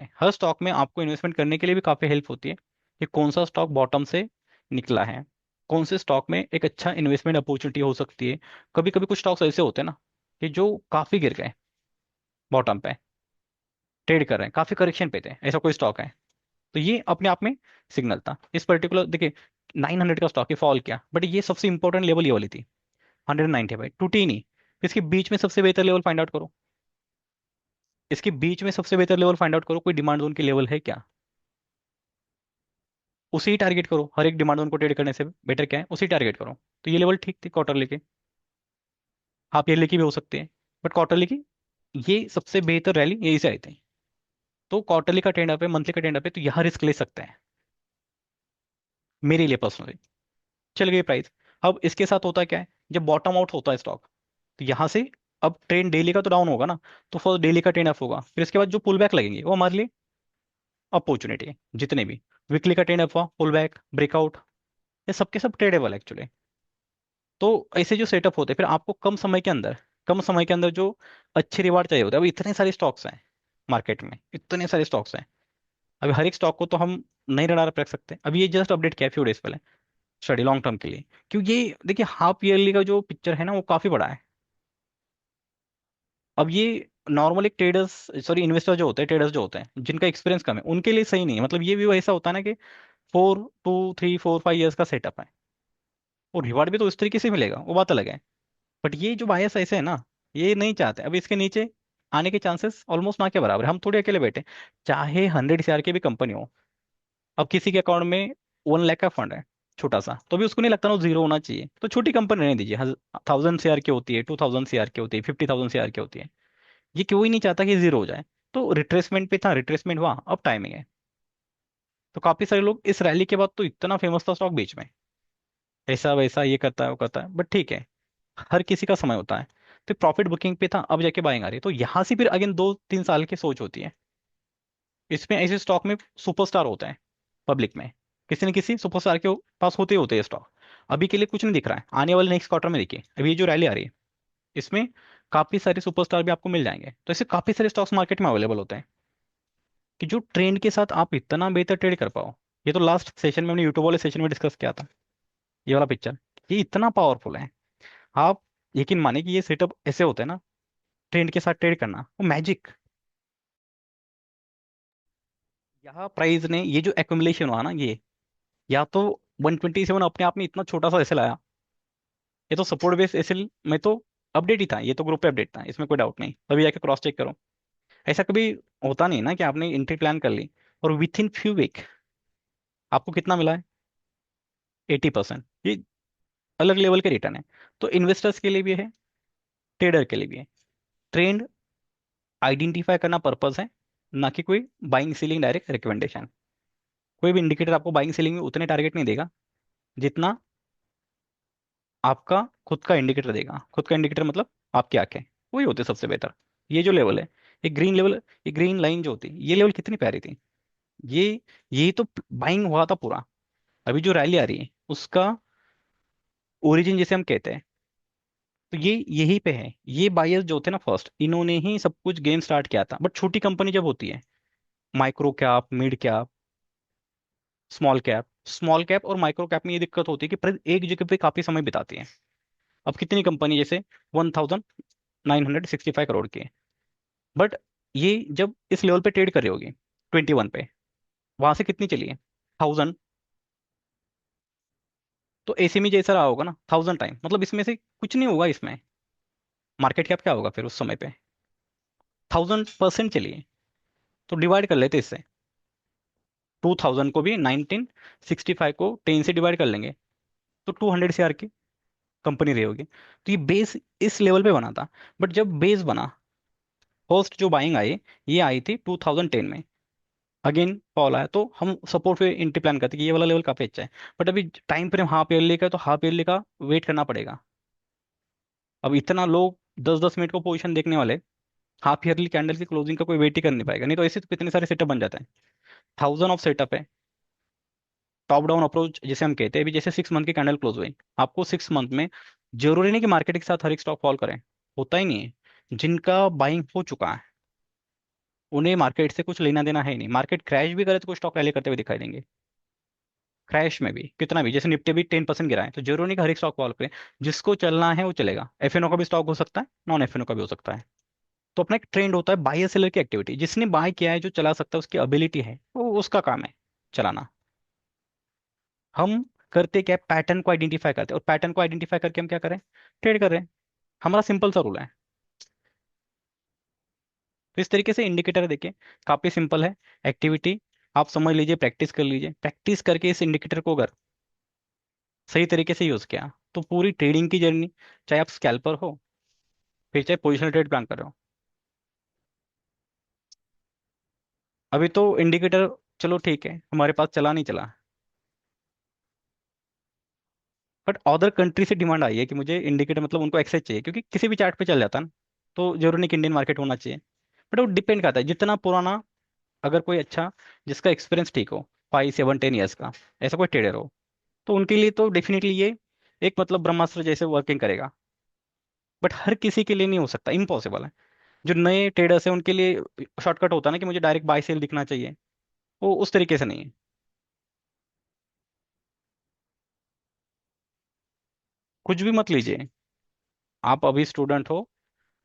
में आपको इन्वेस्टमेंट करने के लिए भी काफी हेल्प होती है कि कौन सा स्टॉक बॉटम से निकला है, कौन से स्टॉक में एक अच्छा इन्वेस्टमेंट अपॉर्चुनिटी हो सकती है। कभी कभी कुछ स्टॉक्स ऐसे होते हैं ना कि जो काफी गिर गए, बॉटम पे ट्रेड कर रहे हैं, काफी करेक्शन पे थे, ऐसा कोई स्टॉक है। तो ये अपने आप में सिग्नल था। इस पर्टिकुलर देखिए 900 का स्टॉक ही फॉल किया, बट ये सबसे इंपॉर्टेंट लेवल ये वाली थी, 190 भाई, टूटी ही नहीं। इसके बीच में सबसे बेहतर लेवल फाइंड आउट करो, इसके बीच में सबसे बेहतर लेवल फाइंड आउट करो, कोई डिमांड जोन की लेवल है क्या, उसी ही टारगेट करो। हर एक डिमांड जोन को ट्रेड करने से बेटर क्या है, उसी टारगेट करो। तो ये लेवल ठीक थी क्वार्टरली के, हाफ ईयरली की भी हो सकते हैं, बट क्वार्टरली की ये सबसे बेहतर रैली यही से आई थी। तो क्वार्टरली का ट्रेंड अप है, मंथली का ट्रेंड अप है, तो यहाँ रिस्क ले सकते हैं मेरे लिए पर्सनली। चल गई प्राइस। अब इसके साथ होता क्या है, जब बॉटम आउट होता है स्टॉक, तो यहाँ से अब ट्रेंड डेली का तो डाउन होगा ना, तो फर्स्ट डेली का ट्रेंड अप होगा, फिर इसके बाद जो पुल बैक लगेंगे वो हमारे लिए अपॉर्चुनिटी है। जितने भी वीकली का ट्रेंड अप हुआ, पुल बैक, ब्रेकआउट, ये सबके सब ट्रेडेबल एक्चुअली। तो ऐसे जो सेटअप होते हैं, फिर आपको कम समय के अंदर जो अच्छे रिवार्ड चाहिए होते हैं। अब इतने सारे स्टॉक्स हैं मार्केट में, इतने सारे स्टॉक्स हैं, अभी हर एक स्टॉक को तो हम नहीं रडार पे रख सकते। अभी ये जस्ट अपडेट किया फ्यू डेज पहले, स्टडी लॉन्ग टर्म के लिए। क्यों, ये देखिए हाफ ईयरली का जो पिक्चर है ना वो काफी बड़ा है। अब ये नॉर्मल एक ट्रेडर्स, सॉरी इन्वेस्टर जो होते हैं, ट्रेडर्स जो होते हैं जिनका एक्सपीरियंस कम है उनके लिए सही नहीं है। मतलब ये भी ऐसा होता है ना कि 4 2 3 4 5 ईयर्स का सेटअप है, और रिवार्ड भी तो इस तरीके से मिलेगा, वो बात अलग है। बट ये जो बायस ऐसे है ना, ये नहीं चाहते। अब इसके नीचे आने के चांसेस ऑलमोस्ट ना के बराबर है। हम थोड़े अकेले बैठे, चाहे 100 CR की भी कंपनी हो, अब किसी के अकाउंट में 1 लाख का फंड है छोटा सा, तो भी उसको नहीं लगता ना वो जीरो होना चाहिए। तो छोटी कंपनी रहने दीजिए, 1000 CR की होती है, 2000 CR की होती है, 50,000 CR की होती है, ये क्यों ही नहीं चाहता कि जीरो हो जाए। तो रिट्रेसमेंट पे था, रिट्रेसमेंट हुआ, अब टाइमिंग है। तो काफी सारे लोग इस रैली के बाद तो इतना फेमस था स्टॉक बीच में, ऐसा वैसा ये करता है वो करता है, बट ठीक है, हर किसी का समय होता है। तो प्रॉफिट बुकिंग पे था, अब जाके बाइंग आ रही है। तो यहाँ से फिर अगेन 2 3 साल की सोच होती है। इसमें ऐसे स्टॉक में सुपरस्टार होते हैं पब्लिक में, किसी न किसी सुपरस्टार के पास होते हैं स्टॉक। अभी के लिए कुछ नहीं दिख रहा है, आने वाले नेक्स्ट क्वार्टर में देखिए, अभी ये जो रैली आ रही है इसमें काफी सारे सुपरस्टार भी आपको मिल जाएंगे। तो ऐसे काफी सारे स्टॉक्स मार्केट में अवेलेबल होते हैं कि जो ट्रेंड के साथ आप इतना बेहतर ट्रेड कर पाओ। ये तो लास्ट सेशन में हमने यूट्यूब वाले सेशन में डिस्कस किया था, ये वाला पिक्चर, ये इतना पावरफुल है। आप यकीन माने कि ये सेटअप ऐसे होते हैं ना, ट्रेंड के साथ ट्रेड करना वो मैजिक। यहाँ प्राइस ने ये जो एक्युमुलेशन हुआ ना, ये या तो 127 अपने आप में इतना छोटा सा ऐसे लाया, ये तो सपोर्ट बेस ऐसे में तो अपडेट ही था, ये तो ग्रुप पे अपडेट था, इसमें कोई डाउट नहीं, तभी जाके क्रॉस चेक करो। ऐसा कभी होता नहीं ना कि आपने एंट्री प्लान कर ली और विथ इन फ्यू वीक आपको कितना मिला है, 80%। ये अलग लेवल के रिटर्न है। तो इन्वेस्टर्स के लिए भी है, ट्रेडर के लिए भी है। ट्रेंड आइडेंटिफाई करना पर्पस है, ना कि कोई बाइंग सेलिंग डायरेक्ट रिकमेंडेशन। कोई भी इंडिकेटर आपको बाइंग सेलिंग में उतने टारगेट नहीं देगा जितना आपका खुद का इंडिकेटर देगा। खुद का इंडिकेटर मतलब आपकी आंखें, वही होते हैं सबसे बेहतर। ये जो लेवल है, ये ग्रीन लेवल, ये ग्रीन लाइन जो होती है, ये लेवल कितनी प्यारी थी। ये यही तो बाइंग हुआ था पूरा। अभी जो रैली आ रही है उसका ओरिजिन जिसे हम कहते हैं, तो ये यही पे है। ये बायर्स जो थे ना फर्स्ट, इन्होंने ही सब कुछ गेम स्टार्ट किया था। बट छोटी कंपनी जब होती है, micro cap, mid cap, small cap और माइक्रो कैप में ये दिक्कत होती है कि एक जगह पे काफी समय बिताती है। अब कितनी कंपनी जैसे 1965 करोड़ की है, बट ये जब इस लेवल पे ट्रेड कर रही होगी 21 पे, वहां से कितनी चली है, 1000। तो ऐसे में जैसा रहा होगा ना 1000 टाइम, मतलब इसमें से कुछ नहीं होगा इसमें। मार्केट कैप क्या होगा फिर उस समय पे, 1000% चली है। तो डिवाइड कर लेते इससे, 2000 को भी 1965 को 10 से डिवाइड कर लेंगे, तो 200 शेयर की कंपनी रही होगी। तो ये बेस इस लेवल पे बना था। बट जब बेस बना, फर्स्ट जो बाइंग आई, ये आई थी 2010 में। अगेन फॉल आया तो हम सपोर्ट पे एंट्री प्लान करते कि ये वाला लेवल काफी अच्छा है। बट अभी टाइम फ्रेम हाफ ईयरली का है, तो हाफ ईयरली का वेट करना पड़ेगा। अब इतना लोग 10-10 मिनट को पोजीशन देखने वाले, हाफ ईयरली कैंडल की क्लोजिंग का कोई वेट ही कर नहीं पाएगा। नहीं तो ऐसे तो कितने सारे सेटअप बन जाते हैं, 1000 ऑफ सेटअप है। टॉप डाउन अप्रोच जिसे हम कहते हैं, अभी जैसे 6 मंथ की कैंडल क्लोज हुई, आपको 6 मंथ में जरूरी नहीं कि मार्केट के साथ हर एक स्टॉक फॉल करें, होता ही नहीं है। जिनका बाइंग हो चुका है उन्हें मार्केट से कुछ लेना देना है ही नहीं। मार्केट क्रैश भी करे तो कुछ स्टॉक रैली करते हुए दिखाई देंगे। क्रैश में भी कितना भी, जैसे निफ्टी भी 10% गिरा है, तो जरूरी नहीं कि हर एक स्टॉक फॉल करे। जिसको चलना है वो चलेगा। एफएनओ का भी स्टॉक हो सकता है, नॉन एफएनओ का भी हो सकता है। तो अपना एक ट्रेंड होता है बायर सेलर की एक्टिविटी। जिसने बाय किया है, जो चला सकता है, उसकी एबिलिटी है, वो उसका काम है चलाना। हम करते क्या, पैटर्न को आइडेंटिफाई करते हैं, और पैटर्न को आइडेंटिफाई करके हम क्या करें, ट्रेड कर रहे हैं। हमारा सिंपल सा रूल है। तो इस तरीके से इंडिकेटर देखिए, काफी सिंपल है। एक्टिविटी आप समझ लीजिए, प्रैक्टिस कर लीजिए। प्रैक्टिस करके इस इंडिकेटर को अगर सही तरीके से यूज किया, तो पूरी ट्रेडिंग की जर्नी, चाहे आप स्कैल्पर हो, फिर चाहे पोजिशनल ट्रेड प्लान कर रहे हो। अभी तो इंडिकेटर, चलो ठीक है, हमारे पास चला नहीं चला, बट अदर कंट्री से डिमांड आई है कि मुझे इंडिकेटर, मतलब उनको एक्सेस चाहिए, क्योंकि किसी भी चार्ट पे चल जाता है ना। तो जरूरी नहीं कि इंडियन मार्केट होना चाहिए, बट वो डिपेंड करता है जितना पुराना, अगर कोई अच्छा, जिसका एक्सपीरियंस ठीक हो, 5 7 10 ईयर्स का, ऐसा कोई ट्रेडर हो, तो उनके लिए तो डेफिनेटली ये एक मतलब ब्रह्मास्त्र जैसे वर्किंग करेगा। बट हर किसी के लिए नहीं हो सकता, इम्पॉसिबल है। जो नए ट्रेडर्स हैं उनके लिए शॉर्टकट होता है ना कि मुझे डायरेक्ट बाय सेल दिखना चाहिए, वो उस तरीके से नहीं है। कुछ भी मत लीजिए, आप अभी स्टूडेंट हो,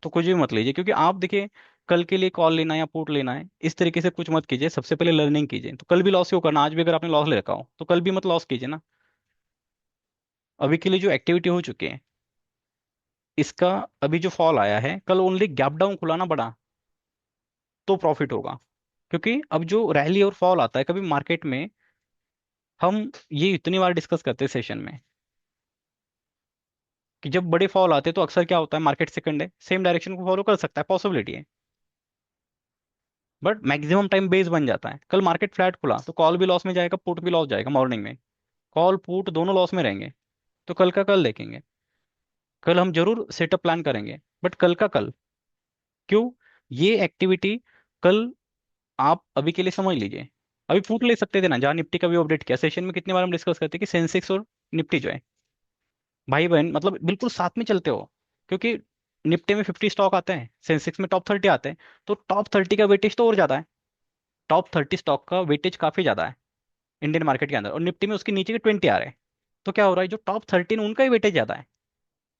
तो कुछ भी मत लीजिए, क्योंकि आप देखिए, कल के लिए कॉल लेना है या पुट लेना है, इस तरीके से कुछ मत कीजिए। सबसे पहले लर्निंग कीजिए। तो कल भी लॉस क्यों करना, आज भी अगर आपने लॉस ले रखा हो तो कल भी मत लॉस कीजिए ना। अभी के लिए जो एक्टिविटी हो चुकी है, इसका अभी जो फॉल आया है, कल ओनली गैप डाउन खुलाना बड़ा, तो प्रॉफिट होगा। क्योंकि अब जो रैली और फॉल आता है कभी मार्केट में, हम ये इतनी बार डिस्कस करते हैं सेशन में, कि जब बड़े फॉल आते हैं तो अक्सर क्या होता है, मार्केट सेकंड है, सेम डायरेक्शन को फॉलो कर सकता है, पॉसिबिलिटी है। बट मैक्सिमम टाइम बेस बन जाता है। कल मार्केट फ्लैट खुला तो कॉल भी लॉस में जाएगा, पुट भी लॉस जाएगा मॉर्निंग में। कॉल पुट दोनों लॉस में रहेंगे। तो कल का कल देखेंगे। कल हम जरूर सेटअप प्लान करेंगे, बट कल का कल। क्यों, ये एक्टिविटी कल आप अभी के लिए समझ लीजिए। अभी पुट ले सकते थे ना, जहाँ निफ्टी का भी अपडेट किया सेशन में, कितनी बार हम डिस्कस करते हैं कि सेंसेक्स और निफ्टी जो है, भाई बहन, मतलब बिल्कुल साथ में चलते हो। क्योंकि निफ्टी में 50 स्टॉक आते हैं, सेंसेक्स में टॉप 30 आते हैं, तो टॉप 30 का वेटेज तो और ज्यादा है। टॉप 30 स्टॉक का वेटेज काफी ज्यादा है इंडियन मार्केट के अंदर, और निफ्टी में उसके नीचे के 20 आ रहे हैं। तो क्या हो रहा है, जो टॉप 13 उनका ही वेटेज ज्यादा है।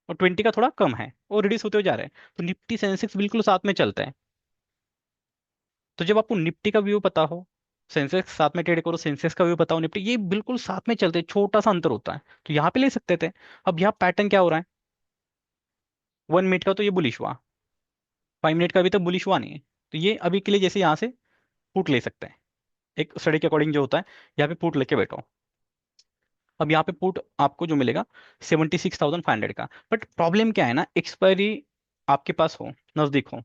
और 20 का थोड़ा कम है, और रिड्यूस होते हुए जा रहे हैं। तो निफ्टी सेंसेक्स बिल्कुल साथ में चलते हैं। तो जब आपको निफ्टी का व्यू पता हो, सेंसेक्स साथ में ट्रेड करो, सेंसेक्स का व्यू पता हो, निफ्टी, ये बिल्कुल साथ में चलते हैं, छोटा सा अंतर होता है। तो यहाँ पे ले सकते थे। अब यहाँ पैटर्न क्या हो रहा है, 1 मिनट का तो ये बुलिश हुआ, 5 मिनट का अभी तक बुलिश हुआ नहीं है। तो ये अभी के लिए जैसे यहाँ से पुट ले सकते हैं, एक स्टडी के अकॉर्डिंग जो होता है, यहाँ पे पुट लेके बैठो। अब यहाँ पे पुट आपको जो मिलेगा 76,500 का। बट प्रॉब्लम क्या है ना, एक्सपायरी आपके पास हो, नजदीक हो,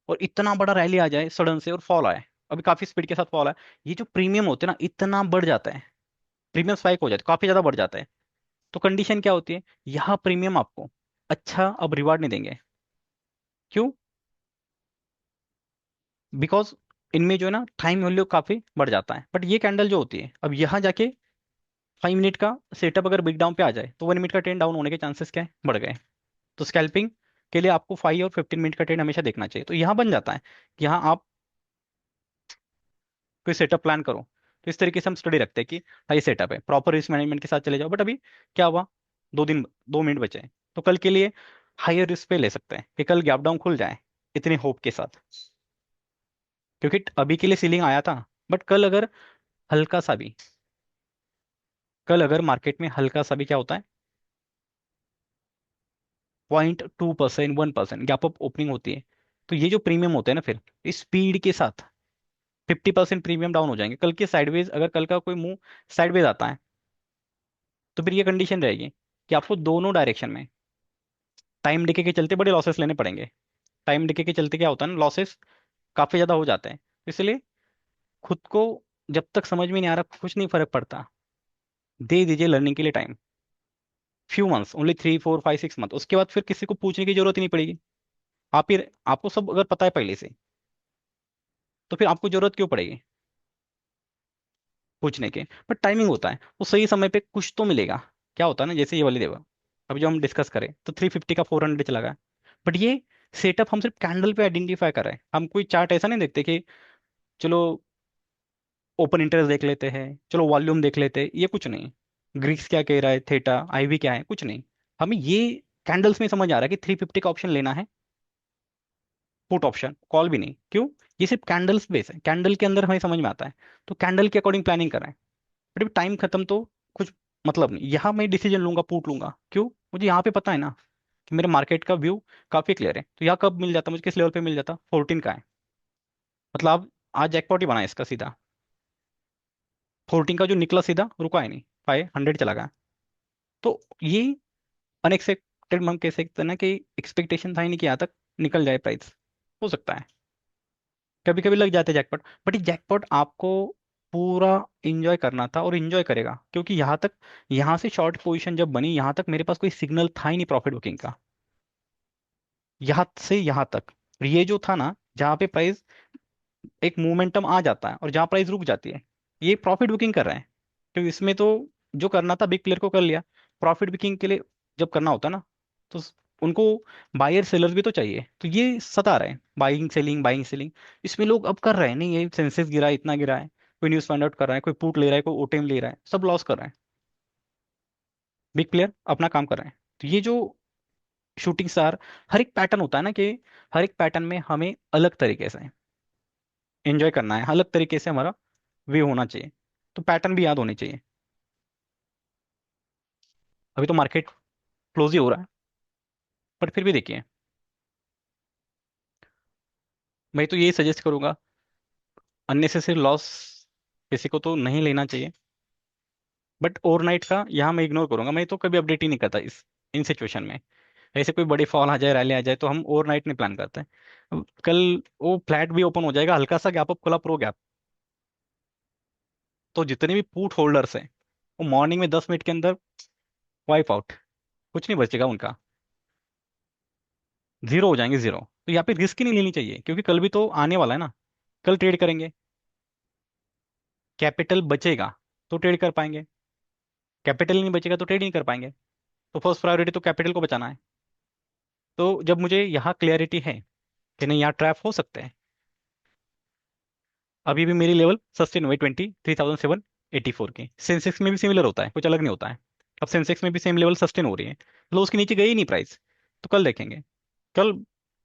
और इतना बड़ा रैली आ जाए सडन से और फॉल आए, अभी काफी स्पीड के साथ फॉल आए, ये जो प्रीमियम होते हैं ना इतना बढ़ जाता है, प्रीमियम स्पाइक हो जाता है, काफी ज्यादा बढ़ जाता है। तो कंडीशन क्या होती है, यहाँ प्रीमियम आपको अच्छा अब रिवार्ड नहीं देंगे। क्यों? बिकॉज इनमें जो है ना टाइम वैल्यू काफी बढ़ जाता है। बट ये कैंडल जो होती है, अब यहाँ जाके 5 मिनट का सेटअप अगर बिग डाउन पे आ जाए, तो 1 मिनट का ट्रेंड डाउन होने के चांसेस क्या है, बढ़ गए। तो स्कैल्पिंग के लिए आपको 5 और 15 मिनट का ट्रेंड हमेशा देखना चाहिए। तो यहाँ बन जाता है कि यहाँ आप कोई सेटअप प्लान करो। तो इस तरीके से हम स्टडी रखते हैं कि हाँ ये सेटअप है, प्रॉपर रिस्क मैनेजमेंट के साथ चले जाओ। बट अभी क्या हुआ, 2 दिन 2 मिनट बचे हैं, तो कल के लिए हायर रिस्क पे ले सकते हैं कि कल गैप डाउन खुल जाए, इतने होप के साथ। क्योंकि अभी के लिए सीलिंग आया था, बट कल अगर हल्का सा भी, कल अगर मार्केट में हल्का सा भी क्या होता है, 0.2%, 1% गैप अप ओपनिंग होती है, तो ये जो प्रीमियम होते हैं ना, फिर इस स्पीड के साथ 50% प्रीमियम डाउन हो जाएंगे। कल के साइडवेज, अगर कल का कोई मूव साइडवेज आता है, तो फिर ये कंडीशन रहेगी कि आपको दोनों डायरेक्शन में टाइम डिके के चलते बड़े लॉसेस लेने पड़ेंगे। टाइम डिके के चलते क्या होता है ना, लॉसेस काफी ज्यादा हो जाते हैं। तो इसलिए खुद को, जब तक समझ में नहीं आ रहा, कुछ नहीं फर्क पड़ता, दे दीजिए लर्निंग के लिए time, few months, only 3 4 5 6 month, उसके बाद फिर किसी को पूछने की जरूरत ही नहीं पड़ेगी। आप ही, आपको सब अगर पता है पहले से, तो फिर आपको जरूरत क्यों पड़ेगी पूछने के। पर टाइमिंग होता है, वो सही समय पे कुछ तो मिलेगा। क्या होता है ना, जैसे ये वाली देवा, अभी जो हम डिस्कस करें, तो 350 का 400 चला गया। बट ये सेटअप हम सिर्फ कैंडल पे आइडेंटिफाई कर रहे हैं, हम कोई चार्ट ऐसा नहीं देखते कि चलो ओपन इंटरेस्ट देख लेते हैं, चलो वॉल्यूम देख लेते हैं, ये कुछ नहीं। ग्रीक्स क्या कह रहा है, थेटा आईवी क्या है, कुछ नहीं। हमें ये कैंडल्स में समझ आ रहा है कि 350 का ऑप्शन लेना है, पुट ऑप्शन, कॉल भी नहीं। क्यों? ये सिर्फ कैंडल्स बेस है, कैंडल के अंदर हमें समझ में आता है, तो कैंडल के अकॉर्डिंग प्लानिंग कर रहे हैं। बट अभी टाइम खत्म तो कुछ मतलब नहीं, यहाँ मैं डिसीजन लूंगा, पुट लूंगा। क्यों? मुझे यहाँ पे पता है ना कि मेरे मार्केट का व्यू काफी क्लियर है। तो यहाँ कब मिल जाता, मुझे किस लेवल पे मिल जाता, 14 का है, मतलब आज जैकपॉट ही बना है इसका सीधा। 14 का जो निकला सीधा रुका है नहीं, 500 चला गया। तो ये अनएक्सपेक्टेड, हम कह सकते हैं ना कि एक्सपेक्टेशन था ही नहीं कि यहाँ तक निकल जाए प्राइस। हो सकता है कभी कभी लग जाते जैकपॉट, बट ये जैकपॉट आपको पूरा इंजॉय करना था, और इंजॉय करेगा, क्योंकि यहाँ तक, यहाँ से शॉर्ट पोजीशन जब बनी, यहाँ तक मेरे पास कोई सिग्नल था ही नहीं प्रॉफिट बुकिंग का, यहाँ से यहाँ तक। और ये जो था ना, जहाँ पे प्राइस एक मोमेंटम आ जाता है और जहाँ प्राइस रुक जाती है, ये प्रॉफिट बुकिंग कर रहे हैं। तो इसमें तो जो करना था बिग प्लेयर को कर लिया। प्रॉफिट बुकिंग के लिए जब करना होता है ना, तो उनको बायर सेलर भी तो चाहिए। तो ये सता रहे हैं, बाइंग सेलिंग बाइंग सेलिंग, इसमें लोग अब कर रहे हैं नहीं, ये सेंसेस गिरा है, इतना गिरा है, कोई न्यूज फाइंड आउट कर रहा है, कोई पुट ले रहा है, कोई ओटीएम ले रहा है, सब लॉस कर रहे हैं। बिग प्लेयर अपना काम कर रहे हैं। तो ये जो शूटिंग स्टार, हर एक पैटर्न होता है ना कि हर एक पैटर्न में हमें अलग तरीके से एंजॉय करना है, अलग तरीके से हमारा वे होना चाहिए। तो पैटर्न भी याद होने चाहिए। अभी तो मार्केट क्लोज ही हो रहा है, बट फिर भी देखिए, मैं तो यही सजेस्ट करूंगा, अननेसेसरी लॉस किसी को तो नहीं लेना चाहिए। बट ओवरनाइट का यहाँ मैं इग्नोर करूंगा, मैं तो कभी अपडेट ही नहीं करता इस इन सिचुएशन में। ऐसे कोई बड़ी फॉल आ जाए, रैली आ जाए, तो हम ओवरनाइट नहीं प्लान करते हैं। अब कल वो फ्लैट भी ओपन हो जाएगा, हल्का सा गैप अप खुला, प्रो गैप, तो जितने भी पुट होल्डर्स हैं, वो मॉर्निंग में 10 मिनट के अंदर वाइप आउट, कुछ नहीं बचेगा उनका, जीरो हो जाएंगे, जीरो। तो यहाँ पे रिस्क ही नहीं लेनी चाहिए, क्योंकि कल भी तो आने वाला है ना, कल ट्रेड करेंगे, कैपिटल बचेगा तो ट्रेड कर पाएंगे, कैपिटल नहीं बचेगा तो ट्रेड नहीं कर पाएंगे। तो फर्स्ट प्रायोरिटी तो कैपिटल को बचाना है। तो जब मुझे यहाँ क्लियरिटी है कि नहीं, यहाँ ट्रैप हो सकते हैं, अभी भी मेरी लेवल सस्टेन हुए 23,784 के, सेंसेक्स में भी सिमिलर होता है, कुछ अलग नहीं होता है। अब सेंसेक्स में भी सेम लेवल सस्टेन हो रही है, मतलब उसके नीचे गई ही नहीं प्राइस। तो कल देखेंगे। कल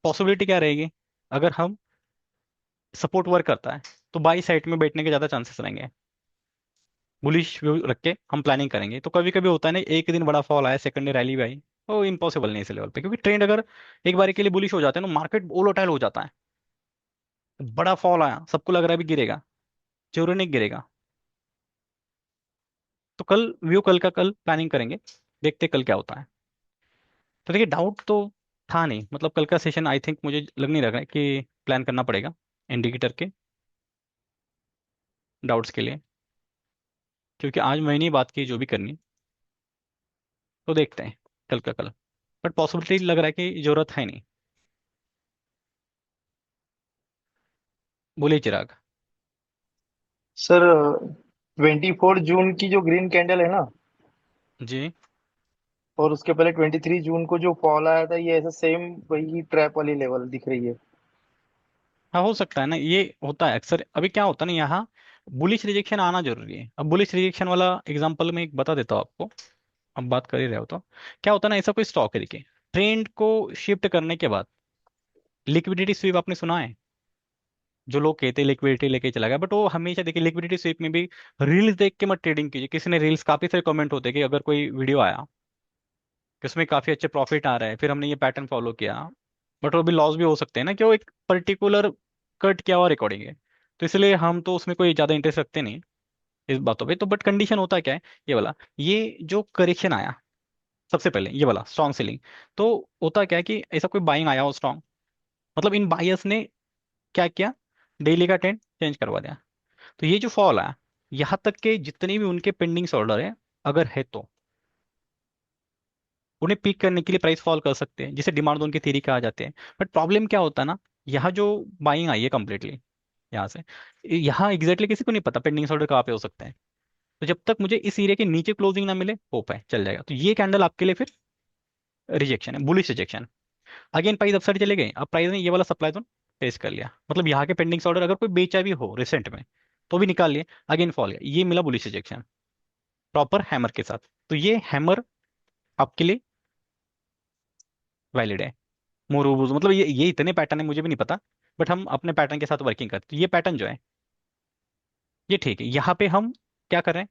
पॉसिबिलिटी क्या रहेगी, अगर हम सपोर्ट वर्क करता है तो बाई साइड में बैठने के ज्यादा चांसेस रहेंगे। बुलिश व्यू रख के हम प्लानिंग करेंगे। तो कभी कभी होता है ना, एक दिन बड़ा फॉल आया, सेकंड डे रैली भी आई, वो इम्पॉसिबल नहीं है इस लेवल पे, क्योंकि ट्रेंड अगर एक बार के लिए बुलिश हो जाता है ना, मार्केट वोलेटाइल हो जाता है। बड़ा फॉल आया, सबको लग रहा है भी गिरेगा, जरूरी नहीं गिरेगा। तो कल व्यू, कल का कल प्लानिंग करेंगे, देखते कल क्या होता है। तो देखिए डाउट तो था नहीं, मतलब कल का सेशन आई थिंक मुझे लग नहीं रहा है कि प्लान करना पड़ेगा इंडिकेटर के डाउट्स के लिए, क्योंकि आज मैंने ही बात की जो भी करनी। तो देखते हैं कल का कल, बट पॉसिबिलिटी लग रहा है कि जरूरत है नहीं। बोलिए चिराग। सर 24 जून की जो ग्रीन कैंडल है ना, जी। और उसके पहले 23 जून को जो फॉल आया था, ये ऐसा सेम वही ट्रैप वाली लेवल दिख रही है। हाँ हो सकता है ना, ये होता है अक्सर। अभी क्या होता है ना, यहाँ बुलिश रिजेक्शन आना जरूरी है। अब बुलिश रिजेक्शन वाला एग्जांपल मैं एक बता देता हूँ आपको, अब बात कर ही रहे हो तो। क्या होता है ना, ऐसा कोई स्टॉक है देखिए, ट्रेंड को शिफ्ट करने के बाद लिक्विडिटी स्वीप आपने सुना है, जो लोग कहते हैं लिक्विडिटी लेके चला गया, बट वो हमेशा देखिए लिक्विडिटी स्वीप में भी रील्स देख के मत ट्रेडिंग कीजिए। किसी ने रील्स, काफी सारे कमेंट होते हैं कि अगर कोई वीडियो आया कि उसमें काफी अच्छे प्रॉफिट आ रहे हैं, फिर हमने ये पैटर्न फॉलो किया, बट वो भी लॉस भी हो सकते हैं ना, कि वो एक पर्टिकुलर कट किया हुआ रिकॉर्डिंग है। तो इसलिए हम तो उसमें कोई ज्यादा इंटरेस्ट रखते नहीं इस बातों पे। तो बट कंडीशन होता क्या है, ये वाला, ये जो करेक्शन आया सबसे पहले, ये वाला स्ट्रॉन्ग सेलिंग, तो होता क्या है कि ऐसा कोई बाइंग आया हो स्ट्रॉन्ग, मतलब इन बायर्स ने क्या किया, डेली का ट्रेंड चेंज करवा दिया। तो ये जो फॉल आया, यहाँ तक के जितने भी उनके पेंडिंग ऑर्डर है, अगर है तो उन्हें पिक करने के लिए प्राइस फॉल कर सकते हैं, जिसे डिमांड जोन की थ्योरी कहा जाते हैं। बट प्रॉब्लम क्या होता है ना, यहाँ जो बाइंग आई है कंप्लीटली यहाँ से, यहाँ एग्जैक्टली किसी को नहीं पता पेंडिंग ऑर्डर कहाँ पे हो सकते हैं। तो जब तक मुझे इस एरिया के नीचे क्लोजिंग ना मिले, होप है चल जाएगा। तो ये कैंडल आपके लिए फिर रिजेक्शन है, bullish rejection. Again price upside चले गए, अब प्राइस ने ये वाला सप्लाई जोन टेस्ट कर लिया, मतलब यहाँ के पेंडिंग ऑर्डर अगर कोई बेचा भी हो रिसेंट में तो भी निकाल लिए, अगेन फॉल गया, ये मिला बुलिश रिजेक्शन प्रॉपर हैमर के साथ। तो ये हैमर आपके लिए वैलिड है। मोरूबूज, मतलब ये इतने पैटर्न है मुझे भी नहीं पता, बट हम अपने पैटर्न के साथ वर्किंग करते हैं। तो ये पैटर्न जो है ये ठीक है। यहाँ पे हम क्या कर रहे हैं,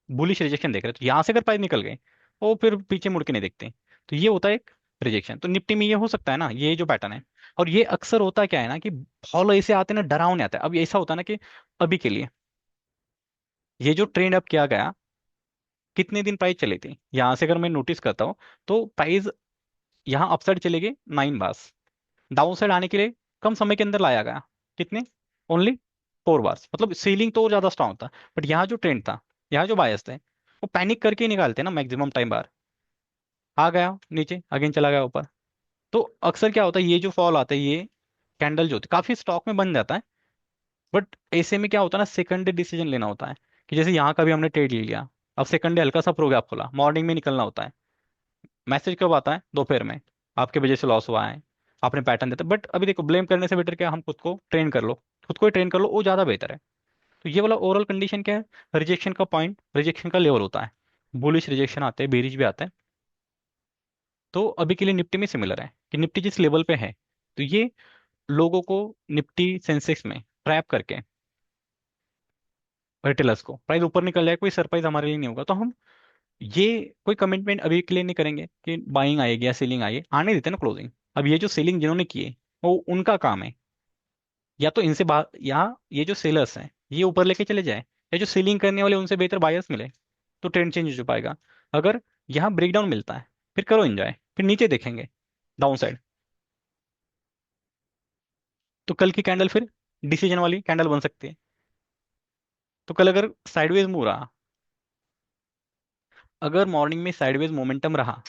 बुलिश रिजेक्शन देख रहे हैं। तो यहाँ से अगर प्राइस निकल गए, वो फिर पीछे मुड़ के नहीं देखते। तो ये होता है एक रिजेक्शन। तो निफ्टी में ये हो सकता है ना, ये जो पैटर्न है। और ये अक्सर होता क्या है ना, कि फॉलो ऐसे आते हैं ना, डरावने आता है। अब ऐसा होता है ना कि अभी के लिए ये जो ट्रेंड अब किया गया, कितने दिन प्राइस चली थी यहाँ से अगर मैं नोटिस करता हूँ, तो प्राइस यहाँ अपसाइड चले गए 9 बार्स, डाउन साइड आने के लिए कम समय के अंदर लाया गया, कितने, ओनली 4 बार्स। मतलब सीलिंग तो और ज्यादा स्ट्रांग था, बट यहाँ जो ट्रेंड था, यहाँ जो बायस थे, वो पैनिक करके ही निकालते हैं ना मैक्सिमम टाइम बार। आ गया नीचे, अगेन चला गया ऊपर। तो अक्सर क्या होता है, ये जो फॉल आता है, ये कैंडल जो होती है काफी स्टॉक में बन जाता है। बट ऐसे में क्या होता है ना, सेकंड डे डिसीजन लेना होता है, कि जैसे यहाँ का भी हमने ट्रेड ले लिया, अब सेकंड डे हल्का सा प्रो गैप खोला, मॉर्निंग में निकलना होता है। मैसेज कब आता है, दोपहर में, आपके वजह से लॉस हुआ है, आपने पैटर्न देता। बट अभी देखो, ब्लेम करने से बेटर क्या, हम खुद को ट्रेन कर लो, खुद को ही ट्रेन कर लो, वो ज्यादा बेहतर है। तो ये वाला ओवरऑल कंडीशन क्या है, रिजेक्शन का पॉइंट, रिजेक्शन का लेवल होता है। बुलिश रिजेक्शन आते हैं, बेरिज भी आते हैं। तो अभी के लिए निफ्टी में सिमिलर है, कि निफ्टी जिस लेवल पे है, तो ये लोगों को निफ्टी सेंसेक्स में ट्रैप करके, रिटेलर्स को प्राइस ऊपर निकल जाए, कोई सरप्राइज हमारे लिए नहीं होगा। तो हम ये कोई कमिटमेंट अभी के लिए नहीं करेंगे कि बाइंग आएगी या सेलिंग आएगी, आने देते हैं ना क्लोजिंग। अब ये जो सेलिंग जिन्होंने की है, वो उनका काम है, या तो इनसे बात, या ये जो सेलर्स हैं ये ऊपर लेके चले जाए, या जो सेलिंग करने वाले उनसे बेहतर बायर्स मिले, तो ट्रेंड चेंज हो पाएगा। अगर यहाँ ब्रेकडाउन मिलता है, फिर करो एंजॉय, फिर नीचे देखेंगे डाउन साइड। तो कल की कैंडल फिर डिसीजन वाली कैंडल बन सकती है। तो कल अगर साइडवेज मूव रहा, अगर मॉर्निंग में साइडवेज मोमेंटम रहा,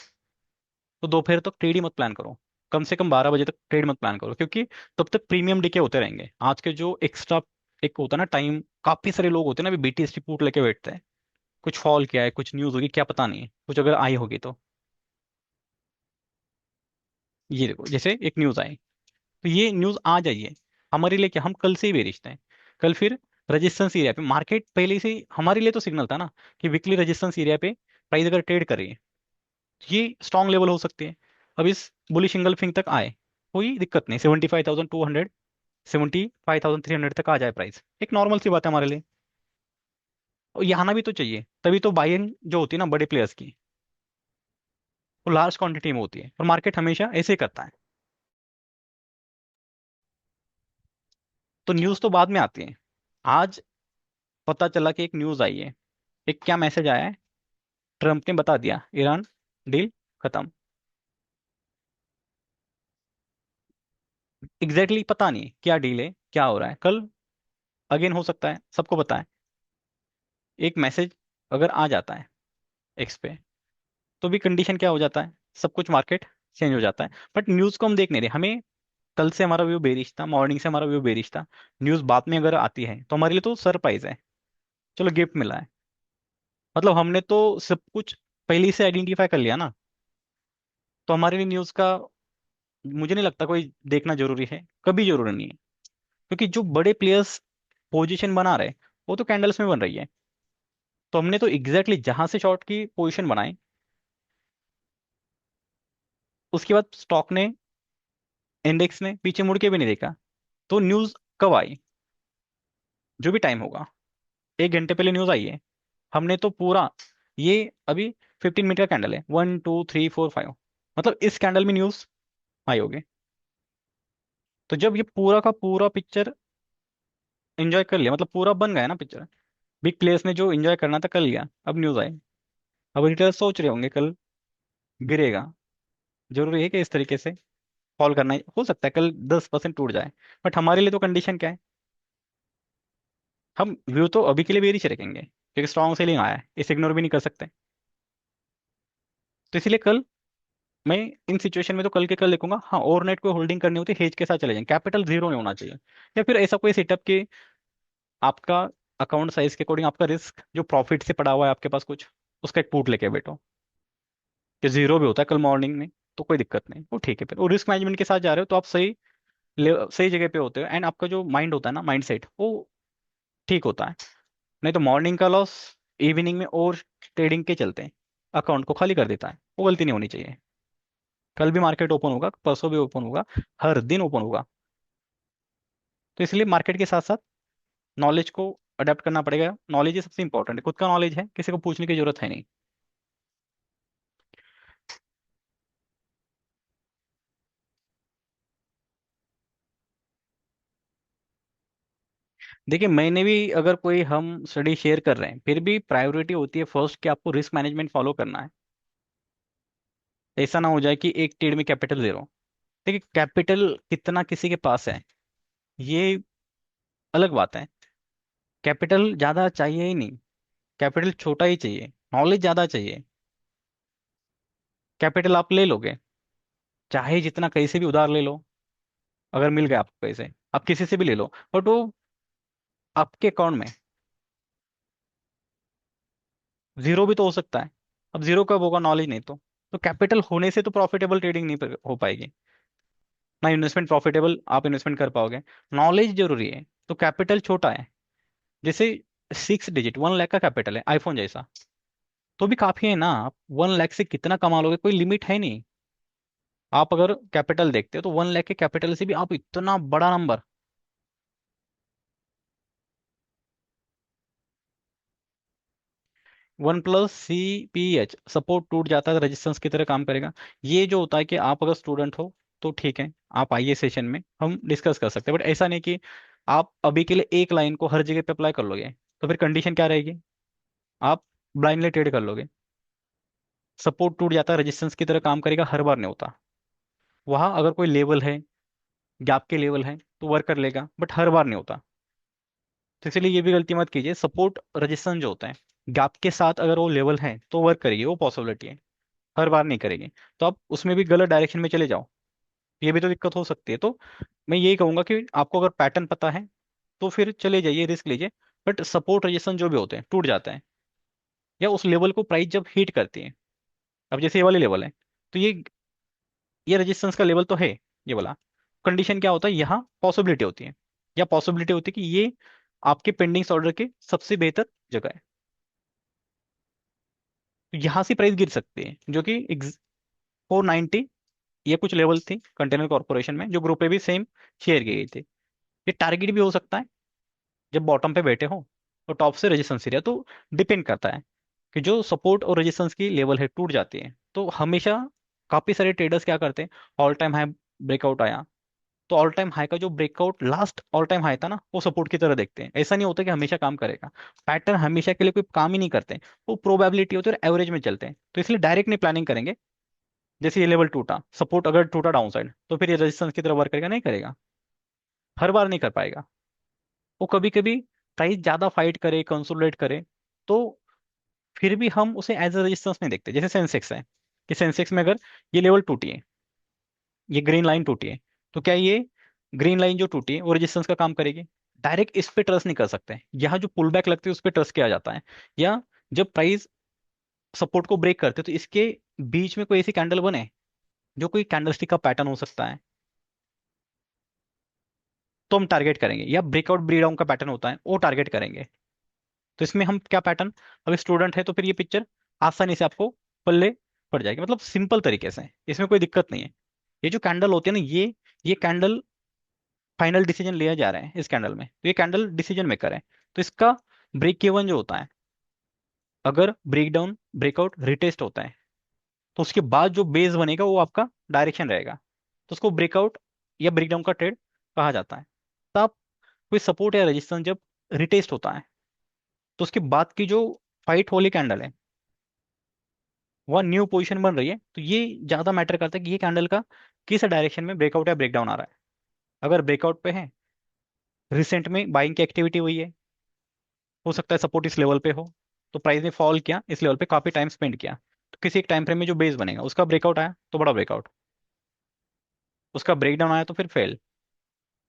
तो दोपहर तक ट्रेड ही मत प्लान करो। कम से कम 12 बजे तक ट्रेड मत प्लान करो, क्योंकि तब तक प्रीमियम डिके होते रहेंगे। आज के जो एक्स्ट्रा एक होता है ना टाइम, काफी सारे लोग होते हैं ना अभी बीटीएसटी पुट लेके बैठते हैं, कुछ फॉल किया है, कुछ न्यूज होगी क्या पता नहीं है, कुछ अगर आई होगी तो। ये देखो, जैसे एक न्यूज आई, तो ये न्यूज आ जाइए हमारे लिए क्या, हम कल से ही बेचते हैं। कल फिर रेजिस्टेंस एरिया पे मार्केट पहले से हमारे लिए तो सिग्नल था ना, कि वीकली रेजिस्टेंस एरिया पे प्राइस अगर ट्रेड कर रही है, ये स्ट्रॉन्ग लेवल हो सकती है। अब इस बुलिश इंगल्फिंग तक आए, कोई दिक्कत नहीं, 75,200, 75,300 तक आ जाए प्राइस, एक नॉर्मल सी बात है हमारे लिए। और ये आना भी तो चाहिए, तभी तो बाइंग जो होती है ना बड़े प्लेयर्स की, वो लार्ज क्वांटिटी में होती है, और मार्केट हमेशा ऐसे ही करता है। तो न्यूज़ तो बाद में आती है। आज पता चला कि एक न्यूज़ आई है, एक क्या मैसेज आया है, ट्रम्प ने बता दिया ईरान डील खत्म। एग्जैक्टली पता नहीं क्या डील है, क्या हो रहा है, कल अगेन हो सकता है, सबको पता है। एक मैसेज अगर आ जाता है एक्स पे, तो भी कंडीशन क्या हो जाता है, सब कुछ मार्केट चेंज हो जाता है। बट न्यूज़ को हम देख नहीं रहे, हमें कल से हमारा व्यू बेरिश था, मॉर्निंग से हमारा व्यू बेरिश था। न्यूज़ बाद में अगर आती है तो हमारे लिए तो सरप्राइज है, चलो गिफ्ट मिला है। मतलब हमने तो सब कुछ पहले से आइडेंटिफाई कर लिया ना, तो हमारे लिए न्यूज़ का मुझे नहीं लगता कोई देखना जरूरी है, कभी जरूरी नहीं है। क्योंकि जो बड़े प्लेयर्स पोजीशन बना रहे, वो तो कैंडल्स में बन रही है। तो हमने तो एग्जैक्टली जहां से शॉर्ट की पोजीशन बनाई, उसके बाद स्टॉक ने, इंडेक्स ने पीछे मुड़ के भी नहीं देखा। तो न्यूज़ कब आई, जो भी टाइम होगा, 1 घंटे पहले न्यूज़ आई है, हमने तो पूरा, ये अभी 15 मिनट का कैंडल है, 1 2 3 4 5, मतलब इस कैंडल में न्यूज़ आई होगी। तो जब ये पूरा का पूरा पिक्चर एंजॉय कर लिया, मतलब पूरा बन गया ना पिक्चर, बिग प्लेयर्स ने जो एंजॉय करना था कर लिया, अब न्यूज़ आई। अब रिटेलर सोच रहे होंगे कल गिरेगा, जरूरी है कि इस तरीके से फॉल करना ही हो सकता है, कल 10% टूट जाए। बट हमारे लिए तो कंडीशन क्या है, हम व्यू तो अभी के लिए बेरिश रखेंगे, क्योंकि स्ट्रॉन्ग सेलिंग आया है, इसे इग्नोर भी नहीं कर सकते। तो इसीलिए कल मैं इन सिचुएशन में तो कल के कल देखूंगा। हाँ, ओवरनाइट को होल्डिंग करनी होती है, हेज के साथ चले जाएं, कैपिटल जीरो नहीं होना चाहिए। या फिर ऐसा कोई सेटअप कि आपका अकाउंट साइज के अकॉर्डिंग आपका रिस्क जो प्रॉफिट से पड़ा हुआ है आपके पास कुछ, उसका एक पुट लेके बैठो, कि जीरो भी होता है कल मॉर्निंग में, तो कोई दिक्कत नहीं, वो ठीक है। फिर वो रिस्क मैनेजमेंट के साथ जा रहे हो तो आप सही सही जगह पे होते हो, एंड आपका जो माइंड होता है ना, माइंड सेट, वो ठीक होता है। नहीं तो मॉर्निंग का लॉस इवनिंग में और ट्रेडिंग के चलते हैं अकाउंट को खाली कर देता है, वो गलती नहीं होनी चाहिए। कल भी मार्केट ओपन होगा, परसों भी ओपन होगा, हर दिन ओपन होगा। तो इसलिए मार्केट के साथ साथ नॉलेज को अडेप्ट करना पड़ेगा। नॉलेज ही सबसे इंपॉर्टेंट है, खुद का नॉलेज है, किसी को पूछने की जरूरत है नहीं। देखिए, मैंने भी अगर कोई हम स्टडी शेयर कर रहे हैं, फिर भी प्रायोरिटी होती है फर्स्ट कि आपको रिस्क मैनेजमेंट फॉलो करना है। ऐसा ना हो जाए कि एक ट्रेड में कैपिटल जीरो। देखिए, कैपिटल कितना किसी के पास है, ये अलग बात है। कैपिटल ज्यादा चाहिए ही नहीं, कैपिटल छोटा ही चाहिए, नॉलेज ज्यादा चाहिए। कैपिटल आप ले लोगे, चाहे जितना कहीं से भी उधार ले लो, अगर मिल गया आपको पैसे, आप किसी से भी ले लो, बट वो आपके अकाउंट में जीरो भी तो हो सकता है। अब जीरो कब होगा, नॉलेज नहीं तो कैपिटल होने से तो प्रॉफिटेबल ट्रेडिंग नहीं हो पाएगी, ना इन्वेस्टमेंट प्रॉफिटेबल आप इन्वेस्टमेंट कर पाओगे। नॉलेज जरूरी है, तो कैपिटल छोटा है, जैसे 6 डिजिट 1 लाख का कैपिटल है आईफोन जैसा, तो भी काफी है ना। आप 1 लाख से कितना कमा लोगे, कोई लिमिट है नहीं। आप अगर कैपिटल देखते हो तो 1 लाख के कैपिटल से भी आप इतना बड़ा number. One plus CPH support टूट जाता है, रेजिस्टेंस की तरह काम करेगा। ये जो होता है कि आप अगर स्टूडेंट हो तो ठीक है, आप आइए सेशन में, हम डिस्कस कर सकते हैं। बट ऐसा नहीं कि आप अभी के लिए एक लाइन को हर जगह पे अप्लाई कर लोगे, तो फिर कंडीशन क्या रहेगी, आप ब्लाइंडली ट्रेड कर लोगे। सपोर्ट टूट जाता है, रेजिस्टेंस की तरह काम करेगा, हर बार नहीं होता। वहां अगर कोई लेवल है, गैप के लेवल है, तो वर्क कर लेगा, बट हर बार नहीं होता। तो इसलिए ये भी गलती मत कीजिए, सपोर्ट रेजिस्टेंस जो होता है गैप के साथ अगर वो लेवल है तो वर्क करेगी, वो पॉसिबिलिटी है, हर बार नहीं करेगी। तो आप उसमें भी गलत डायरेक्शन में चले जाओ, ये भी तो दिक्कत हो सकती है। तो मैं यही कहूंगा कि आपको अगर पैटर्न पता है तो फिर चले जाइए, रिस्क लीजिए। बट सपोर्ट रेजिस्टेंस जो भी होते हैं टूट जाते हैं, या उस लेवल को प्राइस जब हिट करती है, अब जैसे ये वाले लेवल है, तो ये रेजिस्टेंस का लेवल तो है, ये वाला। कंडीशन क्या होता है, यहाँ पॉसिबिलिटी होती है, या पॉसिबिलिटी होती है कि ये आपके पेंडिंग्स ऑर्डर के सबसे बेहतर जगह है। तो यहाँ से प्राइस गिर सकती है, जो कि 490, ये कुछ लेवल थी कंटेनर कॉर्पोरेशन में जो ग्रुप पे भी सेम शेयर की गई थी। ये टारगेट भी हो सकता है जब बॉटम पे बैठे हो, तो टॉप से रेजिस्टेंस एरिया, तो डिपेंड करता है कि जो सपोर्ट और रेजिस्टेंस की लेवल है टूट जाती है तो हमेशा काफी सारे ट्रेडर्स क्या करते हैं, ऑल टाइम हाई ब्रेकआउट आया तो ऑल टाइम हाई का जो breakout last all time high था ना वो सपोर्ट की तरह देखते हैं। ऐसा नहीं होता कि हमेशा काम करेगा, पैटर्न हमेशा के लिए कोई काम ही नहीं करते, वो प्रोबेबिलिटी होती है और एवरेज में चलते हैं, तो इसलिए डायरेक्ट नहीं प्लानिंग करेंगे। जैसे ये लेवल टूटा, सपोर्ट अगर टूटा डाउन साइड, तो फिर ये रेजिस्टेंस की तरह वर्क करेगा, नहीं करेगा, हर बार नहीं कर पाएगा। वो कभी कभी प्राइस ज्यादा फाइट करे, कंसोलिडेट करे, तो फिर भी हम उसे एज अ रेजिस्टेंस नहीं देखते। जैसे सेंसेक्स है, कि सेंसेक्स में अगर ये लेवल टूटी है, ये ग्रीन लाइन टूटी है, तो क्या ये ग्रीन लाइन जो टूटी है वो रेजिस्टेंस का काम करेगी? डायरेक्ट इस पे ट्रस्ट नहीं कर सकते, यहाँ जो पुल बैक लगती है उस पर ट्रस्ट किया जाता है। या जब प्राइस सपोर्ट को ब्रेक करते हैं तो इसके बीच में कोई ऐसी कैंडल बने जो कोई कैंडलस्टिक का पैटर्न हो सकता है, तो हम टारगेट करेंगे। या ब्रेकआउट ब्री डाउन का पैटर्न होता है वो टारगेट करेंगे। तो इसमें हम क्या पैटर्न, अगर स्टूडेंट है तो फिर ये पिक्चर आसानी से आपको पल्ले पड़ जाएगी, मतलब सिंपल तरीके से, इसमें कोई दिक्कत नहीं है। ये जो कैंडल होती है ना, ये कैंडल फाइनल डिसीजन लिया जा रहा है इस कैंडल में, तो ये कैंडल डिसीजन मेकर है। तो इसका ब्रेक इवन जो होता है, अगर ब्रेक डाउन ब्रेकआउट रिटेस्ट होता है तो उसके बाद जो बेस बनेगा वो आपका डायरेक्शन रहेगा, तो उसको ब्रेकआउट या ब्रेकडाउन का ट्रेड कहा जाता है। तब कोई सपोर्ट या रेजिस्टेंस जब रिटेस्ट होता है तो उसके बाद की जो फाइट होली कैंडल है, वह न्यू पोजीशन बन रही है, तो ये ज्यादा मैटर करता है कि ये कैंडल का किस डायरेक्शन में ब्रेकआउट या ब्रेकडाउन आ रहा है। अगर ब्रेकआउट पे है, रिसेंट में बाइंग की एक्टिविटी हुई है, हो सकता है सपोर्ट इस लेवल पे हो, तो प्राइस ने फॉल किया इस लेवल पे, काफी टाइम स्पेंड किया, तो किसी एक टाइम फ्रेम में जो बेस बनेगा उसका ब्रेकआउट आया तो बड़ा ब्रेकआउट, उसका ब्रेकडाउन आया तो फिर फेल।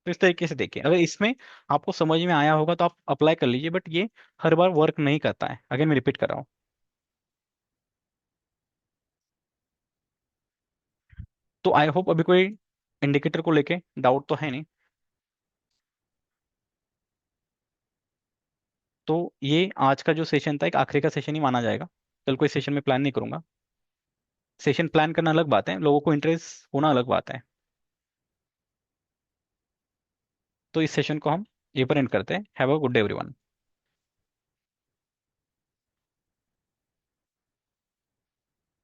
तो इस तरीके से देखिए, अगर इसमें आपको समझ में आया होगा तो आप अप्लाई कर लीजिए, बट ये हर बार वर्क नहीं करता है, अगर मैं रिपीट कर रहा हूँ। तो आई होप अभी कोई इंडिकेटर को लेके डाउट तो है नहीं। तो ये आज का जो सेशन था एक आखिरी का सेशन ही माना जाएगा, कल कोई सेशन में प्लान नहीं करूंगा। सेशन प्लान करना अलग बात है, लोगों को इंटरेस्ट होना अलग बात है। तो इस सेशन को हम ये पर एंड करते हैं। Have a good day everyone.